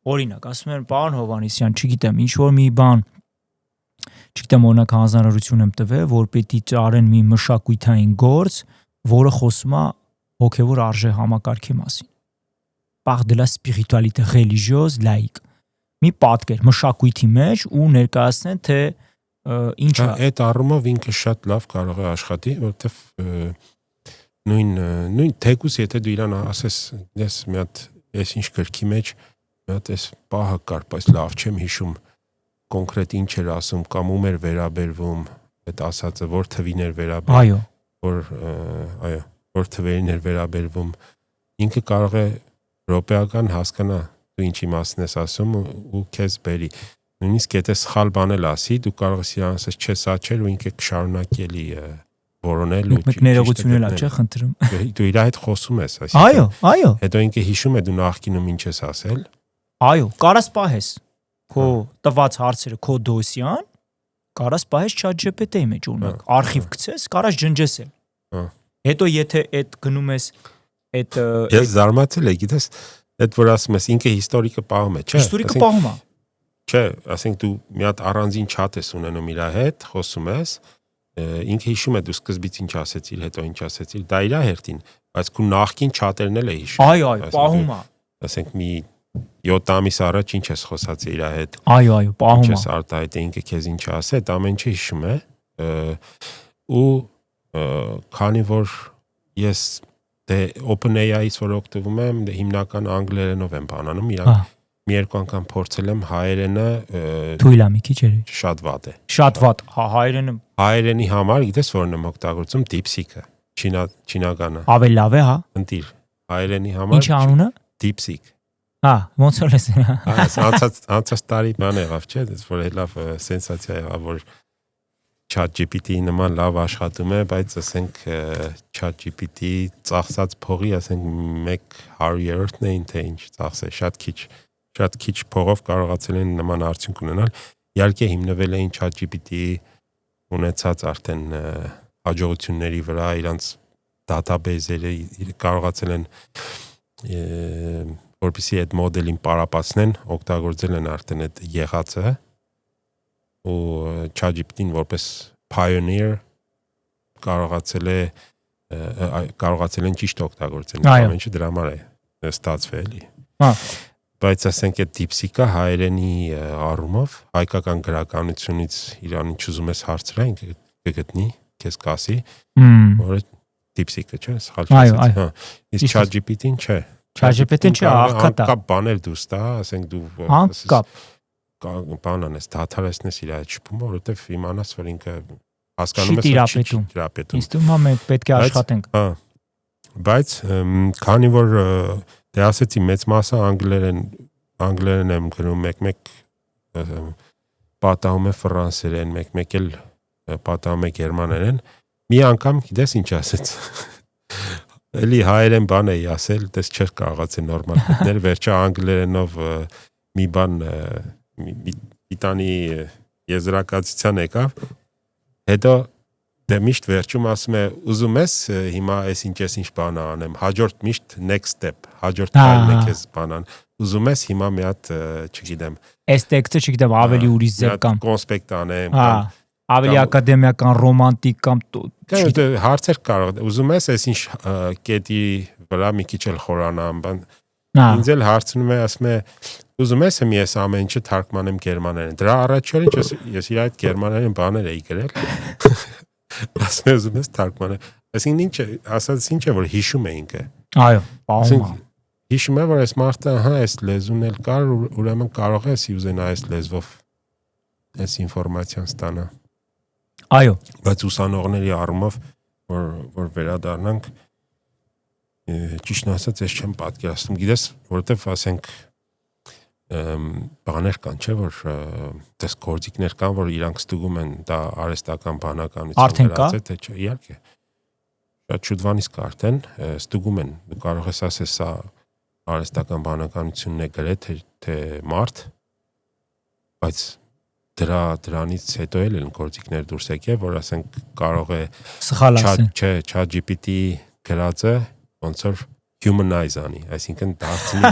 Օրինակ, ասում են, պարոն Հովհաննիսյան, չգիտեմ, ինչ որ մի բան, չգիտեմ, օրինակ հանձնարարություն եմ տվել, որ պետք է արեն մի մշակույթային գործ, որը խոսում է հոգևոր արժե համակարգի մասին։ Par de la spiritualité religieuse laïque։ Մի պատկեր մշակույթի մեջ ու ներկայացնեն, թե ինչ է։ Այդ առումով ինքը շատ լավ կարող է աշխատի, որովհետև նույն թեկուս եթե դու իրան ասես, ես մի հատ այս ինչ գրքի մեջ մի հատ այս պահը կար, բայց լավ չեմ հիշում կոնկրետ ինչ էր ասում կամ ում էր վերաբերվում, այդ ասածը որ թվին էր վերաբերվում, որ թվերին էր վերաբերվում, ինքը կարող է ռոպեական հասկանա դու ինչի մասին ես ասում ու քեզ բերի։ Նույնիսկ եթե սխալ բան էլ ասի, դու կարող ես իրան ասես, չէ, սա չէր ու ինքը կշարունակի էլի որոնել ու մեկ ներողություն էլ չէ, խնդրում։ Դու իր հետ խոսում ես, այսինքն։ Այո։ Հետո ինքը հիշում է դու նախկինում ինչ ես ասել։ Այո, կարաս պահես քո տված հարցերը քո դոսյան, կարաս պահես ChatGPT-ի մեջ օրինակ, արխիվ գցես, կարաս ջնջես էլ։ Հետո եթե այդ գնում ես այդ Ես զարմացել եմ, գիտես, այդ որ ասում ես ինքը հիստորիկը պահում է, չէ՞։ Հիստորիկը պահում է։ Չէ, ասենք դու մի հատ առանձին chat ես ունենում իր հետ, խոսում ես, ինքը հիշում է դու սկզբից ինչ ասեցիր, հետո ինչ ասեցիր, դա իր հերթին, բայց քո նախկին chat-երն էլ է հիշում։ Այո, պահում է։ Ասենք մի 7 ամիս առաջ ինչ ես խոսած իր հետ։ Այո, պահում է։ Ինչ ես արտահայտել, ինքը քեզ ինչ ասել, դա ամեն ինչ հիշում է։ Ու քանի որ ես OpenAI-ից որ օգտվում եմ, հիմնական անգլերենով եմ բանանում, իրանք մի երկու անգամ փորձել եմ հայերենը թույլ է մի քիչ էլի շատ վատ է շատ վատ հայերենի համար գիտես որն եմ օգտագործում DeepSeek-ը չինագանը ավելի լավ է հա ընտիր հայերենի համար ի՞նչ անունը DeepSeek ոնց որ ես անցած տարի բան եղավ չէ դες որ լավ սենսացիա եղավ որ ChatGPT-ի նման լավ աշխատում է բայց ասենք ChatGPT ծախսած փողի ասենք 1/100-ն է թե ինչ ծախսե շատ քիչ փողով կարողացել են նման արդյունք ունենալ։ Իհարկե հիմնվել էին ChatGPT-ի ունեցած արդեն հաջողությունների վրա, իրանց դատաբեյզերը կարողացել են որպեսզի այդ մոդելին պարապացնեն, օգտագործել են արդեն այդ եղածը ու ChatGPT-ն որպես pioneer կարողացել են ճիշտ օգտագործել։ Ամենը դրա համար է ստացվել էլի։ Հա Բայց ասենք այդ դիպսիկը հայերենի առումով հայկական գրականությունից իրան ինչ ուզում ես հարցրել կգտնի քեզ կասի որ դիպսիկը չէ սխալ չասեցի հա իսկ ChatGPT-ին չէ ChatGPT-ին չէ աղքատա կապ բաներ դու ստա ասենք դու կապ բան անես դադարեցնես իր այդ շփումը որովհետև իմանաս որ ինքը հասկանում ես չի տիրապետում ինձ թվում է մենք պետք է աշխատենք հա բայց քանի որ դե ասեցի մեծ մասը անգլերեն եմ գրում, մեկ պատահում է ֆրանսերեն, մեկ էլ պատահում է գերմաներեն, մի անգամ գիտես ինչ ասեց, էլի հայերեն բան էի ասել, դες չէր կարողացել նորմալ գտնել, վերջը անգլերենով մի բան պիտանի եզրակացության եկավ, հետո Դե միշտ վերջում ասում է ուզում ես հիմա այս ինչ բան անեմ, հաջորդ միշտ next step, հաջորդ քայլն է քեզ բանան։ Ուզում ես հիմա մի հատ, չգիտեմ, այս տեքստը չգիտեմ ավելի ուրիշ ձև կամ կոնսպեկտ անեմ, ավելի ակադեմիական, ռոմանտիկ կամ հարցեր կարող։ Ուզում ես այս ինչ կետի վրա մի քիչ էլ խորանամ, բան։ Ինձ էլ հարցնում է, ասում է ուզում ես ես ամեն ինչը թարգմանեմ գերմաներեն։ Դրա առաջ ես իր այդ գերմաներեն բաներ էի գրել։ Ասում ես ուզում ես թարգմանեմ։ Այսինքն ինչ է, ասած ինչ է որ հիշում է ինքը։ Այո, պահում։ Հիշում է որ այս մարդը, այս լեզուն էլ կար, ուրեմն կարող է ուզենա այս լեզվով այս ինֆորմացիան ստանա։ Այո, բայց ուսանողների առումով որ վերադառնանք ճիշտն ասած ես չեմ պատկերացնում, գիտես, որովհետև ասենք բաներ կան, չէ, որ դες գործիքներ կան, որ իրանք ստուգում են դա արհեստական բանականություն գրած է, թե չէ, իհարկե։ Շատ շուտվանից կա արդեն, ստուգում են, դու կարող ես ասես սա արհեստական բանականությունն է գրել, թե մարդ, բայց դրանից հետո էլ են գործիքներ դուրս եկել, որ ասենք կարող է սխալ ասեն, չէ, ChatGPT գրածը ոնց որ humanize անի, այսինքն դարձնի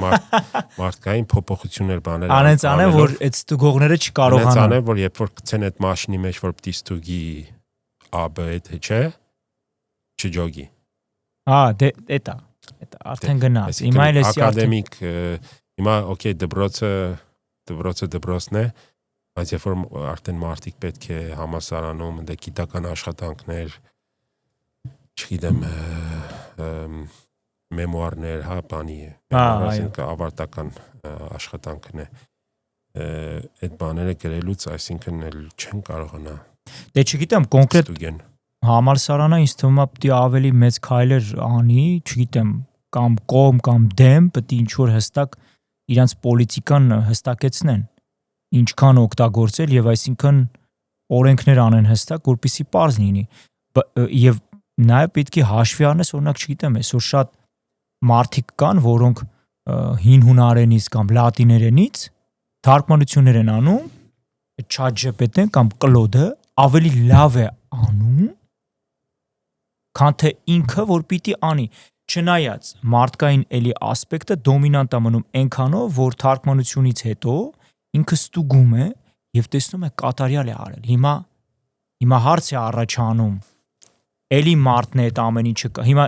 մարդկային փոփոխություններ բաներ անեն որ այդ ստուգողները չկարողանան։ Անեն անեն որ երբ որ գցեն այդ մաշինի մեջ որ պիտի ստուգի AB թե չէ, չջոգի։ Դե դա արդեն գնաց։ Հիմա էլ էսի ակադեմիկ հիմա օքեյ դպրոցն է, բայց երբ որ արդեն մարդիկ պետք է համալսարանում դե գիտական աշխատանքներ, չգիտեմ մեմուարներ, բանի է, այսինքն ավարտական աշխատանքն է, այդ բաները գրելուց, այսինքն էլ չեն կարողանա։ Դե չգիտեմ, կոնկրետ համալսարանը ինձ թվում է պիտի ավելի մեծ քայլեր անի, չգիտեմ, կամ կողմ կամ դեմ, պիտի ինչ-որ հստակ իրանց պոլիտիկան հստակեցնեն, ինչքան օգտագործել եւ այսինքն օրենքներ անեն հստակ, որպեսզի պարզ լինի։ Եվ նաև պետք է հաշվի առնես, օրինակ չգիտեմ, այսօր շատ մարդիկ կան, որոնք հին հունարենից կամ լատիներենից թարգմանություններ են անում, ChatGPT-ն կամ Claude-ը ավելի լավ է անում, քան թե ինքը որ պիտի անի, չնայած մարդկային էլի ասպեկտը դոմինանտ է մնում այնքանով, որ թարգմանությունից հետո ինքը ստուգում է եւ տեսնում է կատարյալ է արել։ Հիմա հարց է առաջանում էլի մարդն է այդ ամեն ինչը կա։ Հիմա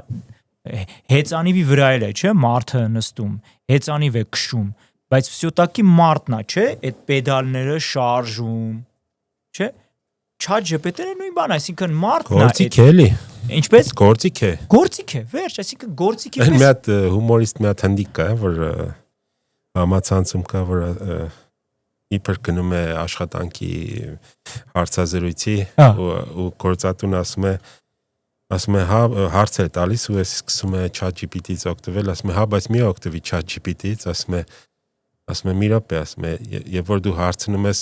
հեծանիվի վրա էլ է, չէ, մարդը նստում, հեծանիվ է քշում, բայց վսյոտակի մարդն է, չէ, այդ պեդալները շարժում, չէ։ ChatGPT-ն է նույն բան, այսինքն մարդն է։ Գործիք է էլի։ Ինչպես? Գործիք է։ Գործիք է, վերջ, այսինքն գործիքի պես։ Մի հատ հումորիստ մի հատ հնդիկ կա, որ համացանցում կա, որ իբր գնում է աշխատանքի հարցազրույցի ու գործատուն ասում է հա հարց է տալիս ու ես սկսում է ChatGPT-ից օգտվել, ասում է հա բայց մի օգտվի ChatGPT-ից, ասում է մի րոպե, ասում է երբ որ դու հարցնում ես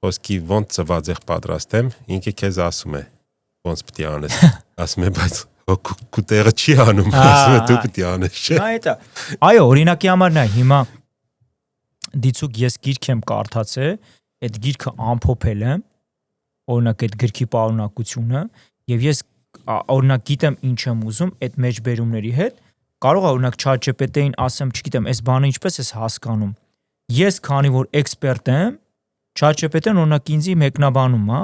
խոսքի ոնց ծվածեղ պատրաստեմ, ինքը քեզ ասում է ոնց պիտի անես, ասում է բայց քու տեղը չի անում, ասում է դու պիտի անես, չէ։ Այո, օրինակի համար նա հիմա դիցուկ ես գիրք եմ կարդացել, այդ գիրքը ամփոփել եմ, օրինակ այդ գրքի պարունակությունը, եւ ես օրինակ գիտեմ ինչ եմ ուզում այդ մեջբերումների հետ, կարող է օրինակ ChatGPT-ին ասեմ, չգիտեմ, այս բանը ինչպես ես հասկանում։ Ես քանի որ էքսպերտ եմ, ChatGPT-ն օրինակ ինձի մեկնաբանում է,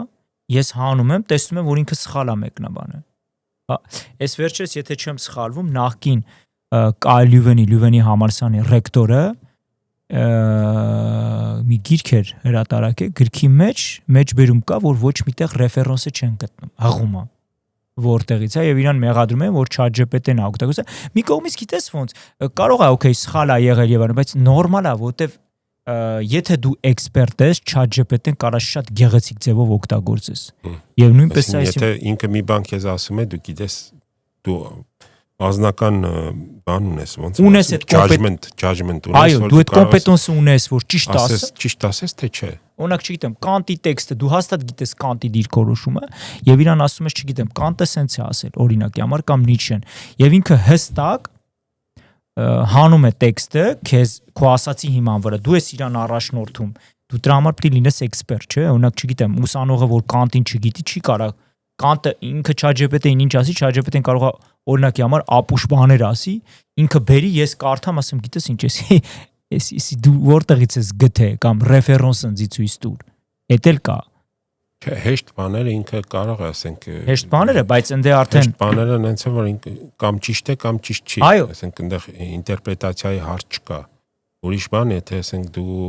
ես հանում եմ, տեսնում եմ, որ ինքը սխալ է մեկնաբանը։ Հա, այս վերջերս եթե չեմ սխալվում, նախկին Լյուվենի համալսարանի ռեկտորը մի գիրք էր հրատարակել, գրքի մեջբերում կա, որ ոչ միտեղ ռեֆերենսը չեն գտնում, հղում է որտեղից է եւ իրան մեղադրում են, որ ChatGPT-ն է օգտագործել։ Մի կողմից գիտես ոնց, կարող է օքեյ սխալ է եղել եւ այլն, բայց նորմալ է, որտեվ եթե դու էքսպերտ ես, ChatGPT-ն կարող է շատ գեղեցիկ ձևով օգտագործես։ Եվ նույնպես եթե ինքը մի բան քեզ ասում է, դու գիտես դու ազնական բան ունես, ոնց ունես այդ judgment ունես, այո, դու այդ կոմպետենսը ունես, որ ճիշտ ասես, թե չէ։ Օրինակ չգիտեմ, Կանտի տեքստը, դու հաստատ գիտես Կանտի դիրքորոշումը, եւ իրան ասում ես, չգիտեմ, Կանտը սենց է ասել, օրինակի համար կամ Նիչեն, եւ ինքը հստակ հանում է տեքստը քեզ քո ասացի հիման վրա, դու ես իրան առաջնորդում, դու դրա համար պետք է լինես էքսպերտ, չէ՞, օրինակ չգիտեմ, ուսանողը որ Կանտին չգիտի, չի կարող կանտը ինքը ChatGPT-ին ինչ ասի, ChatGPT-ն կարող է օրինակի համար ապուշ բաներ ասի, ինքը բերի, ես կարդամ, ասեմ, գիտես ինչ էս դու որտեղից ես գտե կամ ռեֆերենս ընձի ցույց տուր։ Էդ էլ կա։ Հեշտ բաները ինքը կարող է, ասենք, Հեշտ բաները, բայց ընդ է արդեն հեշտ բաները նենց է, որ կամ ճիշտ է, կամ ճիշտ չի, ասենք, այնտեղ ինտերպրետացիայի հարց չկա։ Ուրիշ բան, եթե ասենք դու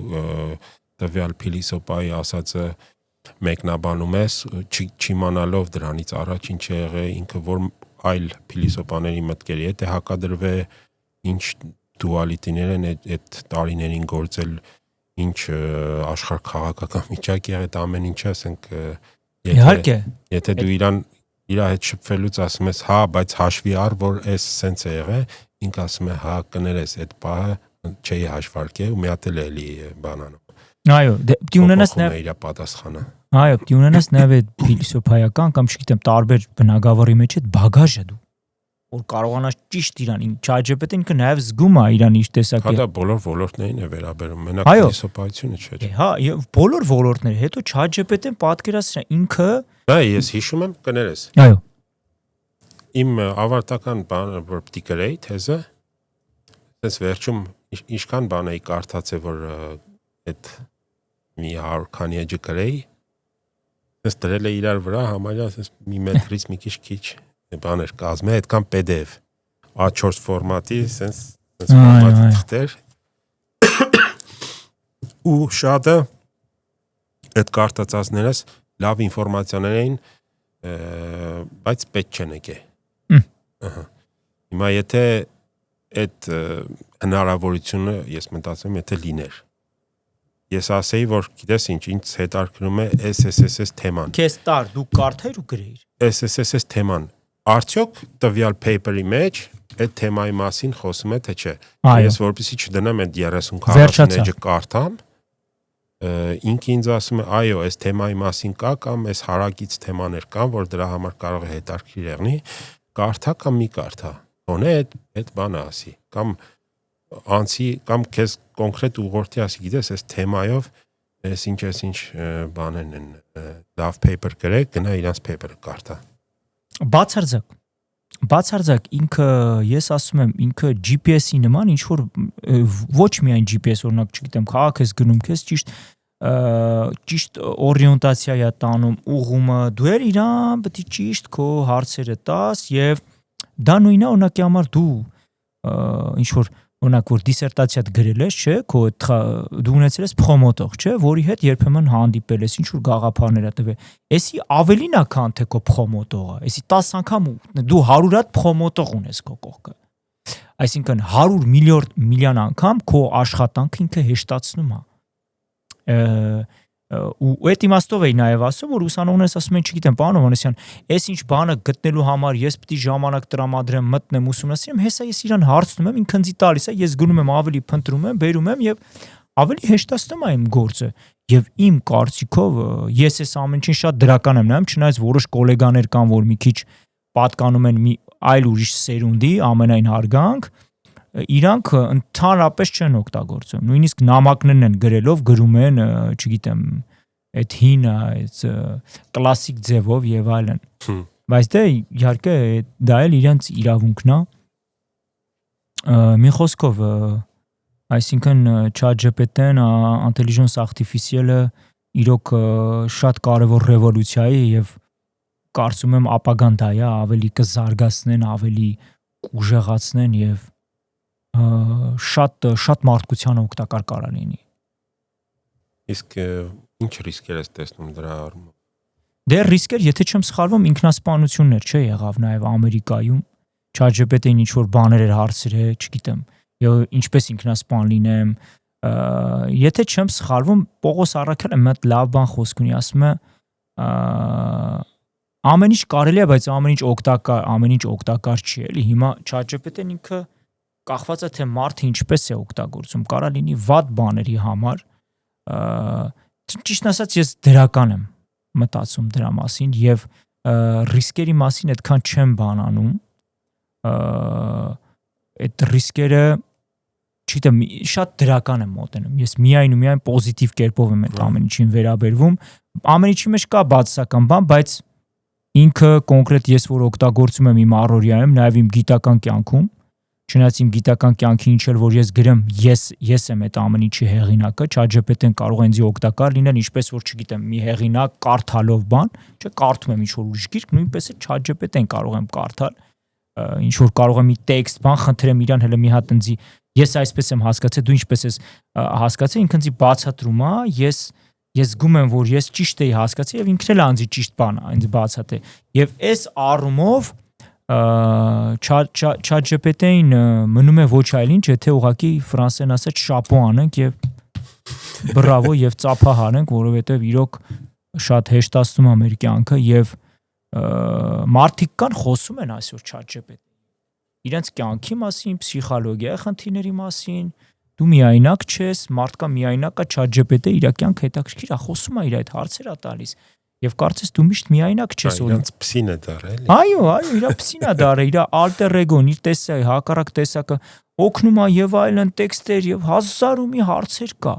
տվյալ փիլիսոփայի ասածը մեկնաբանում ես, չիմանալով դրանից առաջ ինչ է եղել, ինքը որ այլ փիլիսոփաների մտքերի հետ է հակադրվե, ինչ դուալիտիներ են այդ տարիներին գործել, ինչ աշխարհ քաղաքական վիճակի է, այդ ամեն ինչը, ասենք, իհարկե, եթե դու իր հետ շփվելուց ասում ես, հա, բայց հաշվի առ, որ էս սենց է եղել, ինքը ասում է, հա, կներես, այդ պահը չի հաշվարկել ու մի հատ էլ էլի բանանում։ Այո, դու ունենաս նաև իր պատասխանը։ Այո, դու ունենաս նաև այդ փիլիսոփայական կամ չգիտեմ, տարբեր բնագավառի մեջ այդ բագաժը դու որ կարողանաս ճիշտ իրան ChatGPT-ն ինքը նաև զգում է իրան իր տեսակի։ Հա դա բոլոր ոլորտներին է վերաբերում, մենակ փիլիսոփայությունը չէ։ Հա, եւ բոլոր ոլորտները, հետո ChatGPT-ն պատկերացրա ինքը դա ես հիշում եմ, կներես։ Այո։ Իմ ավարտական բանը, որ պիտի գրեի թեզը, այսպես վերջում ինչքան բան էի կարդացել, որ այդ մի 100 քանի էջը գրեի, այս դրել է իրար վրա, համարյա այսպես մի մետրից մի քիչ բաներ կազմել, այդքան PDF A4 ֆորմատի, sense ֆորմատի թղթեր։ Ու շատը այդ կարտացածներս լավ ինֆորմացիաներ էին, բայց պետք չեն եկե։ Ահա։ Հիմա եթե այդ հնարավորությունը ես մտածում եմ, եթե լիներ։ Ես ասեի, որ գիտես ինչ, ինձ հետաքրքրում է SSS թեման։ Քեզ տար, դու կարդայր ու գրեիր։ SSS թեման արդյոք տվյալ paper-ի մեջ այդ թեմայի մասին խոսում է թե չէ։ Ես որպեսզի չդնեմ այդ 30-40 էջը կարդամ, ինքը ինձ ասում է, այո, այս թեմայի մասին կա կամ այս հարակից թեմաներ կան, որ դրա համար կարող է հետաքրքիր եղնի, կարդա կամ մի կարդա։ Հոնե այդ բանը ասի, կամ անցի կամ քեզ կոնկրետ ուղղորդի ասի, գիտես, այս թեմայով այս ինչ բաներն են, լավ paper գրեք, գնա իրանց paper-ը կարդա։ Բացարձակ ինքը ես ասում եմ ինքը GPS-ի նման ինչ որ ոչ միայն GPS օրինակ չգիտեմ քաղաք ես գնում քեզ ճիշտ օրիենտացիա է տանում ուղումը դու էր իրան պետք է ճիշտ քո հարցերը տաս եւ դա նույնն է օրինակի համար դու ինչ որ օրինակ որ դիսերտացիադ գրել ես չէ քո դու ունեցել ես պրոմոտոր չէ որի հետ երբեմն հանդիպել ես ինչ որ գաղափարներ ա տվել էսի ավելին է քան թե քո պրոմոտորը էսի 10 անգամ դու 100 հատ պրոմոտոր ունես քո կողքը այսինքն 100 միլիոն անգամ քո աշխատանքը ինքը հեշտացնում է ու այդ իմաստով էի նաև ասում որ ուսանողներս ասում են չգիտեմ պարոն Հովհաննիսյան այս ինչ բանը գտնելու համար ես պետք է ժամանակ տրամադրեմ մտնեմ ուսումնասիրեմ հեսա ես իրան հարցնում եմ ինքն ինձ տալիս է ես գնում եմ ավելի փնտրում եմ բերում եմ եւ ավելի հեշտացնում է իմ գործը եւ իմ կարծիքով ես այս ամեն ինչին շատ դրական եմ նայում չնայած որոշ գոլեգաներ կան որ մի քիչ պատկանում են մի այլ ուրիշ սերունդի ամենայն հարգանք իրանք ընդհանրապես չեն օգտագործում նույնիսկ նամակներն են գրելով գրում են չգիտեմ այդ հինը այդ կլասիկ ձևով եւ այլն բայց դե իհարկե դա էլ իրենց իրավունքն է մի խոսքով այսինքն ChatGPT-ն intelligence artificial-ը իրոք շատ կարևոր ռևոլյուցիա է եւ կարծում եմ ապագան դա է ավելի կզարգացնեն ավելի կուժեղացնեն եւ շատ մարդկության օգտակար կարող լինի։ Իսկ ինչ ռիսկեր ես տեսնում դրա առումով։ Դե ռիսկեր, եթե չեմ սխալվում, ինքնասպանություններ չէ եղավ նաև Ամերիկայում։ ChatGPT-ին ինչ որ բաներ էր հարցրել, չգիտեմ, եւ ինչպես ինքնասպան լինեմ։ Եթե չեմ սխալվում, Պողոս Առաքյանը մի հատ լավ բան խոսք ունի, ասում է ամեն ինչ կարելի է, բայց ամեն ինչ օգտակար չի, էլի։ Հիմա ChatGPT-ն ինքը կախված է թե մարդը ինչպես է օգտագործում, կարա լինի վատ բաների համար, ճիշտ ասած ես դրական եմ մտածում դրա մասին եւ ռիսկերի մասին այդքան չեմ բանանում, այդ ռիսկերը չգիտեմ շատ դրական եմ մոտենում, ես միայն պոզիտիվ կերպով եմ այդ ամեն ինչին վերաբերվում, ամեն ինչի մեջ կա բացասական բան, բայց ինքը կոնկրետ ես որ օգտագործում եմ իմ առօրյայում, նաև իմ գիտական կյանքում, չնայած իմ գիտական կյանքի ինչ էլ որ ես գրեմ, ես եմ այդ ամեն ինչի հեղինակը, ChatGPT-ն կարող է ինձ օգտակար լինել, ինչպես որ չգիտեմ, մի հեղինակ կարդալով բան, չէ, կարդում եմ ինչ որ ուրիշ գիրք, նույնպես է ChatGPT-ն կարող եմ կարդալ, ինչ որ կարող եմ մի տեքստ, բան խնդրեմ իրան հələ մի հատ ինձի, ես այսպես եմ հասկացել, դու ինչպես ես հասկացել, ինքն ինձ բացատրում է, ես զգում եմ, որ ես ճիշտ էի հասկացել եւ ինքն էլ անձի ճիշտ բան ինձ բացատրել։ Եվ այս առումով ChatGPT-ին մնում է ոչ այլ ինչ, եթե ուղղակի ֆրանսերեն ասած շապո անենք եւ բրավո եւ ծափահ անենք, որովհետեւ իրոք շատ հեշտացնում է մեր կյանքը եւ մարդիկ կան խոսում են այսօր ChatGPT-ի։ Իրենց կյանքի մասին, պսիխոլոգիայի խնդիրների մասին, դու միայնակ չես, մարդկա միայնակա ChatGPT-ը իր կյանքը հետաքրքիր է, խոսում է իր այդ հարցերը տալիս եւ կարծես դու միշտ միայնակ չես Իրենց պսին է դարել։ Այո, իր պսին է դարել, իր alter ego-ն, իր տեսակը, հակառակ տեսակը օգնում է եւ այլն տեքստեր եւ հազար ու մի հարցեր կա։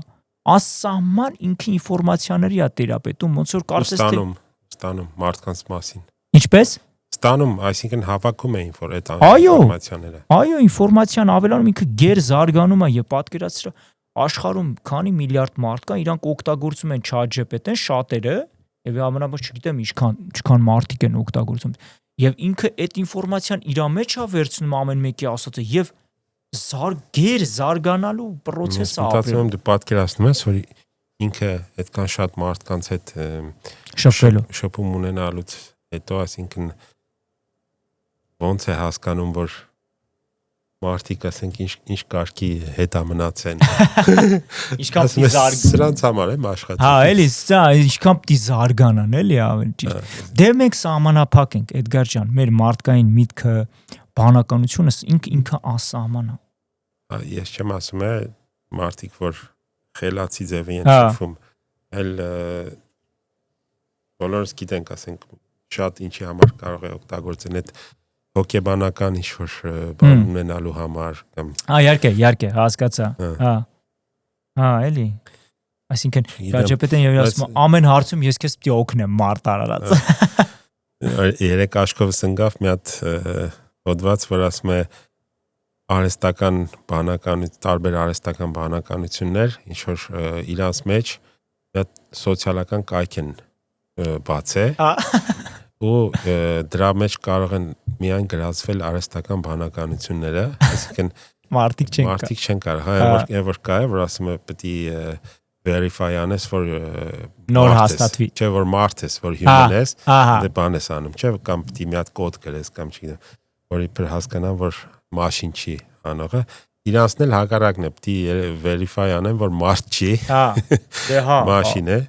Ասահման ինքը ինֆորմացիաների է տերապետում, ոնց որ կարծես թե ստանում մարդկանց մասին։ Ինչպես Ստանում, այսինքն հավաքում է այդ ինֆորմացիաները։ Այո, ինֆորմացիան ավելանում ինքը գեր զարգանում է եւ պատկերացրու աշխարհում քանի միլիարդ մարդ կա, իրանք օգտագործում են ChatGPT-ն շատերը եւ ամենաբար չգիտեմ ինչքան մարդիկ են օգտագործում։ Եվ ինքը այդ ինֆորմացիան իր մեջ է վերցնում ամեն մեկի ասածը եւ գեր զարգանալու process-ը ապրում։ Մտածում եմ դու պատկերացնում ես, որ ինքը այդքան շատ մարդկանց հետ շփում ունենալուց հետո, այսինքն ոնց է հասկանում, որ մարդիկ ասենք ինչ կարգի հետա մնացեն։ Ինչքան պիտի սրանց համար եմ աշխատում։ Հա, էլի, սա ինչքան պիտի զարգանան, էլի ավելի ճիշտ։ Դե մենք սահմանափակ ենք, Էդգար ջան, մեր մարդկային միտքը, բանականությունը ինքը ասահման է։ Ես չեմ ասում է մարդիկ, որ խելացի ձևի են շփվում, այլ բոլորս գիտենք, ասենք շատ ինչի համար կարող է օգտագործեն այդ հոգեբանական ինչ-որ բան ունենալու համար կամ իհարկե, հասկացա։ Հա, էլի։ Այսինքն ChatGPT-ն եւ ասում ամեն հարցում ես քեզ պիտի օգնեմ մարդ արարած։ Երեք աշխովս ընկավ մի հատ հոդված, որ ասում է արհեստական բանականություն, տարբեր արհեստական բանականություններ, ինչ որ իրանց մեջ մի հատ սոցիալական կայք են բացե ու դրա մեջ կարող են միայն գրածվել արհեստական բանականությունները, այսինքն մարդիկ չեն կարող, հա, որ կա է, որ ասում է պետք է verify անես, որ նոր հաստատվի, չէ, որ մարդ ես, որ human ես, դե բան ես անում, չէ, կամ պետք է մի հատ կոդ գրես, կամ չգիտեմ, որ իբր հասկանան, որ մաշին չի անողը, իրանցն էլ հակառակն է, պետք է verify անեն, որ մարդ չի, մաշին է,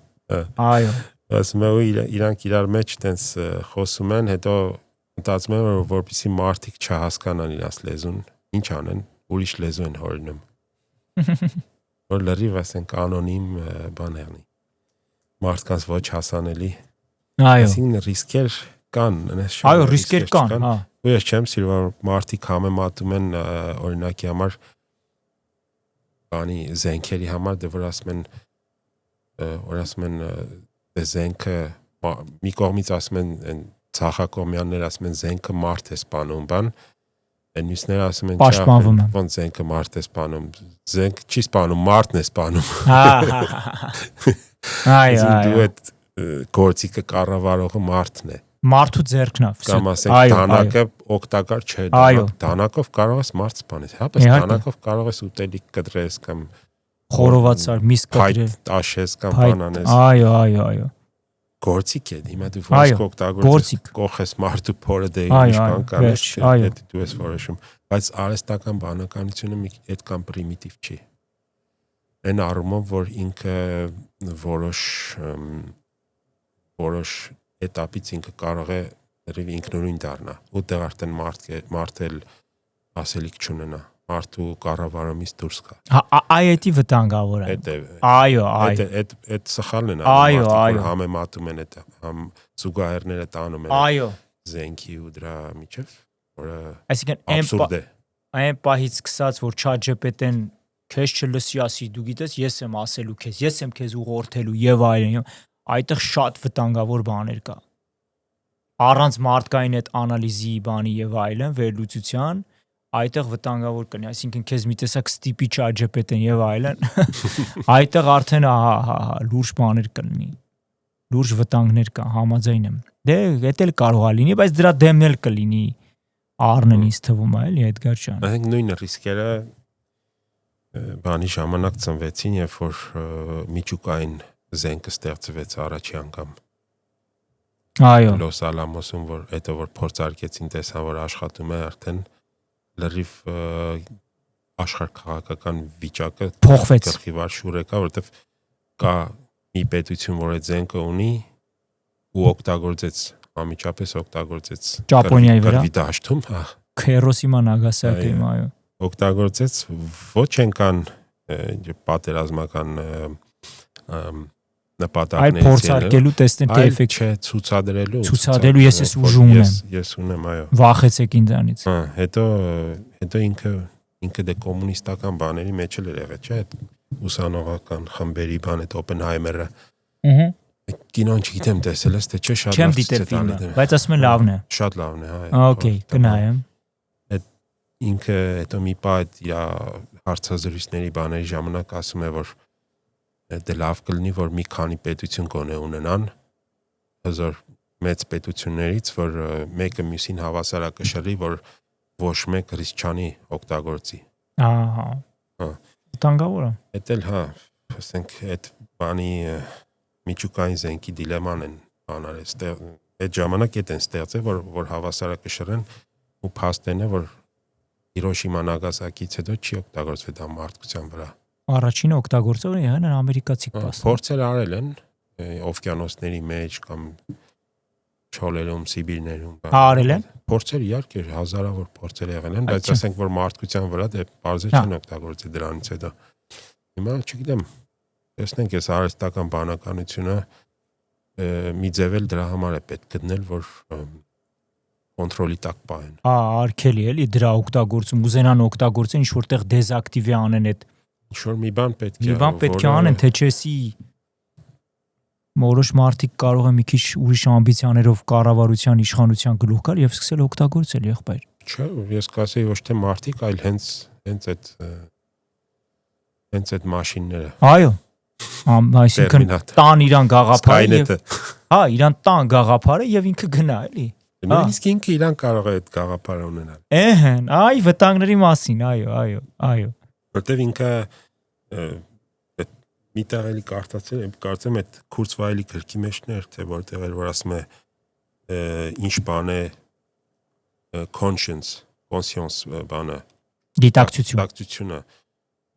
այո, ասում եմ իրանք իրար մեջ տենց խոսում են, հետո մտածում եմ, որպեսզի մարդիկ չհասկանան իրաց լեզուն, ինչ անեն, ուրիշ լեզու են հորինում, որ լրիվ ասենք անոնիմ բան եղնի, մարդկանց ոչ հասանելի, այսինքն ռիսկեր կան, այո, ռիսկեր կան, հա, ու ես չեմ սիրում, որ մարդիկ համեմատում են օրինակի համար, բանի զենքերի համար, դե որ ասում են զենքը մի կողմից ասում են ցախակոմյաններ ասում են զենքը մարդ է սպանում բան մյուսները ասում են ոնց զենքը մարդ է սպանում զենք չի սպանում մարդն է սպանում այո դու այդ գործիքը կառավարողը մարդն է մարդու ձեռքն է կամ ասենք դանակը օգտակար չէ դանակով կարող ես մարդ սպանել հա բայց դանակով կարող ես ուտելիք կտրես կամ խորովածար միս կտրես տաշես կամ բան անես այո գործիք է հիմա դու ոնց կօգտագործես կողես մարդու փորը դե ինչ բան կանես եթե դու ես որոշում բայց արհեստական բանականությունը այդքան պրիմիտիվ չի այն առումով որ ինքը որոշ էտապից ինքը կարող է դեռ ինքնուրույն դառնա ու դեռ արդեն մարդել ասելիք չունենա մարդու կառավարումից դուրս գա այդի վտանգավոր է այո այդ սխալն են մարդիկ համեմատում են այդ զուգահեռները տանում են այո զենքի ու դրա միջև որը այսինքն աբսուրդ է այն պահից սկսած որ ChatGPT-ն քեզ չլսի ասի դու գիտես ես եմ ասելու քեզ ես եմ քեզ ուղղորդելու եւ այլն այդտեղ շատ վտանգավոր բաներ կա առանց մարդկային այդ անալիզի բանի եւ այլն վերլուծության այդտեղ վտանգավոր կլինի, այսինքն քեզ մի տեսակ ստիպի ChatGPT-ն եւ այլն, այդտեղ արդեն լուրջ բաներ կլինի, լուրջ վտանգներ կա, համաձայն եմ։ Դե դա էլ կարող է լինի, բայց դրա դեմն էլ կլինի առնեն ինձ թվում է, էլի Էդգար ջան։ Մենք նույն ռիսկերը բանի ժամանակ ծնվեցին, երբ որ միջուկային զենքը ստեղծվեց առաջի անգամ։ Այո։ Լոս Ալամոսում, որ հետո որ փորձարկեցին, տեսան, որ աշխատում է, արդեն լրիվ աշխարհ քաղաքական վիճակը փոխվեց, գլխիվար շուր եկա, որովհետև կա մի պետություն, որ այդ զենքը ունի ու օգտագործեց, անմիջապես օգտագործեց Ճապոնիայի վրա, կրվի դաշտում, Քիրոսիմա Նագասակիում, այո, օգտագործեց ոչ այնքան պատերազմական նպատակներից, այլ փորձարկելու տեսնել թե էֆեկտ չէ, ցուցադրելու ես ուժում ունեմ, ես ունեմ, այո, վախեցեք ինձանից։ հետո ինքը դե կոմունիստական բաների մեջ էլ էր եղել, չէ, ուսանողական խմբերի բան, այդ Օպենհայմերը։ Կինոն չգիտեմ տեսել ես, թե չէ, շատ չեմ դիտել ֆիլմը, բայց ասում են լավն է։ Շատ լավն է, այո։ Okay, գնայեմ։ Այդ ինքը հետո մի պահ այդ իր հարցազրույցների բաների ժամանակ ասում է, որ դե լավ կլինի, որ մի քանի պետություն գոնե ունենան, հզոր մեծ պետություններից, որ մեկը մյուսին հավասարակշռի, որ ոչ մեկ ռիսկ չանի օգտագործի։ Ահա։ Վտանգավոր է։ Էդ էլ ասենք այդ բանի միջուկային զենքի դիլեման են բանարել, այդ ժամանակ այդ են ստեղծել, որ հավասարակշռեն ու փաստեն է, որ Հիրոշիմա Նագասակիից հետո չի օգտագործվել դա մարդկության վրա։ Առաջինը օգտագործողը եղան ամերիկացի պաստ։ Փորձեր արել են օվկիանոսների մեջ կամ չոլերում, Սիբիրներում։ Արել են։ Փորձեր իհարկե հազարավոր փորձեր եղել են, բայց ասենք որ մարդկության վրա դե բարձր չեն օգտագործել դրանից հետո։ Հիմա չգիտեմ, տեսնենք այս արհեստական բանականությունը մի ձև էլ դրա համար է պետք գտնել, որ կոնտրոլի տակ պահեն։ Արկելի էլի դրա օգտագործում, ուզենան օգտագործեն, ինչ որտեղ դեզակտիվի անեն այդ ինչ-որ մի բան պետք է։ Մի բան պետք է անեն, թե չէսի որոշ մարդիկ կարող է մի քիչ ուրիշ ամբիցիաներով կառավարության իշխանության գլուխ գալ եւ սկսել օգտագործել եղբայր։ Չէ, ես կասեի ոչ թե մարդիկ, այլ հենց այդ մաշինները։ Այո։ Այսինքն տան իրան գաղափարը եւ իրան տան գաղափարը եւ ինքը գնա էլի։ Նույնիսկ ինքը իրան կարող է այդ գաղափարը ունենալ։ Այ վտանգների մասին, այո։ Որտեւ ինքը մի տեղ էլի կարծացել եմ, կարծեմ այդ Kurzweil-ի գրքի մեջներ, թե որտեղ էր, որ ասում է ինչ բան է conscience բանը, գիտակցությունը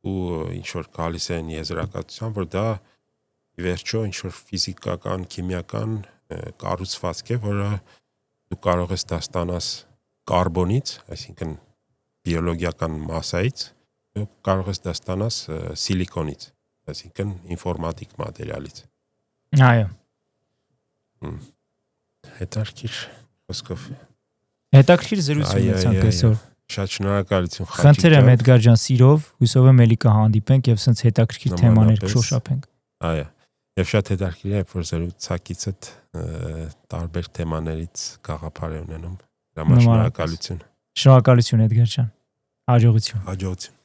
ու ինչ որ գալիս են եզրակացության, որ դա վերջո ինչ որ ֆիզիկական, քիմիական կառուցվածք է, որը դու կարող ես դա ստանաս կարբոնից, այսինքն բիոլոգիական մասայից, դու կարող ես դա ստանաս սիլիկոնից, այսինքն ինֆորմատիկ մատերիալից։ Այո։ Հետաքրքիր խոսքով։ Հետաքրքիր զրույց ունեցանք այսօր։ Շատ շնորհակալություն Խաչիկ։ Խնդրեմ եմ Էդգար ջան, սիրով, հույսով եմ ելի կհանդիպենք եւ սենց հետաքրքիր թեմաներ կշոշափենք։ Այո։ Եվ շատ հետաքրքիր է, որ զրուցակիցդ տարբեր թեմաներից գաղափար է ունենում։ Շնորհակալություն։ Շնորհակալություն Էդգար ջան։ Հաջողություն։ Հաջողություն։